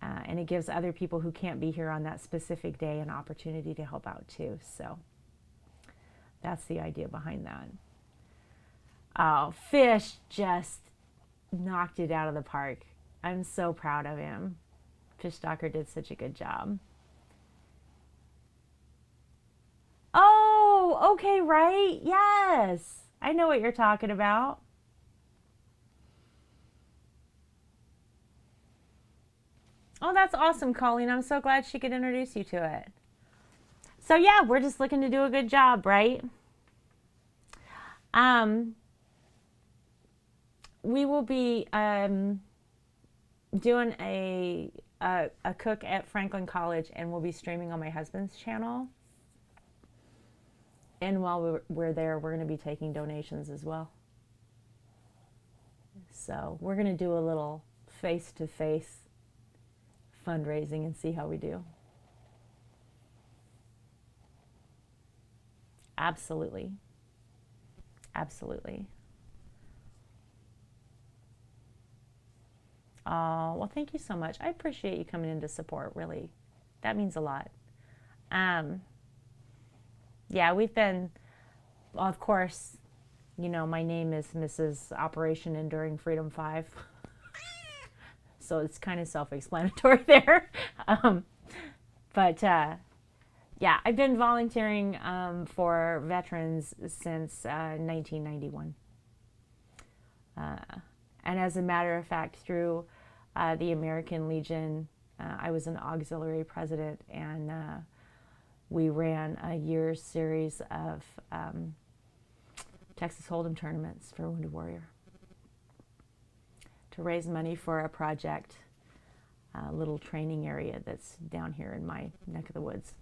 And it gives other people who can't be here on that specific day an opportunity to help out too. So that's the idea behind that. Oh, Fish just knocked it out of the park. I'm so proud of him. Fish Stalker did such a good job. Oh, okay, right? Yes. I know what you're talking about. Oh, that's awesome, Colleen. I'm so glad she could introduce you to it. So yeah, we're just looking to do a good job, right? We will be doing a cook at Franklin College, and we'll be streaming on my husband's channel. And while we're there, we're going to be taking donations as well. So we're going to do a little face-to-face fundraising and see how we do. Absolutely. Absolutely. Oh, well, thank you so much. I appreciate you coming in to support, really. That means a lot. Yeah, we've been, well, of course, my name is Mrs. Operation Enduring Freedom 5. So it's kind of self-explanatory there. Yeah, I've been volunteering for veterans since 1991. And as a matter of fact, through the American Legion, I was an auxiliary president, and we ran a year's series of Texas Hold'em tournaments for Wounded Warrior to raise money for a project, a little training area that's down here in my neck of the woods.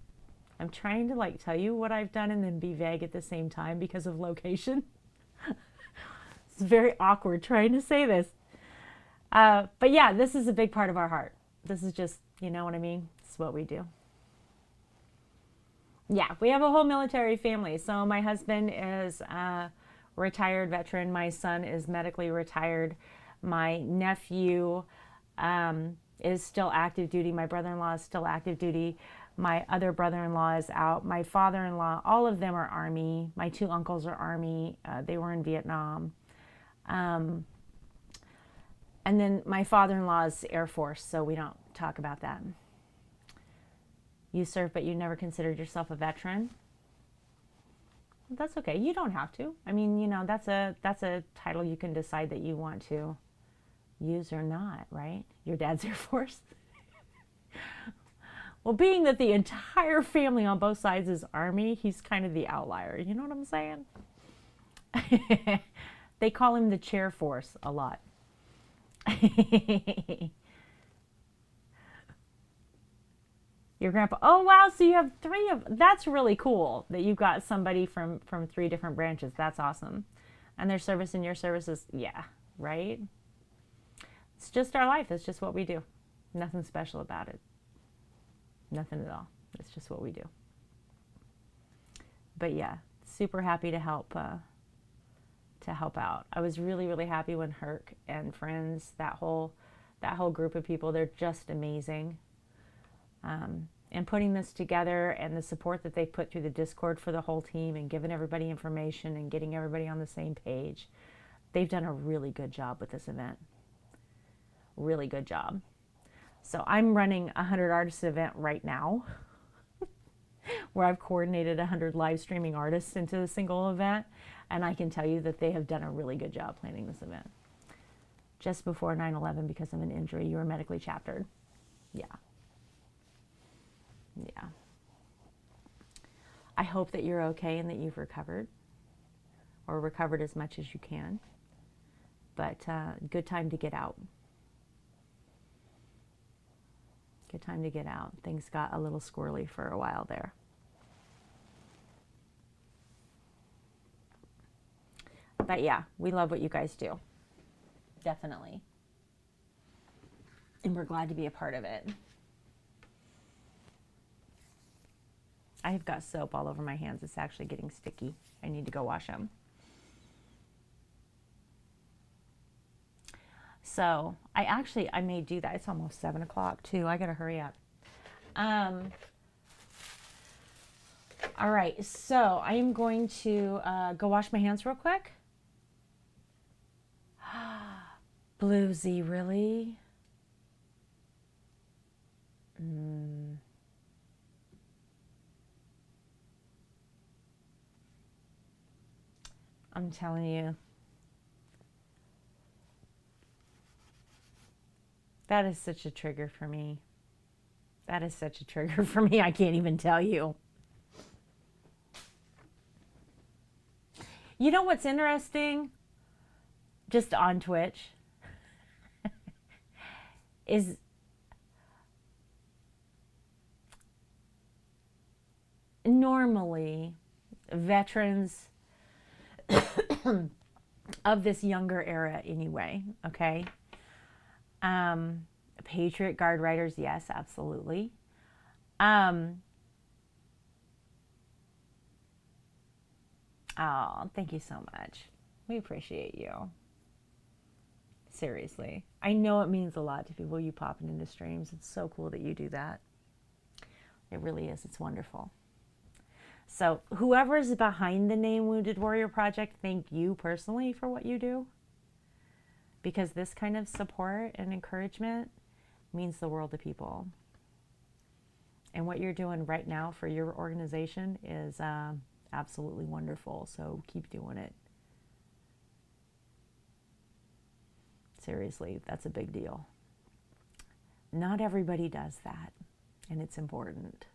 I'm trying to tell you what I've done and then be vague at the same time because of location. It's very awkward trying to say this. But yeah, this is a big part of our heart. This is just, you know what I mean? It's what we do. Yeah, we have a whole military family. So my husband is a retired veteran. My son is medically retired. My nephew is still active duty. My brother-in-law is still active duty. My other brother-in-law is out. My father-in-law, all of them are Army. My two uncles are Army. They were in Vietnam. And then my father-in-law is Air Force, so we don't talk about that. You served, but you never considered yourself a veteran. Well, that's okay. You don't have to. I mean, that's a title you can decide that you want to use or not, right? Your dad's Air Force. Well, being that the entire family on both sides is Army, he's kind of the outlier. You know what I'm saying? They call him the Chair Force a lot. Your grandpa. Oh, wow. So you have three of, that's really cool that you've got somebody from three different branches. That's awesome. And their service and your service is, yeah, right? It's just our life. It's just what we do. Nothing special about it. Nothing at all. It's just what we do. But yeah, super happy to help out. I was really, really happy when Herc and friends, that whole group of people, they're just amazing. And putting this together and the support that they put through the Discord for the whole team and giving everybody information and getting everybody on the same page, they've done a really good job with this event. Really good job. So I'm running a 100 artists event right now where I've coordinated 100 live streaming artists into a single event. And I can tell you that they have done a really good job planning this event. Just before 9/11, because of an injury, you were medically chaptered. Yeah. Yeah. I hope that you're okay and that you've recovered, or recovered as much as you can. But good time to get out. Good time to get out. Things got a little squirrely for a while there. But yeah, we love what you guys do. Definitely. And we're glad to be a part of it. I've got soap all over my hands. It's actually getting sticky. I need to go wash them. So I may do that. It's almost 7 o'clock too. I gotta hurry up. All right, so I am going to go wash my hands real quick. Bluesy, really? I'm telling you. That is such a trigger for me. That is such a trigger for me. I can't even tell you. You know what's interesting? Just on Twitch is normally veterans of this younger era anyway, okay? Patriot Guard writers, yes, absolutely. Oh, thank you so much. We appreciate you. Seriously. I know it means a lot to people, you popping into streams. It's so cool that you do that. It really is. It's wonderful. So whoever is behind the name Wounded Warrior Project, thank you personally for what you do. Because this kind of support and encouragement means the world to people. And what you're doing right now for your organization is absolutely wonderful. So keep doing it. Seriously, that's a big deal. Not everybody does that, and it's important.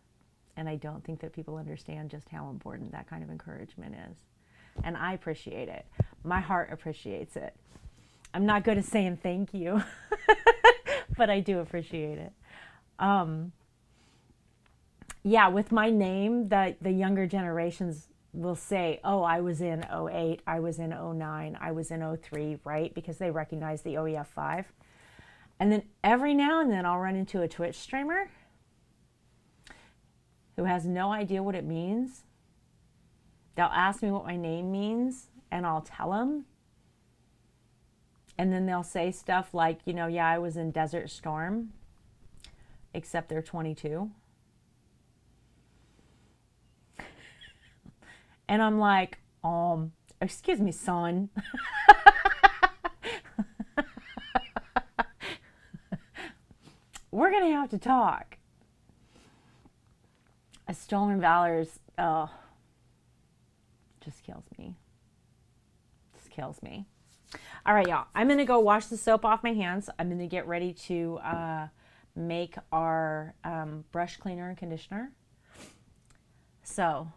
And I don't think that people understand just how important that kind of encouragement is. And I appreciate it. My heart appreciates it. I'm not good at saying thank you, but I do appreciate it. Yeah, with my name, the younger generations will say, oh, I was in '08, I was in '09, I was in '03, right? Because they recognize the OEF 5. And then every now and then I'll run into a Twitch streamer who has no idea what it means. They'll ask me what my name means, and I'll tell them. And then they'll say stuff like, you know, yeah, I was in Desert Storm, except they're 22. And I'm like, excuse me, son. We're going to have to talk. A Stolen Valor's, just kills me. Just kills me. All right, y'all. I'm going to go wash the soap off my hands. I'm going to get ready to make our brush cleaner and conditioner. So,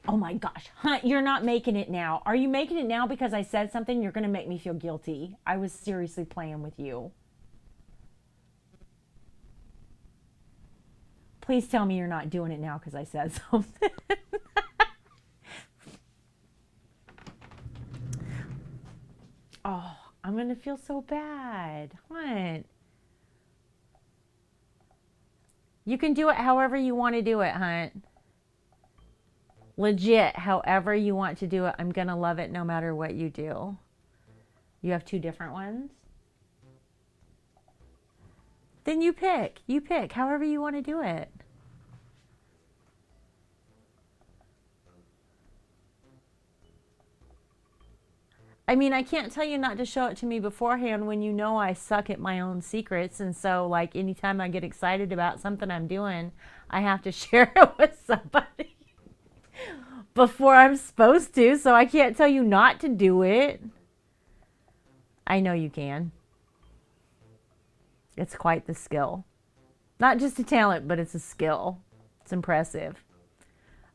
oh my gosh, Hunt, you're not making it now. Are you making it now because I said something? You're going to make me feel guilty. I was seriously playing with you. Please tell me you're not doing it now because I said something. Oh, I'm going to feel so bad. Hunt. You can do it however you want to do it, Hunt. Legit, however you want to do it. I'm going to love it no matter what you do. You have 2 different ones? Then you pick. You pick however you want to do it. I mean, I can't tell you not to show it to me beforehand when you know I suck at my own secrets. And so, like, anytime I get excited about something I'm doing, I have to share it with somebody before I'm supposed to. So I can't tell you not to do it. I know you can. It's quite the skill. Not just a talent, but it's a skill. It's impressive.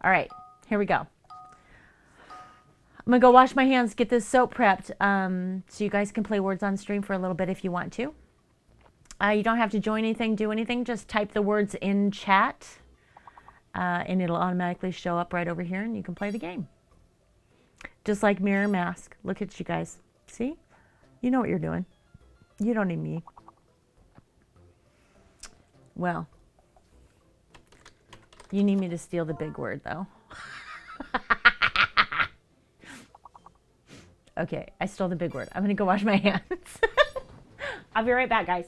All right, here we go. I'm going to go wash my hands, get this soap prepped, so you guys can play words on stream for a little bit if you want to. You don't have to join anything, do anything. Just type the words in chat, and it'll automatically show up right over here, and you can play the game. Just like Mirror Mask. Look at you guys. See? You know what you're doing. You don't need me. Well, you need me to steal the big word, though. Okay, I stole the big word. I'm going to go wash my hands. I'll be right back, guys.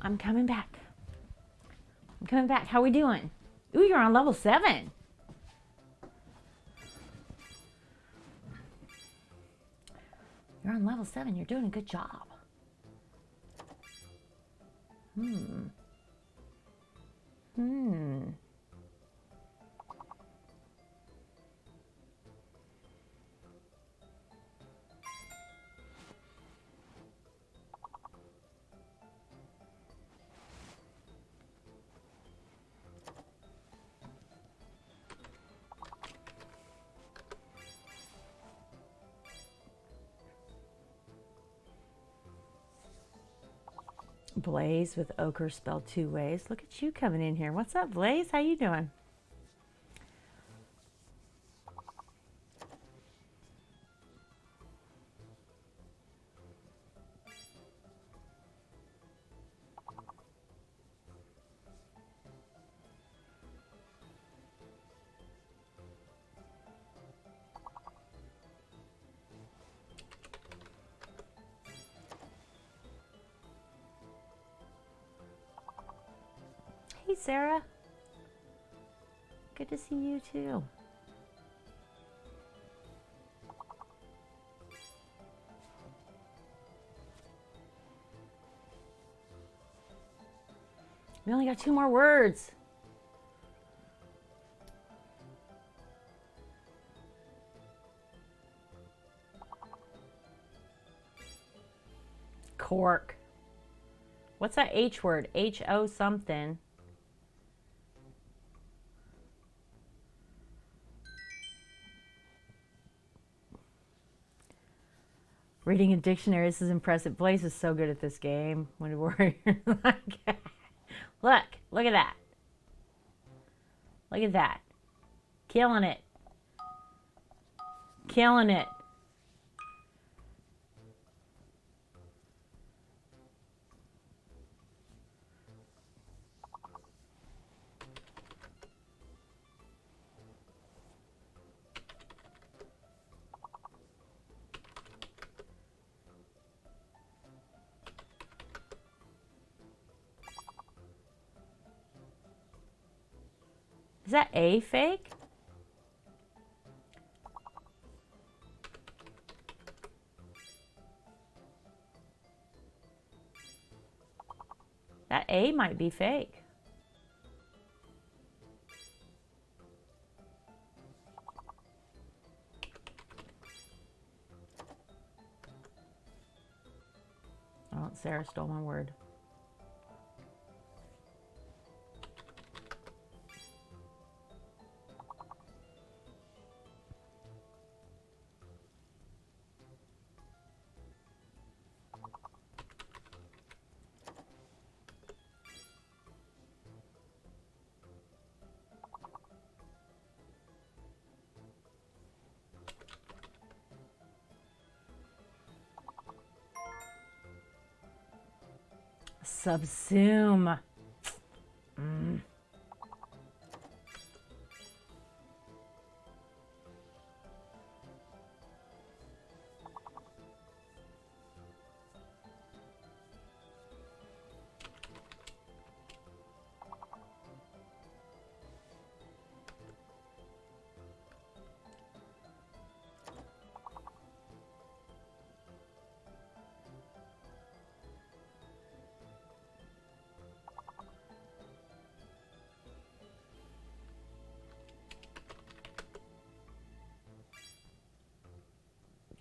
I'm coming back. I'm coming back. How we doing? Ooh, you're on level 7. You're on level 7. You're doing a good job. Blaze with ochre spelled 2 ways. Look at you coming in here. What's up, Blaze? How you doing? Hey, Sarah. Good to see you too. We only got 2 more words. Cork. What's that H word? H-O something. Reading a dictionary. This is impressive. Blaze is so good at this game. When we're like, look at that. Look at that. Killing it. Killing it. Is that A fake? That A might be fake. Oh, Sarah stole my word. Subsume.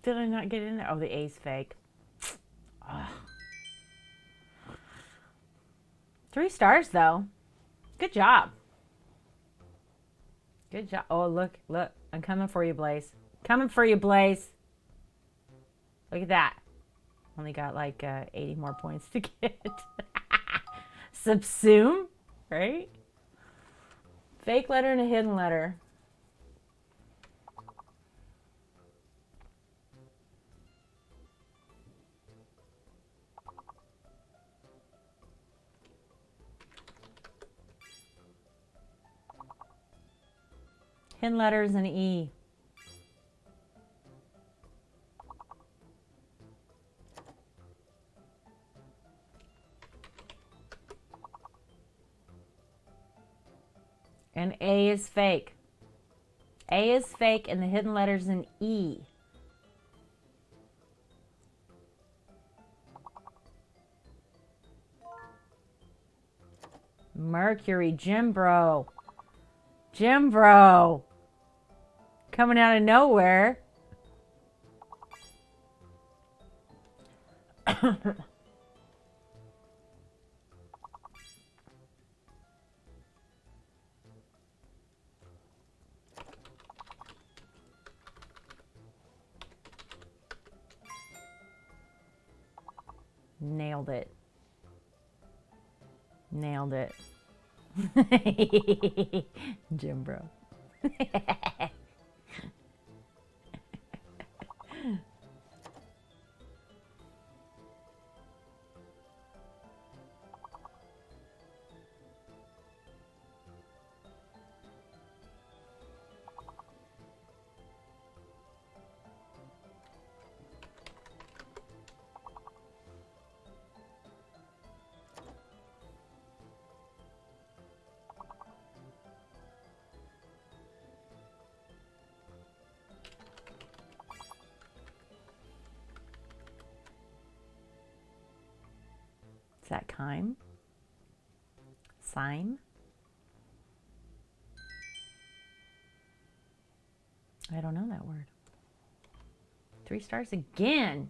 Did I not get in there? Oh, the A's fake. Ugh. 3 stars, though. Good job. Good job. Oh, look. I'm coming for you, Blaze. Coming for you, Blaze. Look at that. Only got like 80 more points to get. Subsume, right? Fake letter and a hidden letter. Hidden letters and E. And A is fake. A is fake and the hidden letter's an E. Mercury, Jim Bro. Jim Bro. Coming out of nowhere. Nailed it. Nailed it. Jim Bro. Is that chyme? Cyme? I don't know that word. 3 stars again.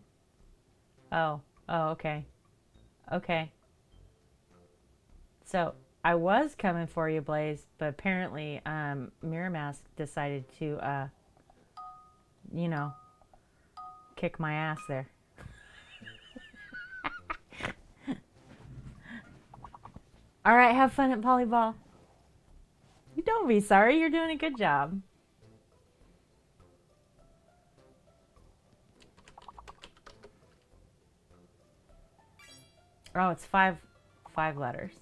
Oh, okay. Okay. So I was coming for you, Blaze, but apparently Mirror Mask decided to, you know, kick my ass there. All right, have fun at volleyball. You don't be sorry. You're doing a good job. Oh, it's five letters.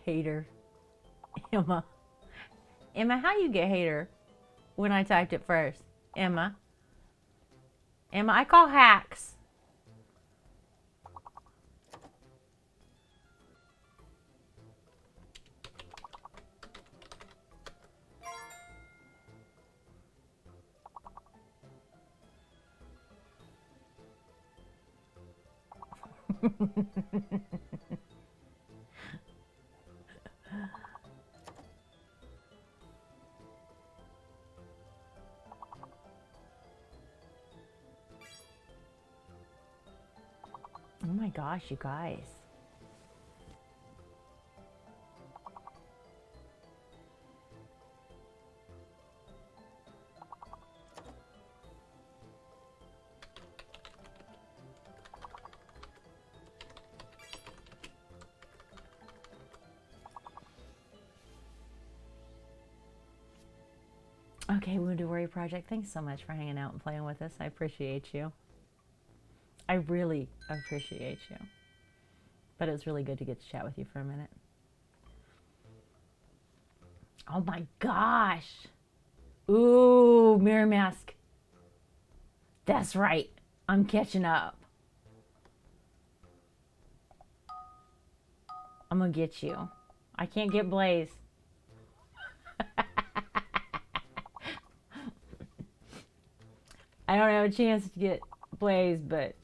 Hater. Emma. Emma, how you get hater when I typed it first? Emma. Emma, I call hacks. Oh my gosh, you guys. Okay, Wounded Warrior Project, thanks so much for hanging out and playing with us. I appreciate you. I really appreciate you. But it was really good to get to chat with you for a minute. Oh my gosh. Ooh, Mirror Mask. That's right. I'm catching up. I'm gonna get you. I can't get Blaze. I don't have a chance to get Blaze, but...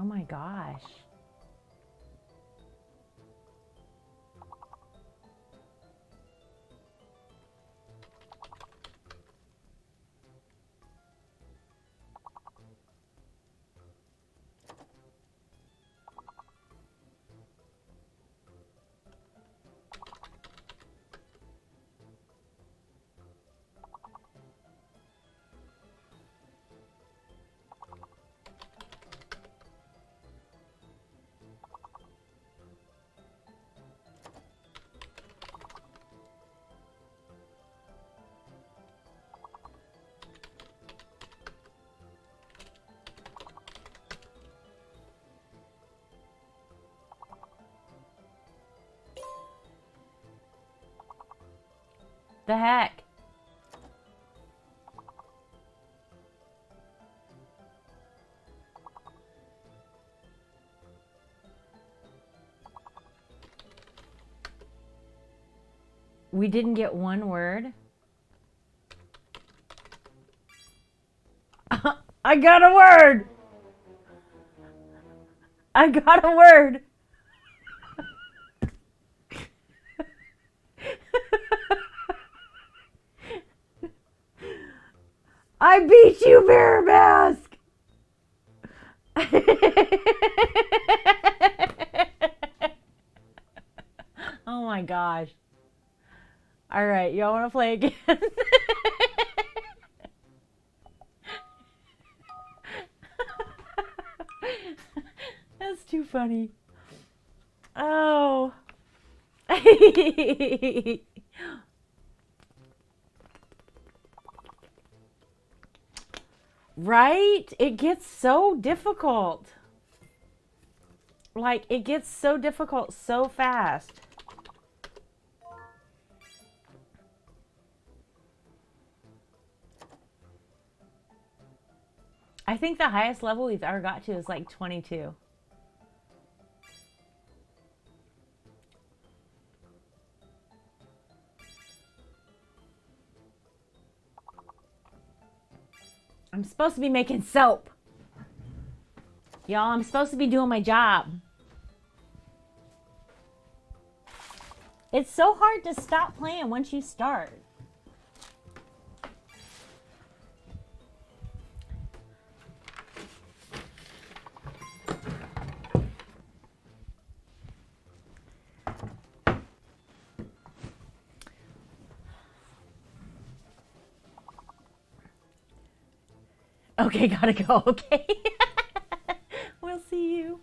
my gosh. The heck? We didn't get one word. I got a word. I got a word. I beat you, Bear Mask. Oh my gosh. All right, y'all want to play again? That's too funny. Oh. Right? It gets so difficult. Like, it gets so difficult so fast. I think the highest level we've ever got to is like 22. I'm supposed to be making soap. Y'all, I'm supposed to be doing my job. It's so hard to stop playing once you start. Okay, gotta go. Okay. We'll see you.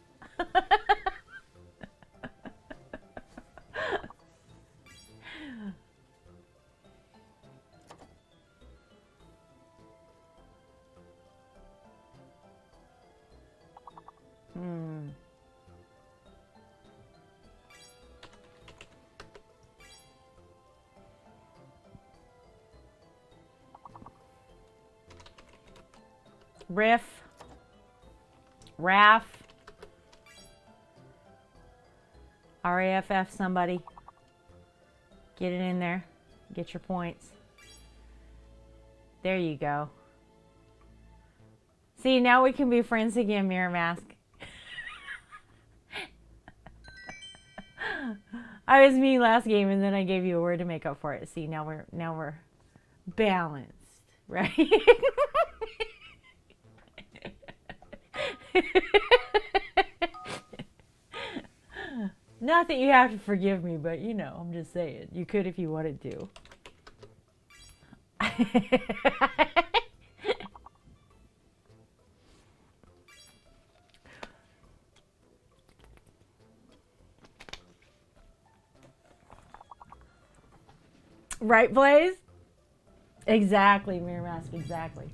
Riff. Raff. RAFF somebody. Get it in there. Get your points. There you go. See, now we can be friends again, Mirror Mask. I was mean last game and then I gave you a word to make up for it. See, now we're balanced, right? Not that you have to forgive me, but you know, I'm just saying. You could if you wanted to. Right, Blaze? Exactly, Mirror Mask, exactly.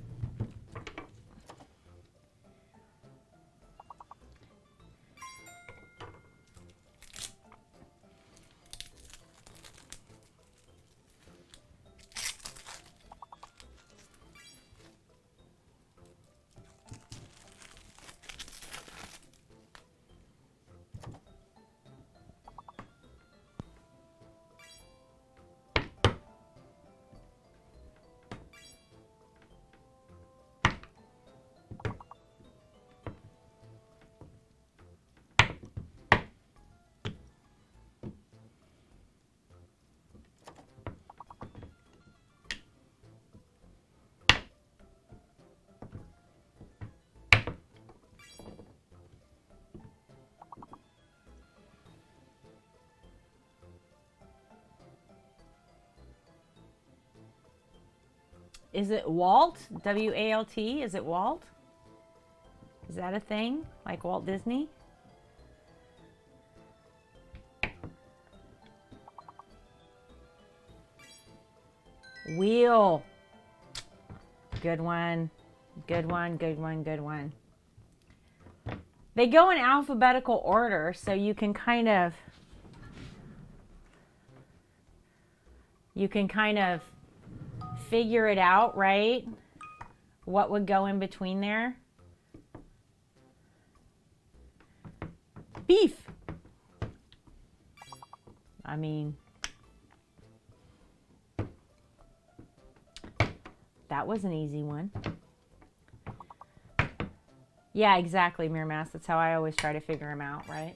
Is it Walt? W-A-L-T? Is it Walt? Is that a thing? Like Walt Disney? Wheel. Good one. Good one, good one, good one. They go in alphabetical order, so you can kind of figure it out, right? What would go in between there? Beef. I mean, that was an easy one. Yeah, exactly, Mirror Mask. That's how I always try to figure them out, right?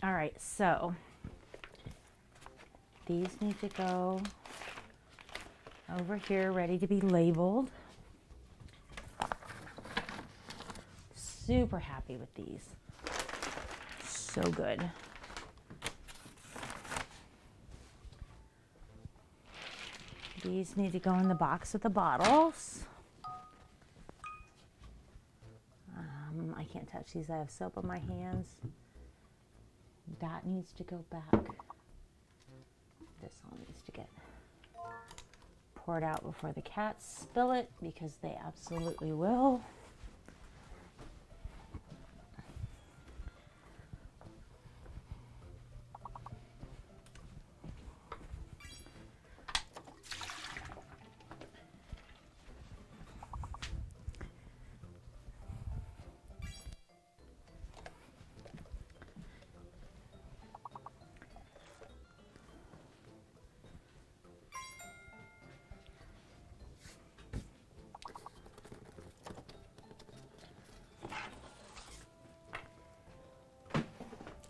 All right, so these need to go over here, ready to be labeled. Super happy with these. So good. These need to go in the box with the bottles. I can't touch these. I have soap on my hands. That needs to go back. This all needs to get poured out before the cats spill it, because they absolutely will.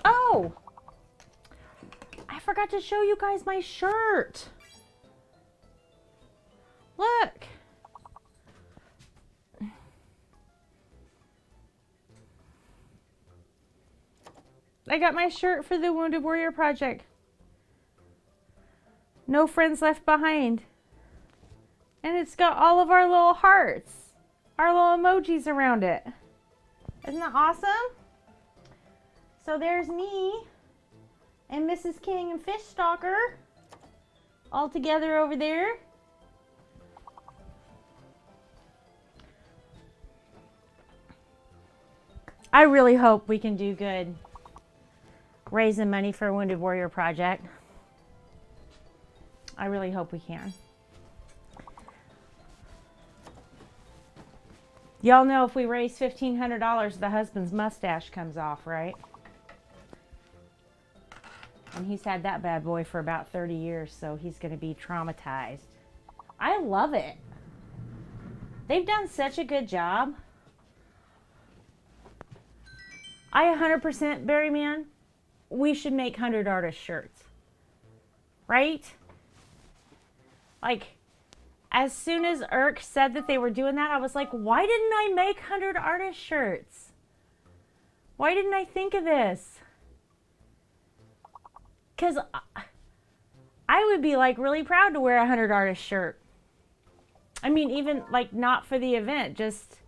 Oh, I forgot to show you guys my shirt. Look. I got my shirt for the Wounded Warrior Project. No Friends Left Behind. And it's got all of our little hearts, our little emojis around it. Isn't that awesome? So there's me and Mrs. King and Fish Stalker all together over there. I really hope we can do good raising money for Wounded Warrior Project. I really hope we can. Y'all know if we raise $1,500, the husband's mustache comes off, right? And he's had that bad boy for about 30 years, so he's going to be traumatized. I love it. They've done such a good job. I 100% Barry Man, we should make 100 artist shirts. Right? Like, as soon as Irk said that they were doing that, I was like, why didn't I make 100 artist shirts? Why didn't I think of this? Because I would be like really proud to wear a 100 artist shirt. I mean, even like not for the event, just,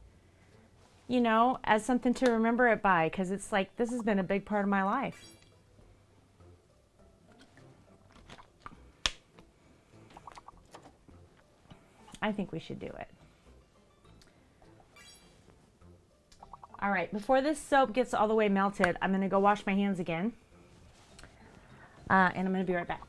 you know, as something to remember it by, because it's like, this has been a big part of my life. I think we should do it. All right, before this soap gets all the way melted, I'm going to go wash my hands again. And I'm going to be right back.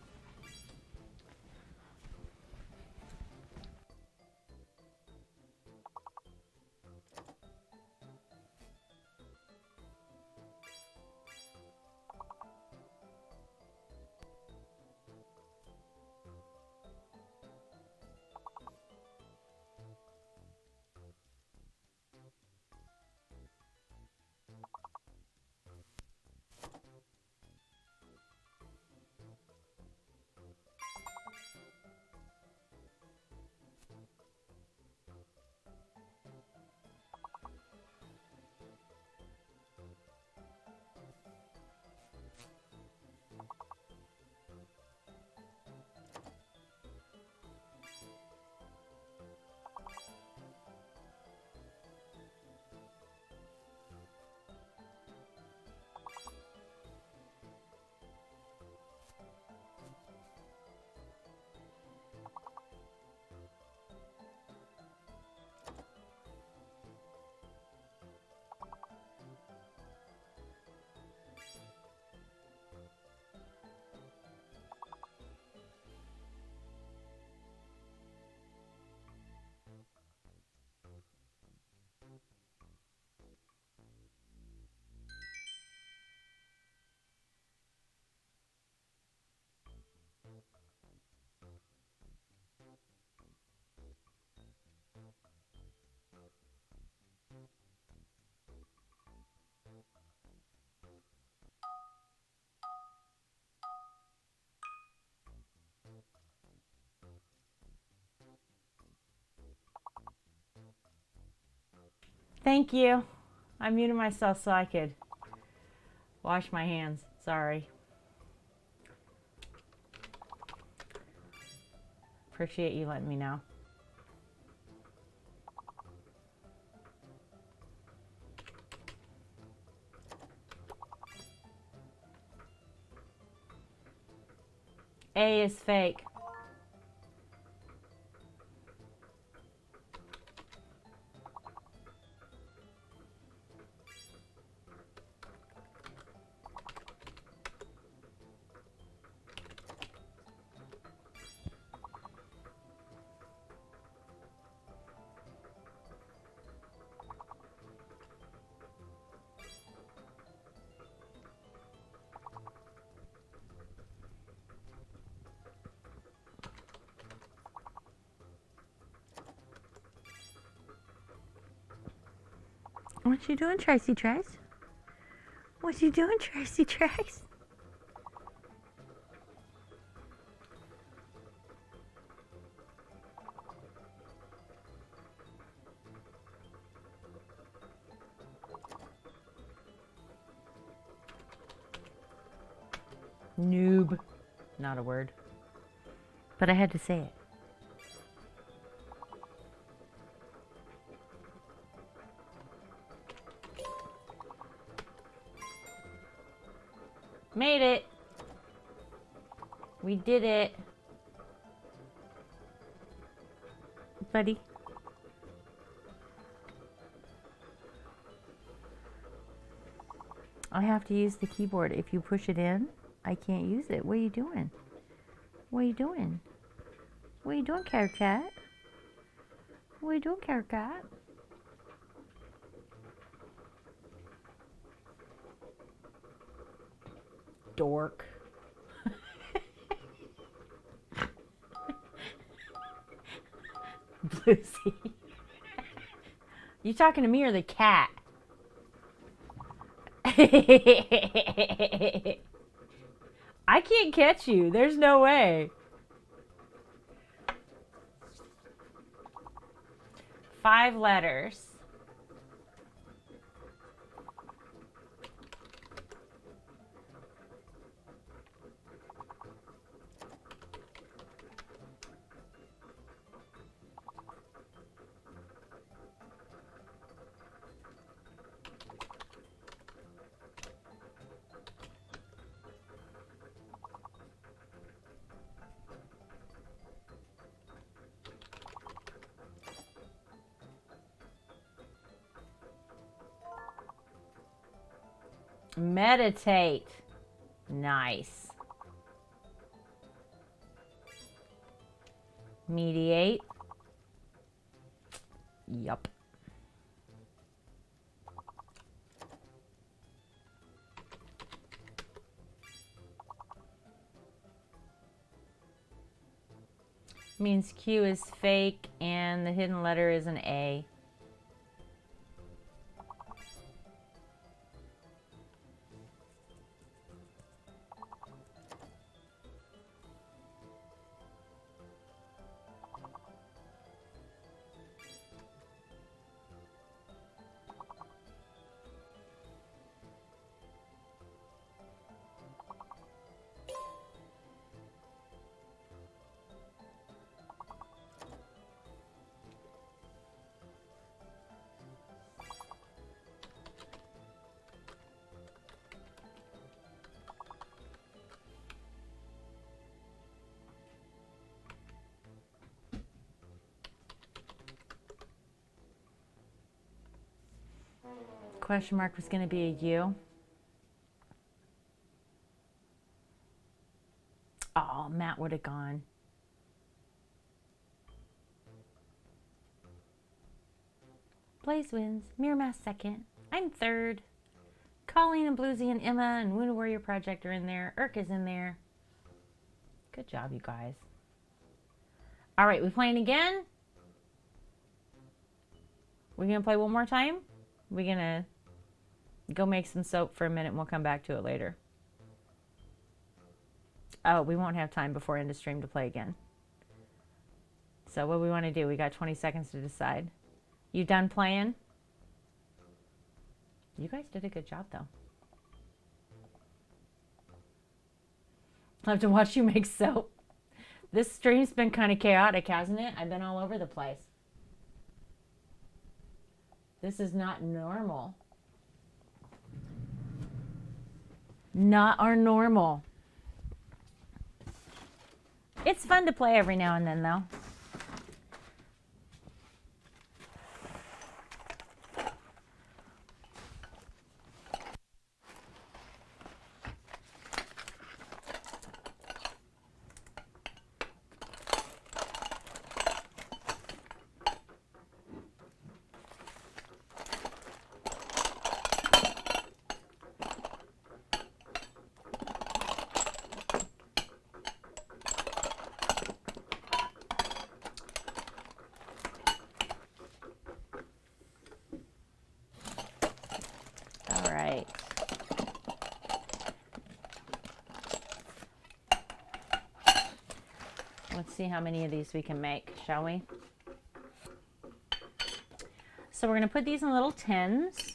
Thank you. I muted myself so I could wash my hands. Sorry. Appreciate you letting me know. A is fake. What you doing, Tracy Trace? What you doing, Tracy Trace? Noob. Not a word. But I had to say it. Made it. We did it. Buddy. I have to use the keyboard. If you push it in, I can't use it. What are you doing? What are you doing? What are you doing, Carrot Cat? What are you doing, Carrot Cat? dork. Lucy. You talking to me or the cat? I can't catch you. There's no way. 5 letters. Meditate. Nice. Mediate. Yup. Means Q is fake and the hidden letter is an A. Question mark was going to be a U. Oh, Matt would have gone. Blaze wins. Mirror Mask second. I'm third. Colleen and Bluesy and Emma and Wounded Warrior Project are in there. Irk is in there. Good job, you guys. All right, we playing again? We're going to play one more time? We're going to go make some soap for a minute and we'll come back to it later. Oh, we won't have time before end of stream to play again. So what we want to do, we got 20 seconds to decide. You done playing? You guys did a good job though. I'll have to watch you make soap. This stream's been kind of chaotic, hasn't it? I've been all over the place. This is not normal. Not our normal. It's fun to play every now and then, though. Let's see how many of these we can make, shall we? So we're going to put these in little tins.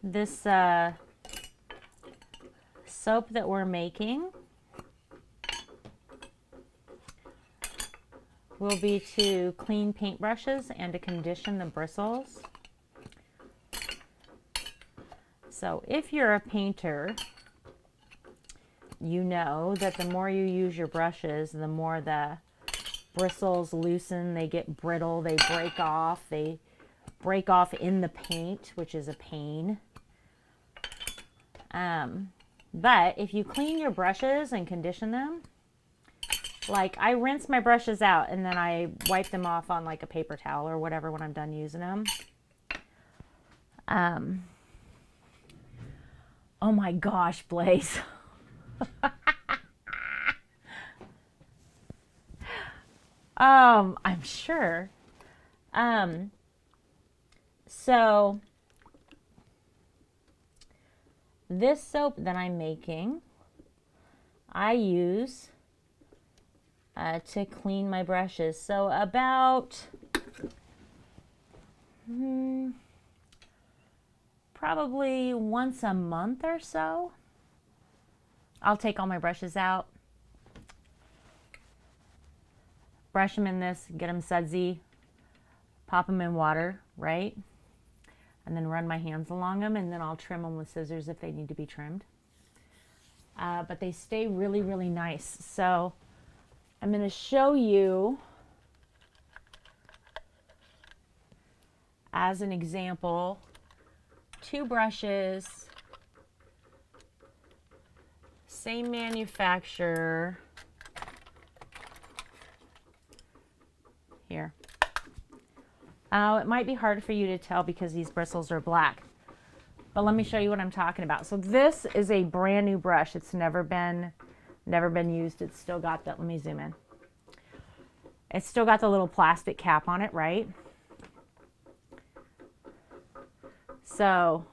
This soap that we're making will be to clean paintbrushes and to condition the bristles. So if you're a painter, you know that the more you use your brushes, the more the bristles loosen, they get brittle, they break off in the paint, which is a pain. But if you clean your brushes and condition them, like I rinse my brushes out and then I wipe them off on like a paper towel or whatever when I'm done using them. Oh my gosh, Blaze. I'm sure. So this soap that I'm making, I use to clean my brushes. So about probably once a month or so, I'll take all my brushes out, brush them in this, get them sudsy, pop them in water, right? And then run my hands along them, and then I'll trim them with scissors if they need to be trimmed. But they stay really, really nice. So I'm going to show you as an example, 2 brushes, same manufacturer. Here. It might be hard for you to tell because these bristles are black, but let me show you what I'm talking about. So this is a brand new brush. It's never been used. It's still got that. Let me zoom in. It's still got the little plastic cap on it, right? So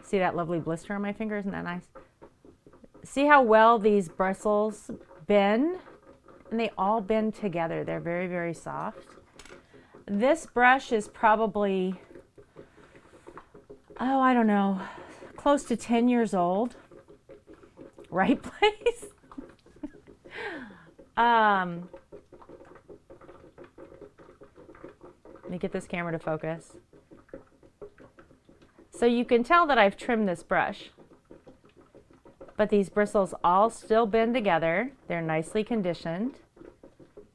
see that lovely blister on my finger? Isn't that nice? See how well these bristles bend? And they all bend together. They're very, very soft. This brush is probably, oh, I don't know, close to 10 years old. Right, Blaze? Let me get this camera to focus. So you can tell that I've trimmed this brush, but these bristles all still bend together. They're nicely conditioned,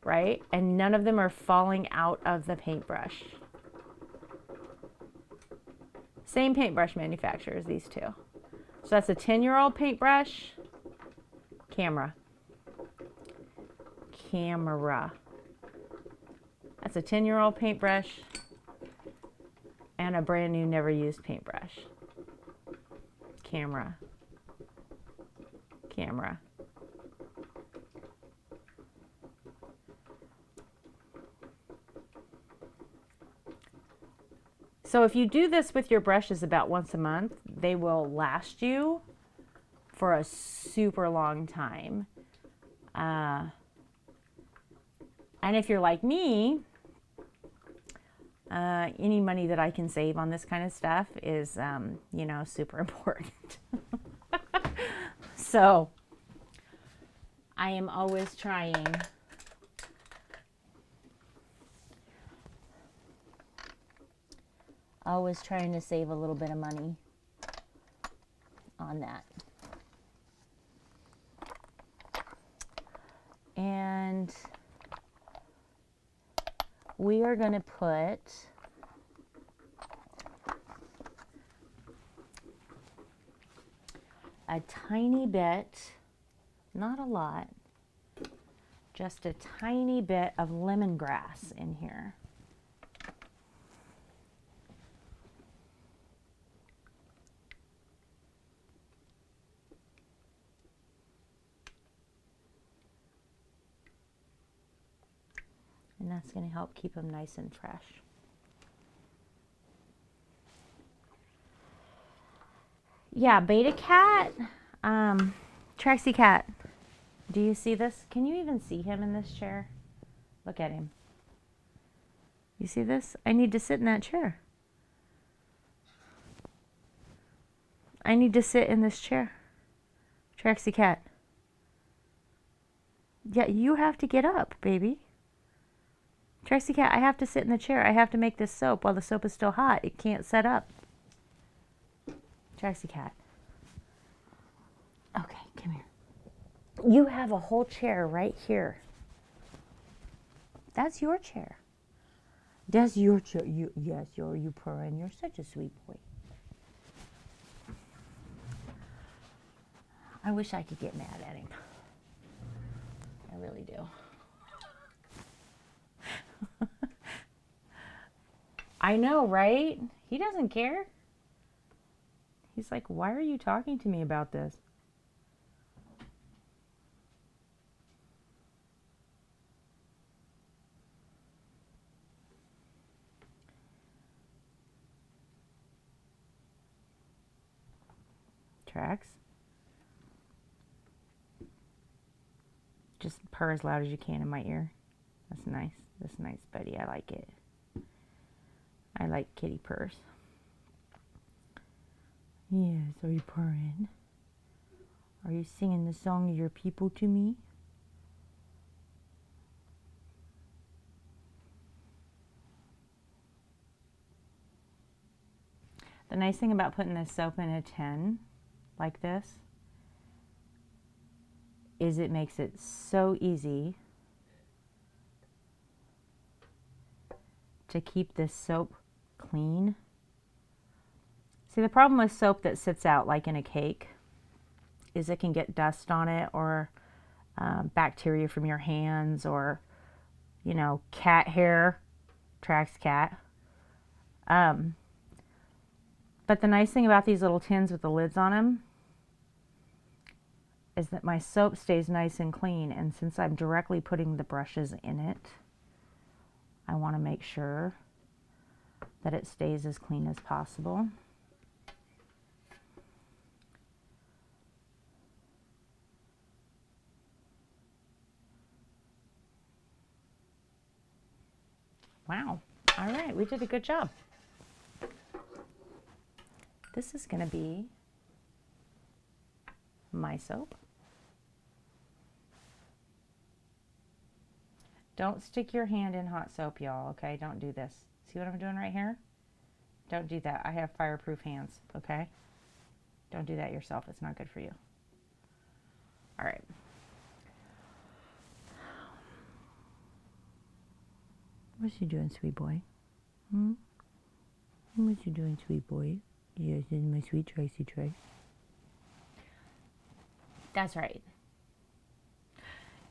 right? And none of them are falling out of the paintbrush. Same paintbrush manufacturer as these two. So that's a 10-year-old paintbrush. Camera. That's a 10-year-old paintbrush and a brand new, never used paintbrush. Camera. So if you do this with your brushes about once a month, they will last you for a super long time. And if you're like me, any money that I can save on this kind of stuff is, you know, super important. So I am always trying to save a little bit of money on that. And we are going to put a tiny bit, not a lot, just a tiny bit of lemongrass in here. And that's going to help keep them nice and fresh. Yeah, Beta Cat, Traxy Cat, do you see this? Can you even see him in this chair? Look at him. You see this? I need to sit in that chair. I need to sit in this chair. Traxy Cat. Yeah, you have to get up, baby. Traxy Cat, I have to sit in the chair. I have to make this soap while the soap is still hot. It can't set up. Traxy Cat. Okay, come here. You have a whole chair right here. That's your chair. That's your chair. Yes, you purring. You're such a sweet boy. I wish I could get mad at him. I really do. I know, right? He doesn't care. He's like, why are you talking to me about this? Tracks. Just purr as loud as you can in my ear. That's nice. That's nice, buddy. I like it. I like kitty purrs. Yes, are you purring? Are you singing the song of your people to me? The nice thing about putting this soap in a tin like this is it makes it so easy to keep this soap clean. See, the problem with soap that sits out like in a cake is it can get dust on it, or bacteria from your hands, or, you know, cat hair. Tracks cat. But the nice thing about these little tins with the lids on them is that my soap stays nice and clean, and since I'm directly putting the brushes in it, I want to make sure that it stays as clean as possible. Wow. All right, we did a good job. This is going to be my soap. Don't stick your hand in hot soap, y'all, okay? Don't do this. See what I'm doing right here? Don't do that. I have fireproof hands, okay? Don't do that yourself. It's not good for you. All right. What's you doing, sweet boy? Hmm? What you doing, sweet boy? Yes, this is my sweet Tracy Trace. That's right.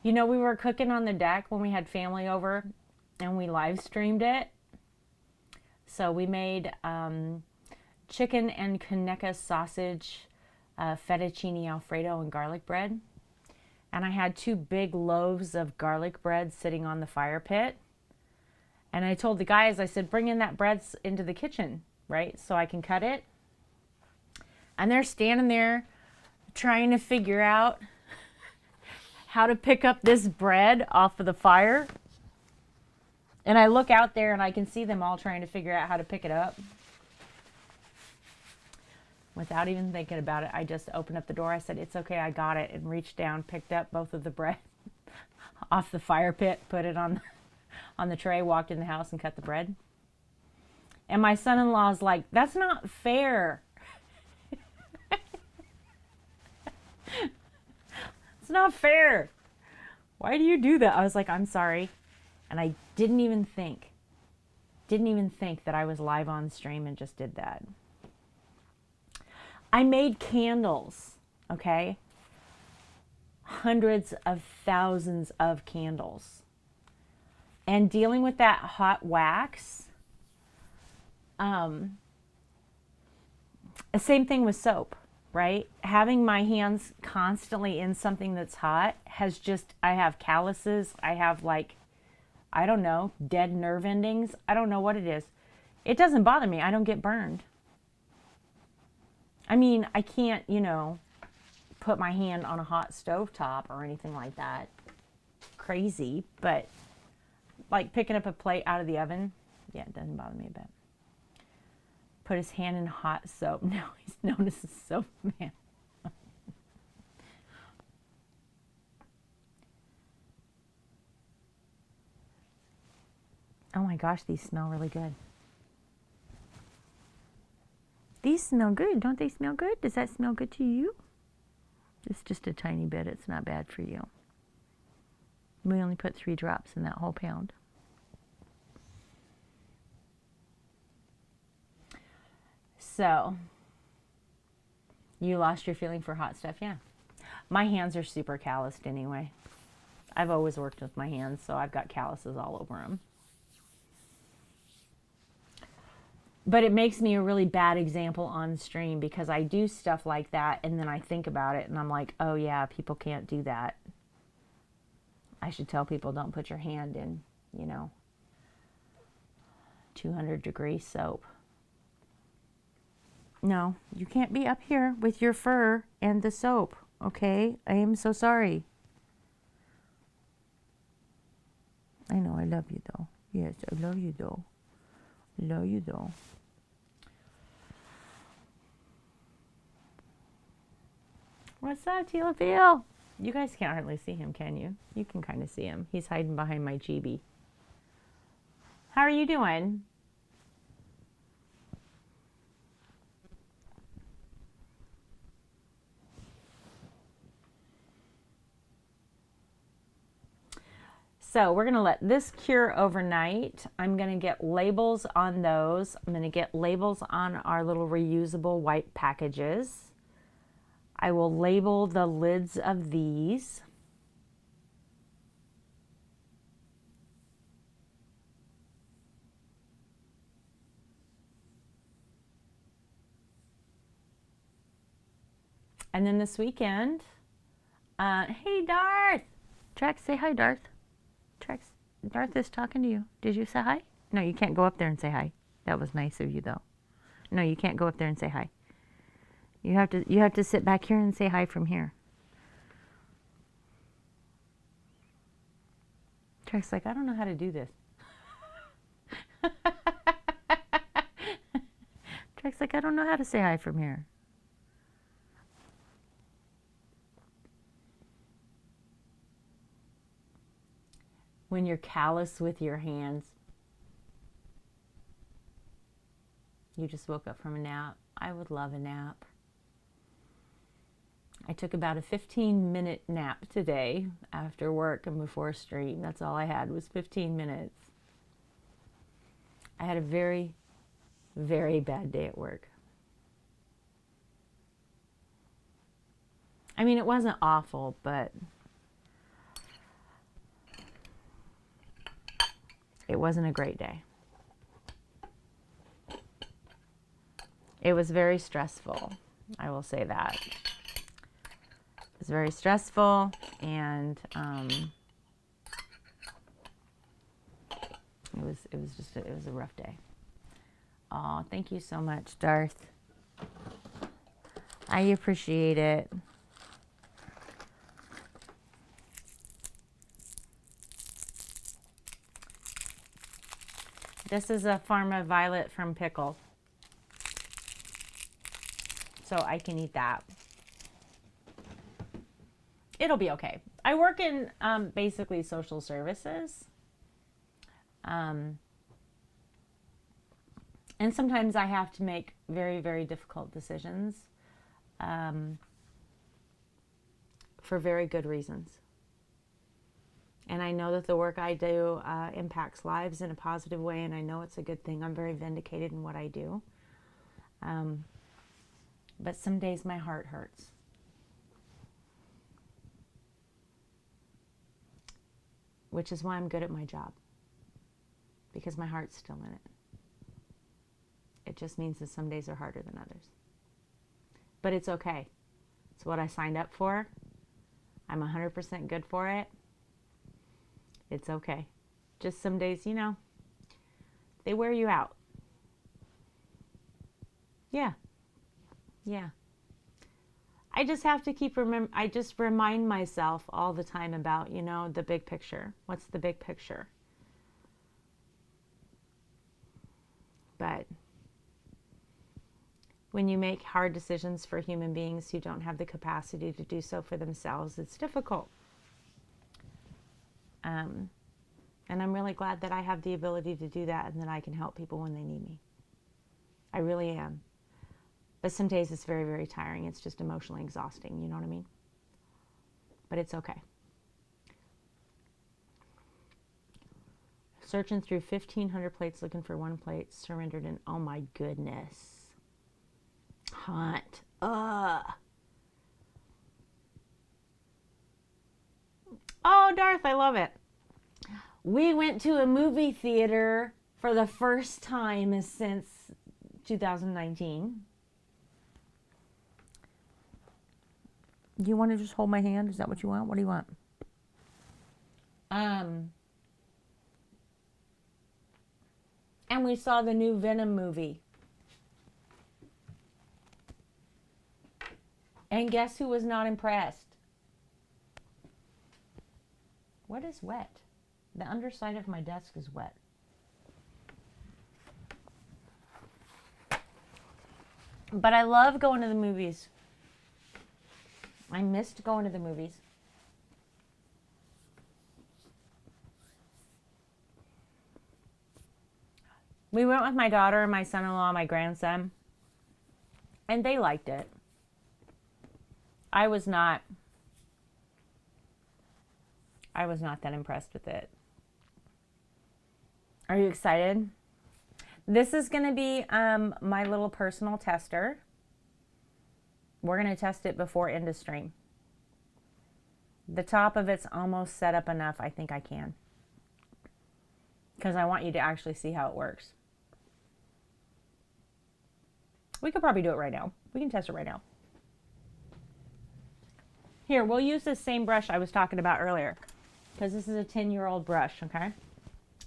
You know, we were cooking on the deck when we had family over, and we live streamed it. So we made chicken and Kaneka sausage, fettuccine Alfredo, and garlic bread. And I had 2 big loaves of garlic bread sitting on the fire pit. And I told the guys, I said, bring in that bread into the kitchen, right? So I can cut it. And they're standing there trying to figure out how to pick up this bread off of the fire. And I look out there and I can see them all trying to figure out how to pick it up. Without even thinking about it, I just opened up the door. I said, it's okay, I got it. And reached down, picked up both of the bread off the fire pit, put it on the tray, walked in the house and cut the bread. And my son-in-law's like, that's not fair. It's not fair. Why do you do that? I was like, I'm sorry. And I didn't even think that I was live on stream and just did that. I made candles, okay? Hundreds of thousands of candles. And dealing with that hot wax, the same thing with soap, right? Having my hands constantly in something that's hot has just, I have calluses, I have like, I don't know, dead nerve endings. I don't know what it is. It doesn't bother me. I don't get burned. I mean, I can't, you know, put my hand on a hot stove top or anything like that. Crazy, but like picking up a plate out of the oven, yeah, it doesn't bother me a bit. Put his hand in hot soap. Now he's known as a soap man. Oh my gosh, these smell really good. These smell good. Don't they smell good? Does that smell good to you? It's just a tiny bit. It's not bad for you. We only put 3 drops in that whole pound. So, you lost your feeling for hot stuff? Yeah. My hands are super calloused anyway. I've always worked with my hands, so I've got calluses all over them. But it makes me a really bad example on stream because I do stuff like that and then I think about it and I'm like, oh yeah, people can't do that. I should tell people don't put your hand in, 200-degree soap. No, you can't be up here with your fur and the soap, okay? I am so sorry. I know, I love you though. Yes, I love you though. Love you though. What's up, Teal Bill? You guys can't hardly see him, can you? You can kind of see him. He's hiding behind my GB. How are you doing? So we're going to let this cure overnight. I'm going to get labels on those. I'm going to get labels on our little reusable wipe packages. I will label the lids of these. And then this weekend, hey Darth! Trex, say hi, Darth. Trex, Darth is talking to you. Did you say hi? No, you can't go up there and say hi. That was nice of you, though. No, you can't go up there and say hi. You have to sit back here and say hi from here. Trex like, I don't know how to do this. Trex like, I don't know how to say hi from here. When you're callous with your hands. You just woke up from a nap. I would love a nap. I took about a 15-minute nap today after work and before stream. That's all I had was 15 minutes. I had a very, very bad day at work. I mean, it wasn't awful, but it wasn't a great day. It was very stressful. I will say that. It was very stressful, and it was a rough day. Oh, thank you so much, Darth. I appreciate it. This is a Pharma Violet from Pickle. So I can eat that. It'll be okay. I work in basically social services. And sometimes I have to make very, very difficult decisions for very good reasons. And I know that the work I do impacts lives in a positive way, and I know it's a good thing. I'm very vindicated in what I do. But some days my heart hurts. Which is why I'm good at my job. Because my heart's still in it. It just means that some days are harder than others. But it's okay. It's what I signed up for. I'm 100% good for it. It's okay. Just some days, they wear you out. Yeah. Yeah. I just have to I just remind myself all the time about, the big picture. What's the big picture? But when you make hard decisions for human beings who don't have the capacity to do so for themselves, it's difficult. And I'm really glad that I have the ability to do that and that I can help people when they need me. I really am. But some days it's very, very tiring. It's just emotionally exhausting, you know what I mean? But it's okay. Searching through 1,500 plates looking for one plate surrendered in, oh my goodness. Hunt. Ugh. Oh, Darth, I love it. We went to a movie theater for the first time since 2019. Do you want to just hold my hand? Is that what you want? What do you want? And we saw the new Venom movie. And guess who was not impressed? What is wet? The underside of my desk is wet. But I love going to the movies. I missed going to the movies. We went with my daughter and my son-in-law, my grandson, and they liked it. I was not that impressed with it. Are you excited? This is going to be my little personal tester. We're going to test it before industry. The top of it's almost set up enough. I think I can. Because I want you to actually see how it works. We could probably do it right now. We can test it right now. Here, we'll use this same brush I was talking about earlier. Because this is a 10-year-old brush, okay?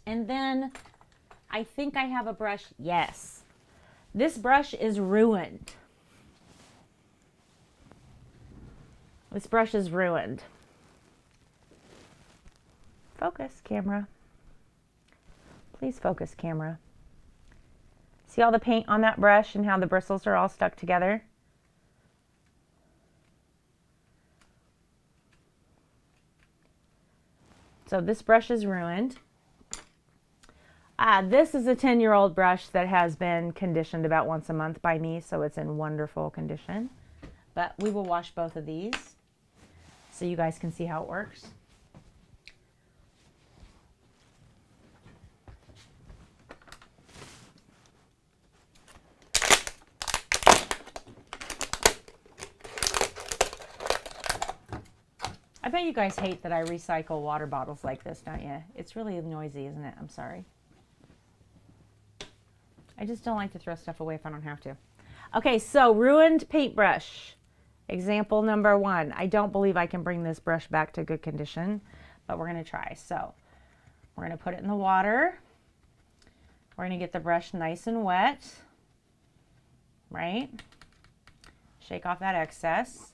And then I think I have a brush. Yes. This brush is ruined. This brush is ruined. Focus, camera. Please focus, camera. See all the paint on that brush and how the bristles are all stuck together? So this brush is ruined. This is a 10-year-old brush that has been conditioned about once a month by me, so it's in wonderful condition. But we will wash both of these so you guys can see how it works. I bet you guys hate that I recycle water bottles like this, don't you? It's really noisy, isn't it? I'm sorry. I just don't like to throw stuff away if I don't have to. Okay, so ruined paintbrush. Example number 1. I don't believe I can bring this brush back to good condition, but we're going to try. So we're going to put it in the water. We're going to get the brush nice and wet, right? Shake off that excess.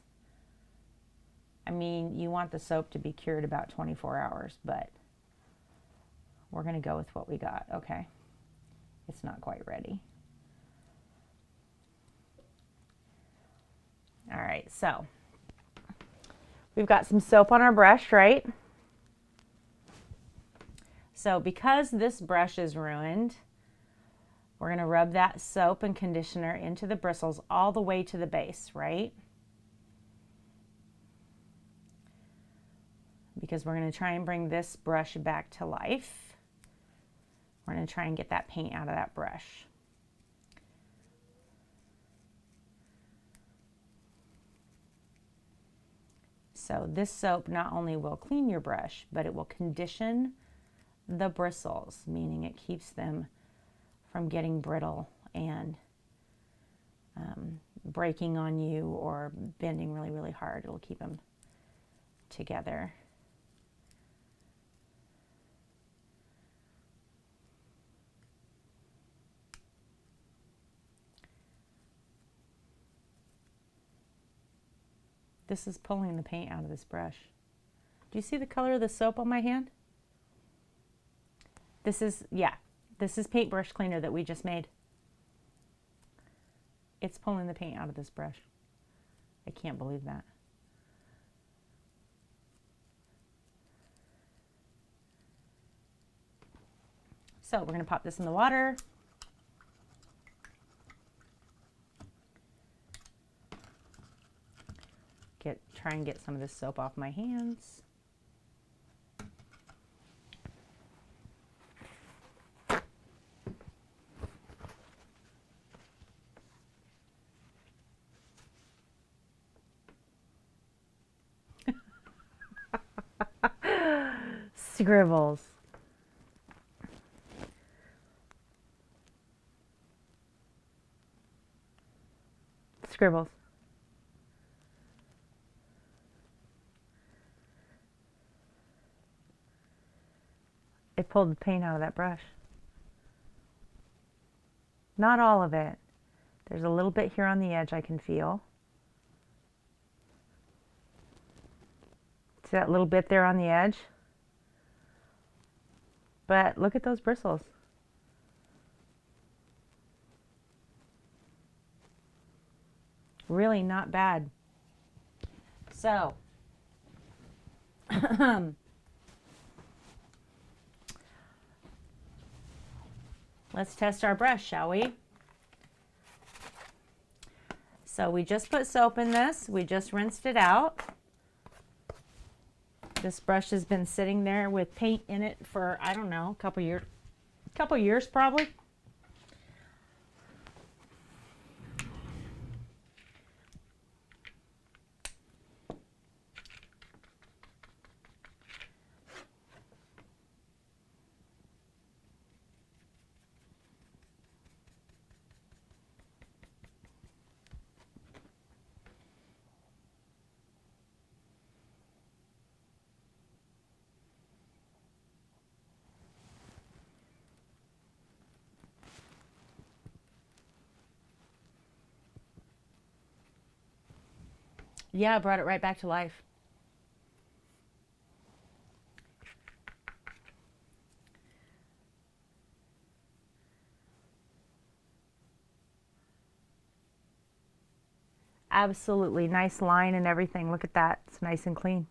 I mean, you want the soap to be cured about 24 hours, but we're going to go with what we got, okay? It's not quite ready. All right, so we've got some soap on our brush, right? So because this brush is ruined, we're going to rub that soap and conditioner into the bristles all the way to the base, right? Because we're going to try and bring this brush back to life. We're going to try and get that paint out of that brush. So this soap not only will clean your brush, but it will condition the bristles, meaning it keeps them from getting brittle and breaking on you or bending really, really hard. It'll keep them together. This is pulling the paint out of this brush. Do you see the color of the soap on my hand? This is paintbrush cleaner that we just made. It's pulling the paint out of this brush. I can't believe that. So we're going to pop this in the water. Try and get some of this soap off my hands. Scribbles. Scribbles. It pulled the paint out of that brush. Not all of it. There's a little bit here on the edge I can feel. See that little bit there on the edge? But look at those bristles. Really not bad. So, let's test our brush, shall we? So we just put soap in this. We just rinsed it out. This brush has been sitting there with paint in it for, I don't know, a couple years probably. Yeah, I brought it right back to life. Absolutely nice line and everything. Look at that. It's nice and clean.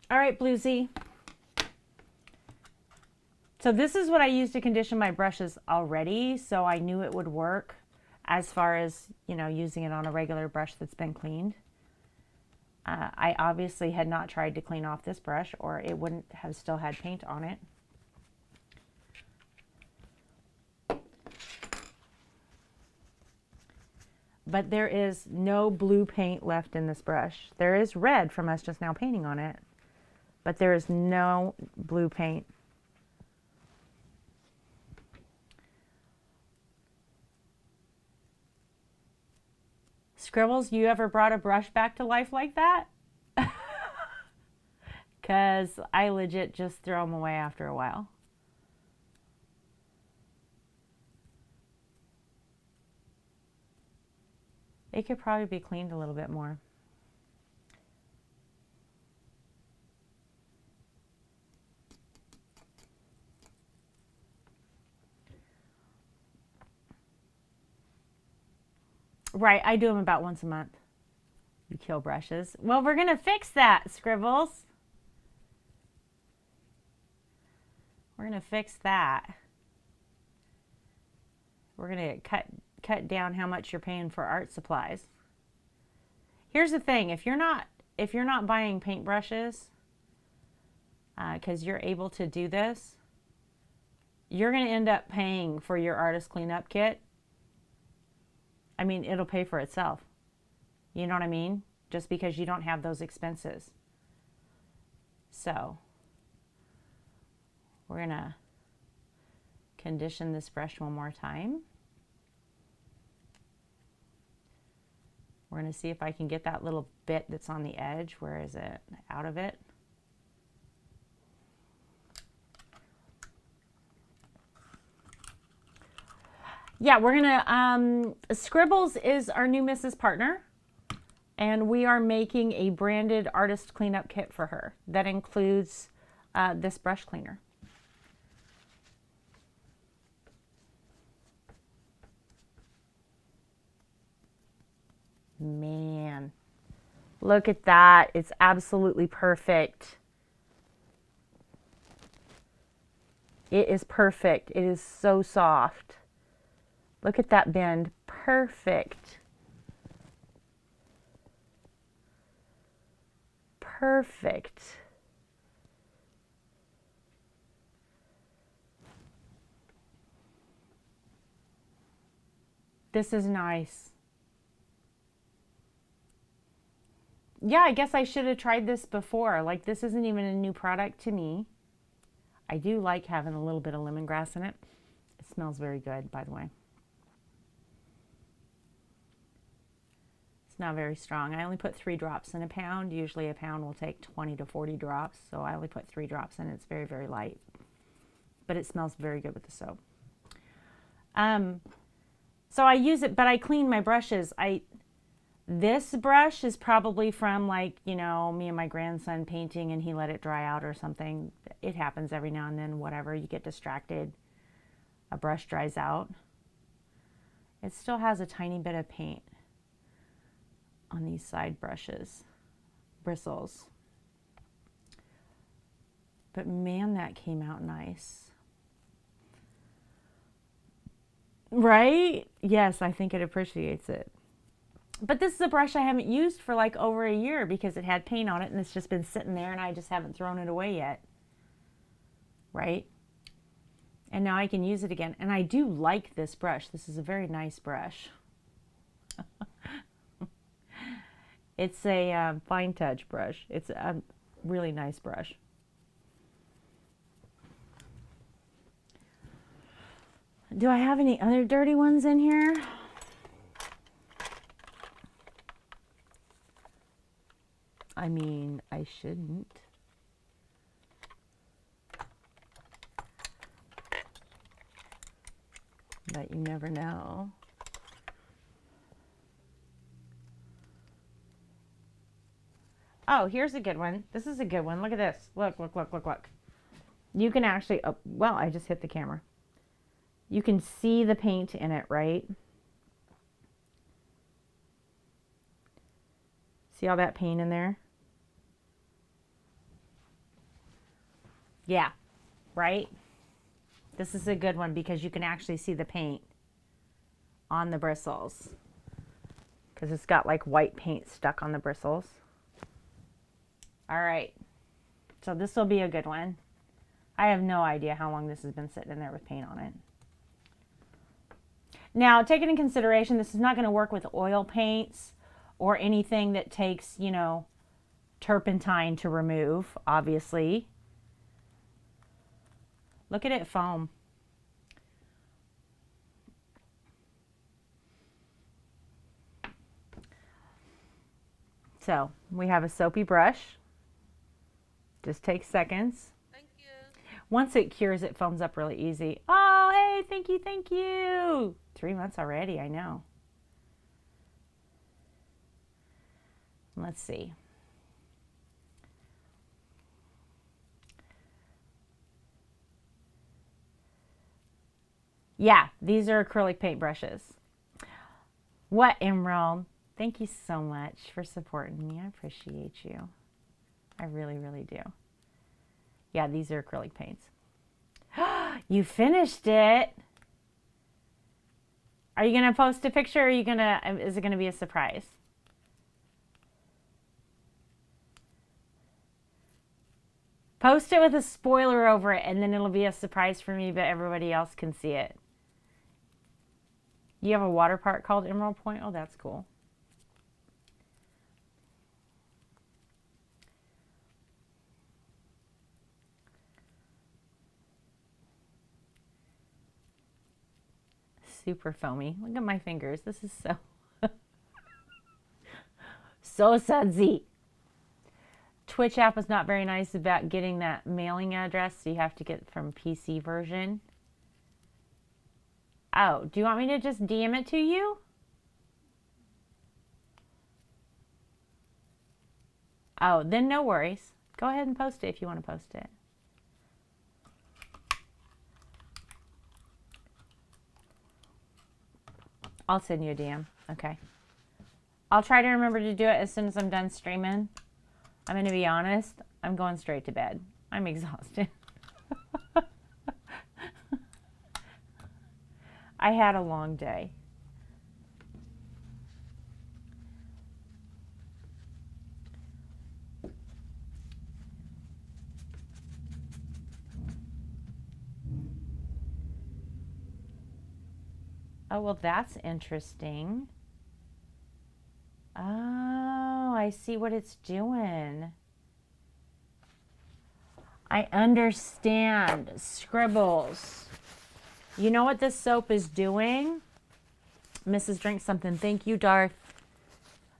All right, Bluesy. So this is what I use to condition my brushes already, so I knew it would work as far as, you know, using it on a regular brush that's been cleaned. I obviously had not tried to clean off this brush or it wouldn't have still had paint on it. But there is no blue paint left in this brush. There is red from us just now painting on it, but there is no blue paint. Scribbles, you ever brought a brush back to life like that? Because I legit just throw them away after a while. It could probably be cleaned a little bit more. Right, I do them about once a month. You kill brushes. Well, we're going to fix that, Scribbles. We're going to fix that. We're going to cut down how much you're paying for art supplies. Here's the thing, if you're not buying paintbrushes, because you're able to do this, you're going to end up paying for your artist cleanup kit. I mean, it'll pay for itself. You know what I mean? Just because you don't have those expenses. So, we're going to condition this brush one more time. We're going to see if I can get that little bit that's on the edge. Where is it? Out of it. Yeah, we're going to, Scribbles is our new Mrs. Partner, and we are making a branded artist cleanup kit for her that includes this brush cleaner. Man, look at that. It's absolutely perfect. It is perfect. It is so soft. Look at that bend. Perfect. Perfect. This is nice. Yeah, I guess I should have tried this before. Like, this isn't even a new product to me. I do like having a little bit of lemongrass in it. It smells very good, by the way. not very strong. I only put 3 drops in a pound. Usually a pound will take 20 to 40 drops, so I only put 3 drops in. It's very, very light, but it smells very good with the soap. So I use it, but I clean my brushes. This brush is probably from, like, you know, me and my grandson painting and he let it dry out or something. It happens every now and then, whatever. You get distracted. A brush dries out. It still has a tiny bit of paint on these side bristles. But man, that came out nice. Right? Yes, I think it appreciates it. But this is a brush I haven't used for like over a year because it had paint on it and it's just been sitting there and I just haven't thrown it away yet. Right? And now I can use it again. And I do like this brush. This is a very nice brush. It's a fine touch brush. It's a really nice brush. Do I have any other dirty ones in here? I mean, I shouldn't. But you never know. Oh, here's a good one. This is a good one. Look at this. Look, look, look, look, look. You can actually, oh, well, I just hit the camera. You can see the paint in it, right? See all that paint in there? Yeah, right? This is a good one because you can actually see the paint on the bristles. Because it's got like white paint stuck on the bristles. All right, so this will be a good one. I have no idea how long this has been sitting in there with paint on it. Now, take it in consideration, this is not going to work with oil paints or anything that takes, you know, turpentine to remove, obviously. Look at it foam. So, we have a soapy brush. Just takes seconds. Thank you. Once it cures, it foams up really easy. Oh, hey, thank you, thank you. 3 months already, I know. Let's see. Yeah, these are acrylic paint brushes. What, Emerald? Thank you so much for supporting me. I appreciate you. I really, really do. Yeah, these are acrylic paints. You finished it. Are you going to post a picture or are you going to, is it going to be a surprise? Post it with a spoiler over it and then it'll be a surprise for me, but everybody else can see it. You have a water park called Emerald Point? Oh, that's cool. Super foamy. Look at my fingers. This is so so sudsy. Twitch app is not very nice about getting that mailing address, so you have to get from PC version. Oh, do you want me to just DM it to you? Oh, then no worries. Go ahead and post it if you want to post it. I'll send you a DM. Okay. I'll try to remember to do it as soon as I'm done streaming. I'm going to be honest. I'm going straight to bed. I'm exhausted. I had a long day. Oh, well, that's interesting. Oh, I see what it's doing. I understand. Scribbles. You know what this soap is doing? Mrs. Drink Something. Thank you, Darth.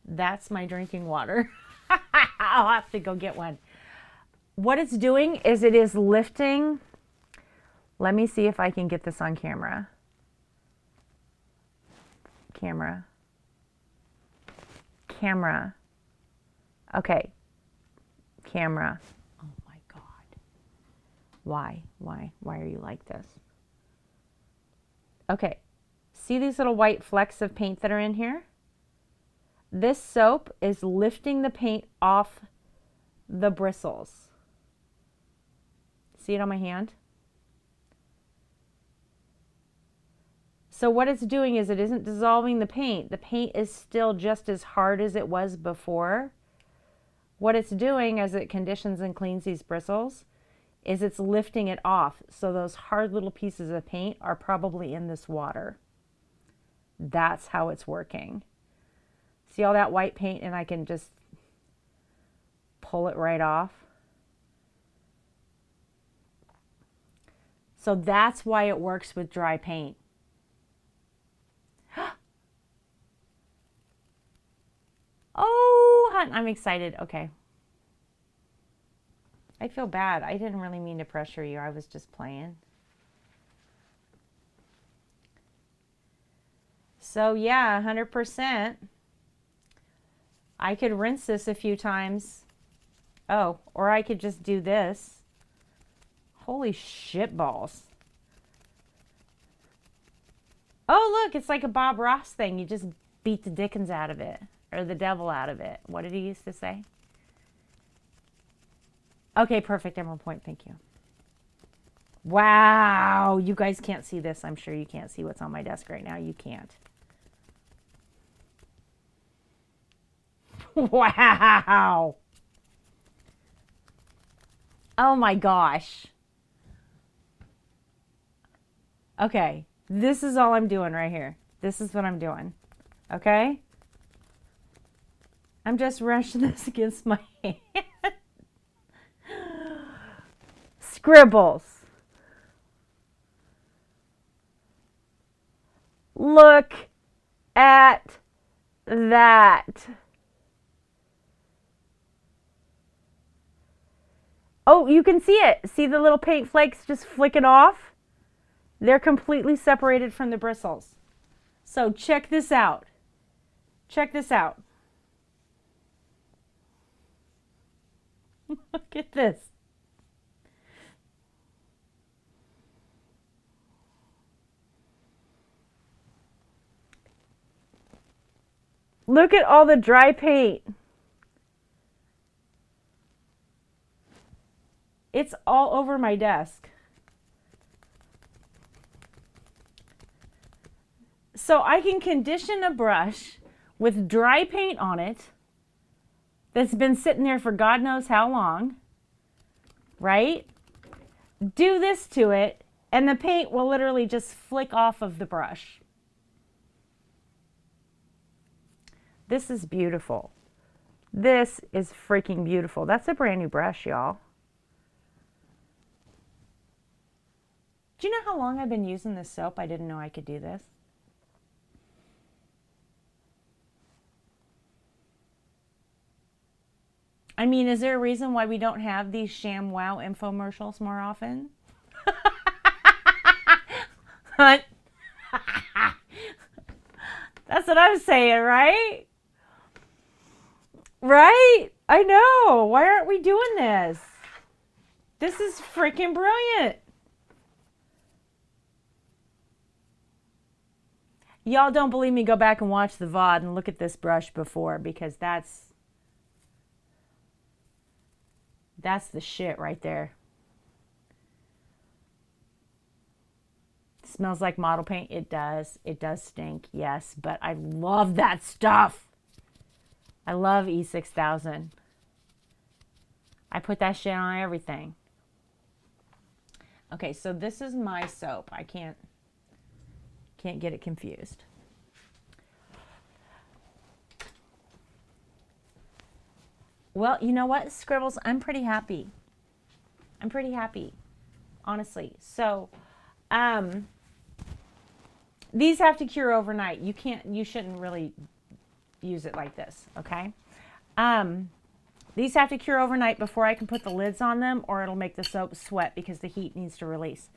That's my drinking water. I'll have to go get one. What it's doing is it is lifting. Let me see if I can get this on camera. Camera. Okay. Camera. Oh my God. Why are you like this? Okay. See these little white flecks of paint that are in here? This soap is lifting the paint off the bristles. See it on my hand? So what it's doing is it isn't dissolving the paint. The paint is still just as hard as it was before. What it's doing as it conditions and cleans these bristles is it's lifting it off. So those hard little pieces of paint are probably in this water. That's how it's working. See all that white paint, and I can just pull it right off. So that's why it works with dry paint. Oh, I'm excited. Okay. I feel bad. I didn't really mean to pressure you. I was just playing. So yeah, 100%. I could rinse this a few times. Oh, or I could just do this. Holy shit balls. Oh, look, it's like a Bob Ross thing. You just beat the dickens out of it, or the devil out of it. What did he used to say? Okay, perfect. I'm on point. Thank you. Wow. You guys can't see this. I'm sure you can't see what's on my desk right now. You can't. Wow. Oh my gosh. Okay. This is all I'm doing right here. This is what I'm doing. Okay? I'm just rushing this against my hand. Scribbles. Look at that. Oh, you can see it. See the little paint flakes just flicking off? They're completely separated from the bristles. So check this out. Check this out. Look at this. Look at all the dry paint. It's all over my desk. So I can condition a brush with dry paint on it that's been sitting there for God knows how long, right? Do this to it, and the paint will literally just flick off of the brush. This is beautiful. This is freaking beautiful. That's a brand new brush, y'all. Do you know how long I've been using this soap? I didn't know I could do this. I mean, is there a reason why we don't have these ShamWow infomercials more often? That's what I'm saying, right? Right? I know. Why aren't we doing this? This is freaking brilliant. Y'all don't believe me? Go back and watch the VOD and look at this brush before, because that's the shit right there. Smells like model paint. It does. It does stink, yes, but I love that stuff. I love E6000. I put that shit on everything. Okay, so this is my soap. I can't get it confused. Well, you know what, Scribbles? I'm pretty happy. I'm pretty happy, honestly. So, these have to cure overnight. You shouldn't really use it like this, okay? These have to cure overnight before I can put the lids on them, or it'll make the soap sweat because the heat needs to release.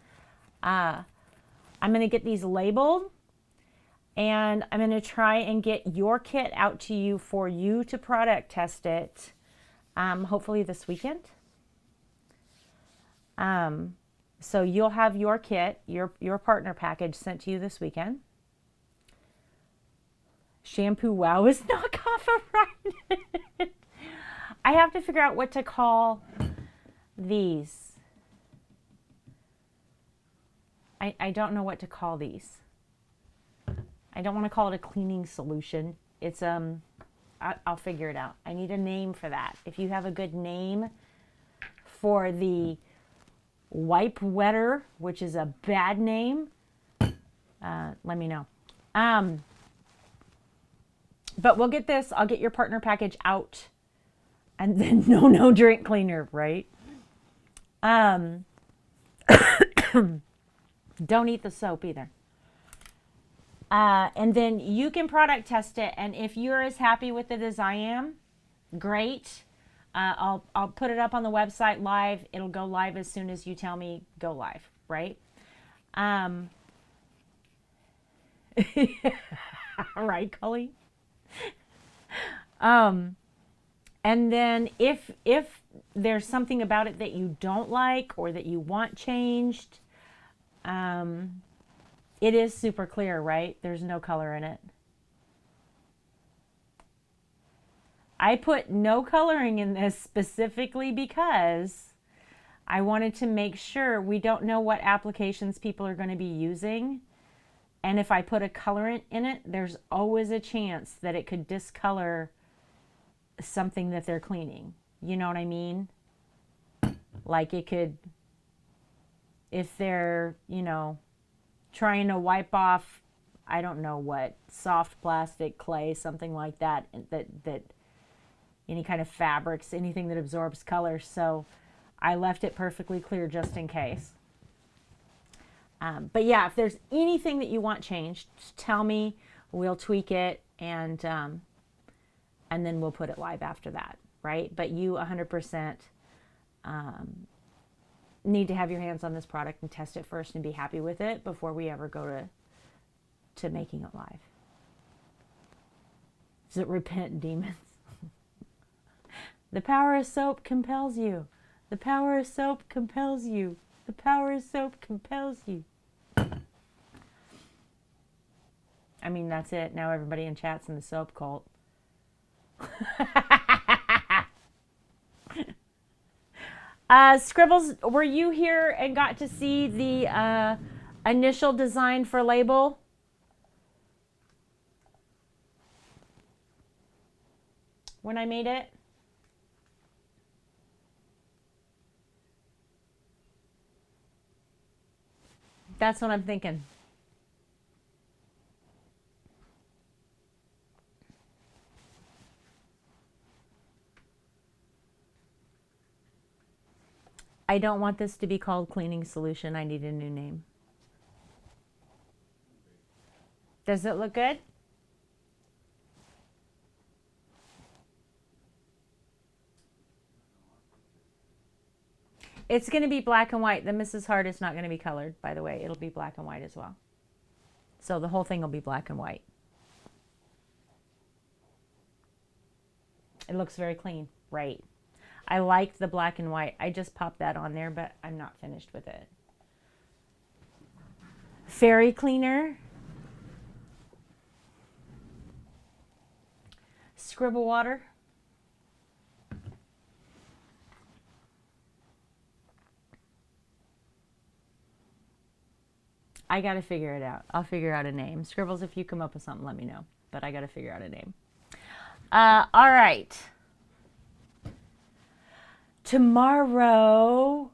I'm going to get these labeled, and I'm going to try and get your kit out to you for you to product test it, hopefully this weekend. So you'll have your kit, your partner package sent to you this weekend. Shampoo Wow is knockoff of right. I have to figure out what to call these. I don't know what to call these. I don't want to call it a cleaning solution. It's I'll figure it out. I need a name for that. If you have a good name for the wipe wetter, which is a bad name, let me know. But we'll get this. I'll get your partner package out. And then no drink cleaner, right? Don't eat the soap either. And then you can product test it. And if you're as happy with it as I am, great. I'll put it up on the website live. It'll go live as soon as you tell me go live, right? Right, Cully? And then if there's something about it that you don't like or that you want changed, it is super clear, right? There's no color in it. I put no coloring in this specifically because I wanted to make sure we don't know what applications people are going to be using. And if I put a colorant in it, there's always a chance that it could discolor something that they're cleaning. You know what I mean? Like it could, if they're, you know, trying to wipe off, I don't know what, soft plastic, clay, something like that, that any kind of fabrics, anything that absorbs color. So I left it perfectly clear just in case. But yeah, if there's anything that you want changed, just tell me. We'll tweak it, and then we'll put it live after that, right? But you 100% need to have your hands on this product and test it first and be happy with it before we ever go to making it live. Does it repent, demons? The power of soap compels you. The power of soap compels you. The power of soap compels you. I mean, that's it. Now everybody in chat's in the soap cult. Scribbles, were you here and got to see the initial design for label? When I made it? That's what I'm thinking. I don't want this to be called cleaning solution. I need a new name. Does it look good? It's going to be black and white. The Mrs. Hart is not going to be colored, by the way. It'll be black and white as well. So the whole thing will be black and white. It looks very clean, right? I like the black and white. I just popped that on there, but I'm not finished with it. Fairy cleaner. Scribble water. I got to figure it out. I'll figure out a name. Scribbles, if you come up with something, let me know. But I got to figure out a name. All right. Tomorrow,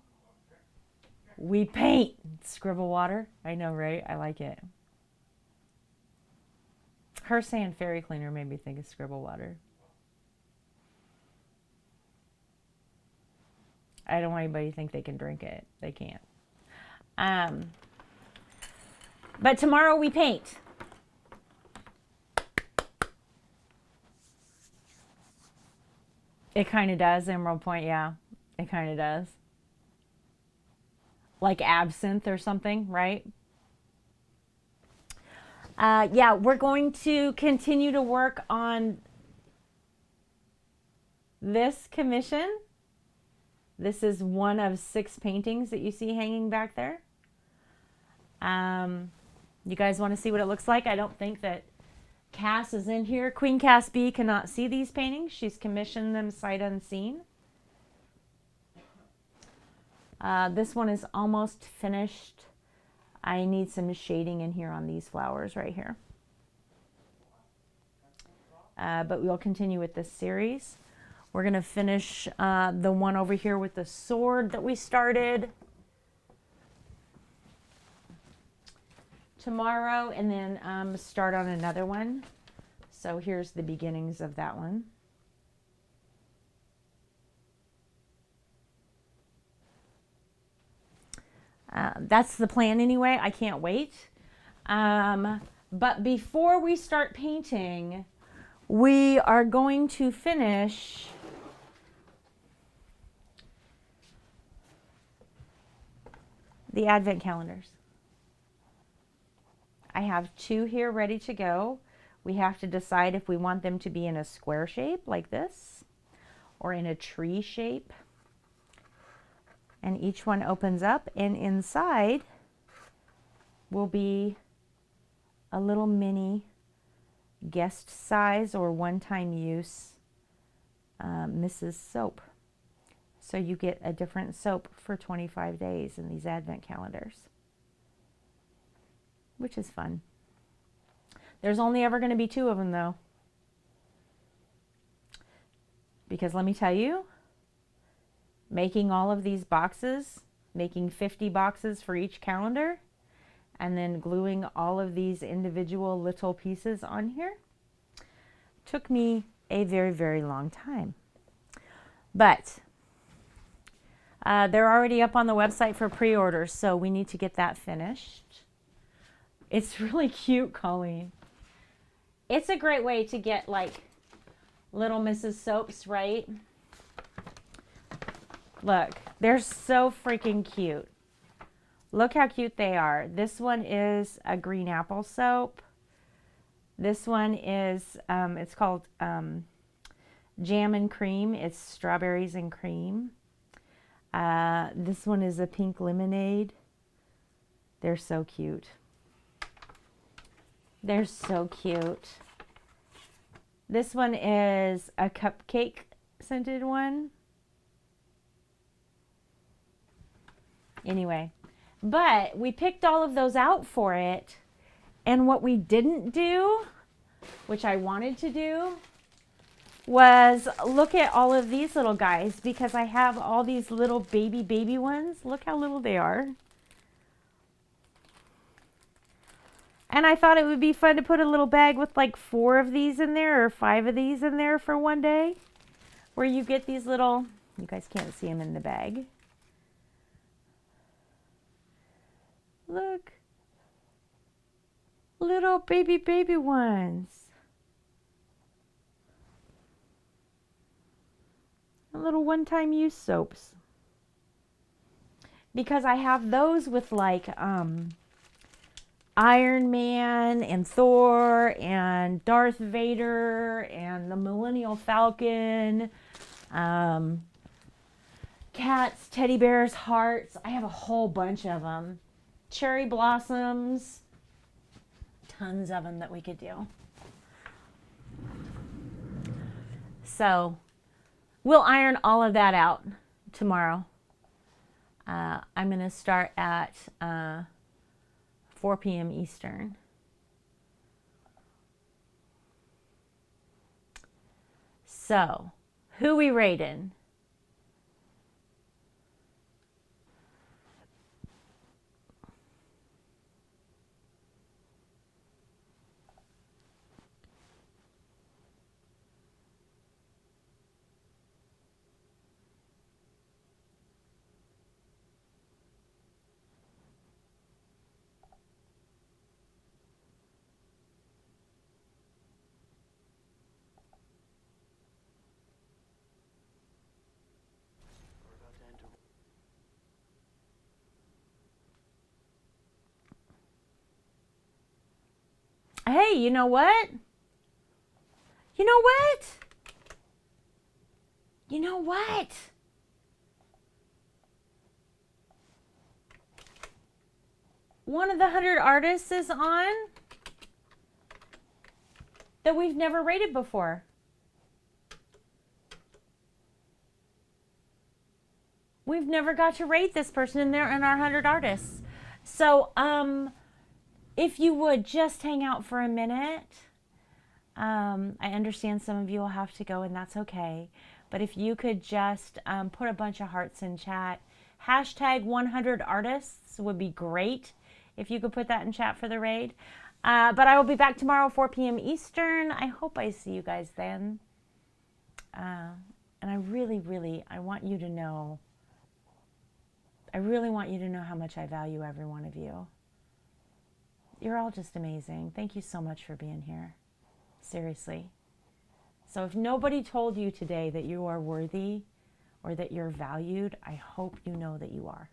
we paint. Scribble water. I know, right? I like it. Her saying fairy cleaner made me think of scribble water. I don't want anybody to think they can drink it. They can't. But tomorrow we paint. It kind of does, Emerald Point, yeah. It kind of does. Like absinthe or something, right? Yeah, we're going to continue to work on this commission. This is one of 6 paintings that you see hanging back there. You guys want to see what it looks like? I don't think that Cass is in here. Queen Cass B cannot see these paintings. She's commissioned them sight unseen. This one is almost finished. I need some shading in here on these flowers right here. But we'll continue with this series. We're going to finish the one over here with the sword that we started tomorrow, and then start on another one. So here's the beginnings of that one. That's the plan anyway. I can't wait. But before we start painting, we are going to finish the advent calendars. I have 2 here ready to go. We have to decide if we want them to be in a square shape like this or in a tree shape. And each one opens up, and inside will be a little mini guest size or one-time use Mrs. Soap. So you get a different soap for 25 days in these advent calendars, which is fun. There's only ever going to be 2 of them though. Because let me tell you, making all of these boxes, making 50 boxes for each calendar, and then gluing all of these individual little pieces on here took me a very, very long time. But they're already up on the website for pre-orders, so we need to get that finished. It's really cute, Colleen. It's a great way to get like little Mrs. Soaps, right? Look, they're so freaking cute. Look how cute they are. This one is a green apple soap. This one is, it's called Jam and Cream. It's strawberries and cream. This one is a pink lemonade. They're so cute. They're so cute. This one is a cupcake scented one. Anyway, but we picked all of those out for it. And what we didn't do, which I wanted to do, was look at all of these little guys, because I have all these little baby ones. Look how little they are. And I thought it would be fun to put a little bag with like 4 of these in there or 5 of these in there for one day, where you get these little, you guys can't see them in the bag. Look, little baby ones. Little one-time use soaps. Because I have those with like Iron Man and Thor and Darth Vader and the Millennial Falcon, cats, teddy bears, hearts. I have a whole bunch of them. Cherry blossoms. Tons of them that we could do. So we'll iron all of that out tomorrow. I'm going to start at 4 p.m. Eastern. So, who we rated? Hey, you know what? You know what? You know what? One of the 100 artists is on that we've never rated before. We've never got to rate this person in there in our 100 artists. So, if you would just hang out for a minute. I understand some of you will have to go and that's okay. But if you could just put a bunch of hearts in chat. Hashtag 100 artists would be great if you could put that in chat for the raid. But I will be back tomorrow, 4 p.m. Eastern. I hope I see you guys then. And I really, I want you to know, I really want you to know how much I value every one of you. You're all just amazing. Thank you so much for being here. Seriously. So if nobody told you today that you are worthy or that you're valued, I hope you know that you are.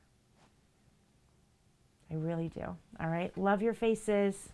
I really do. All right. Love your faces.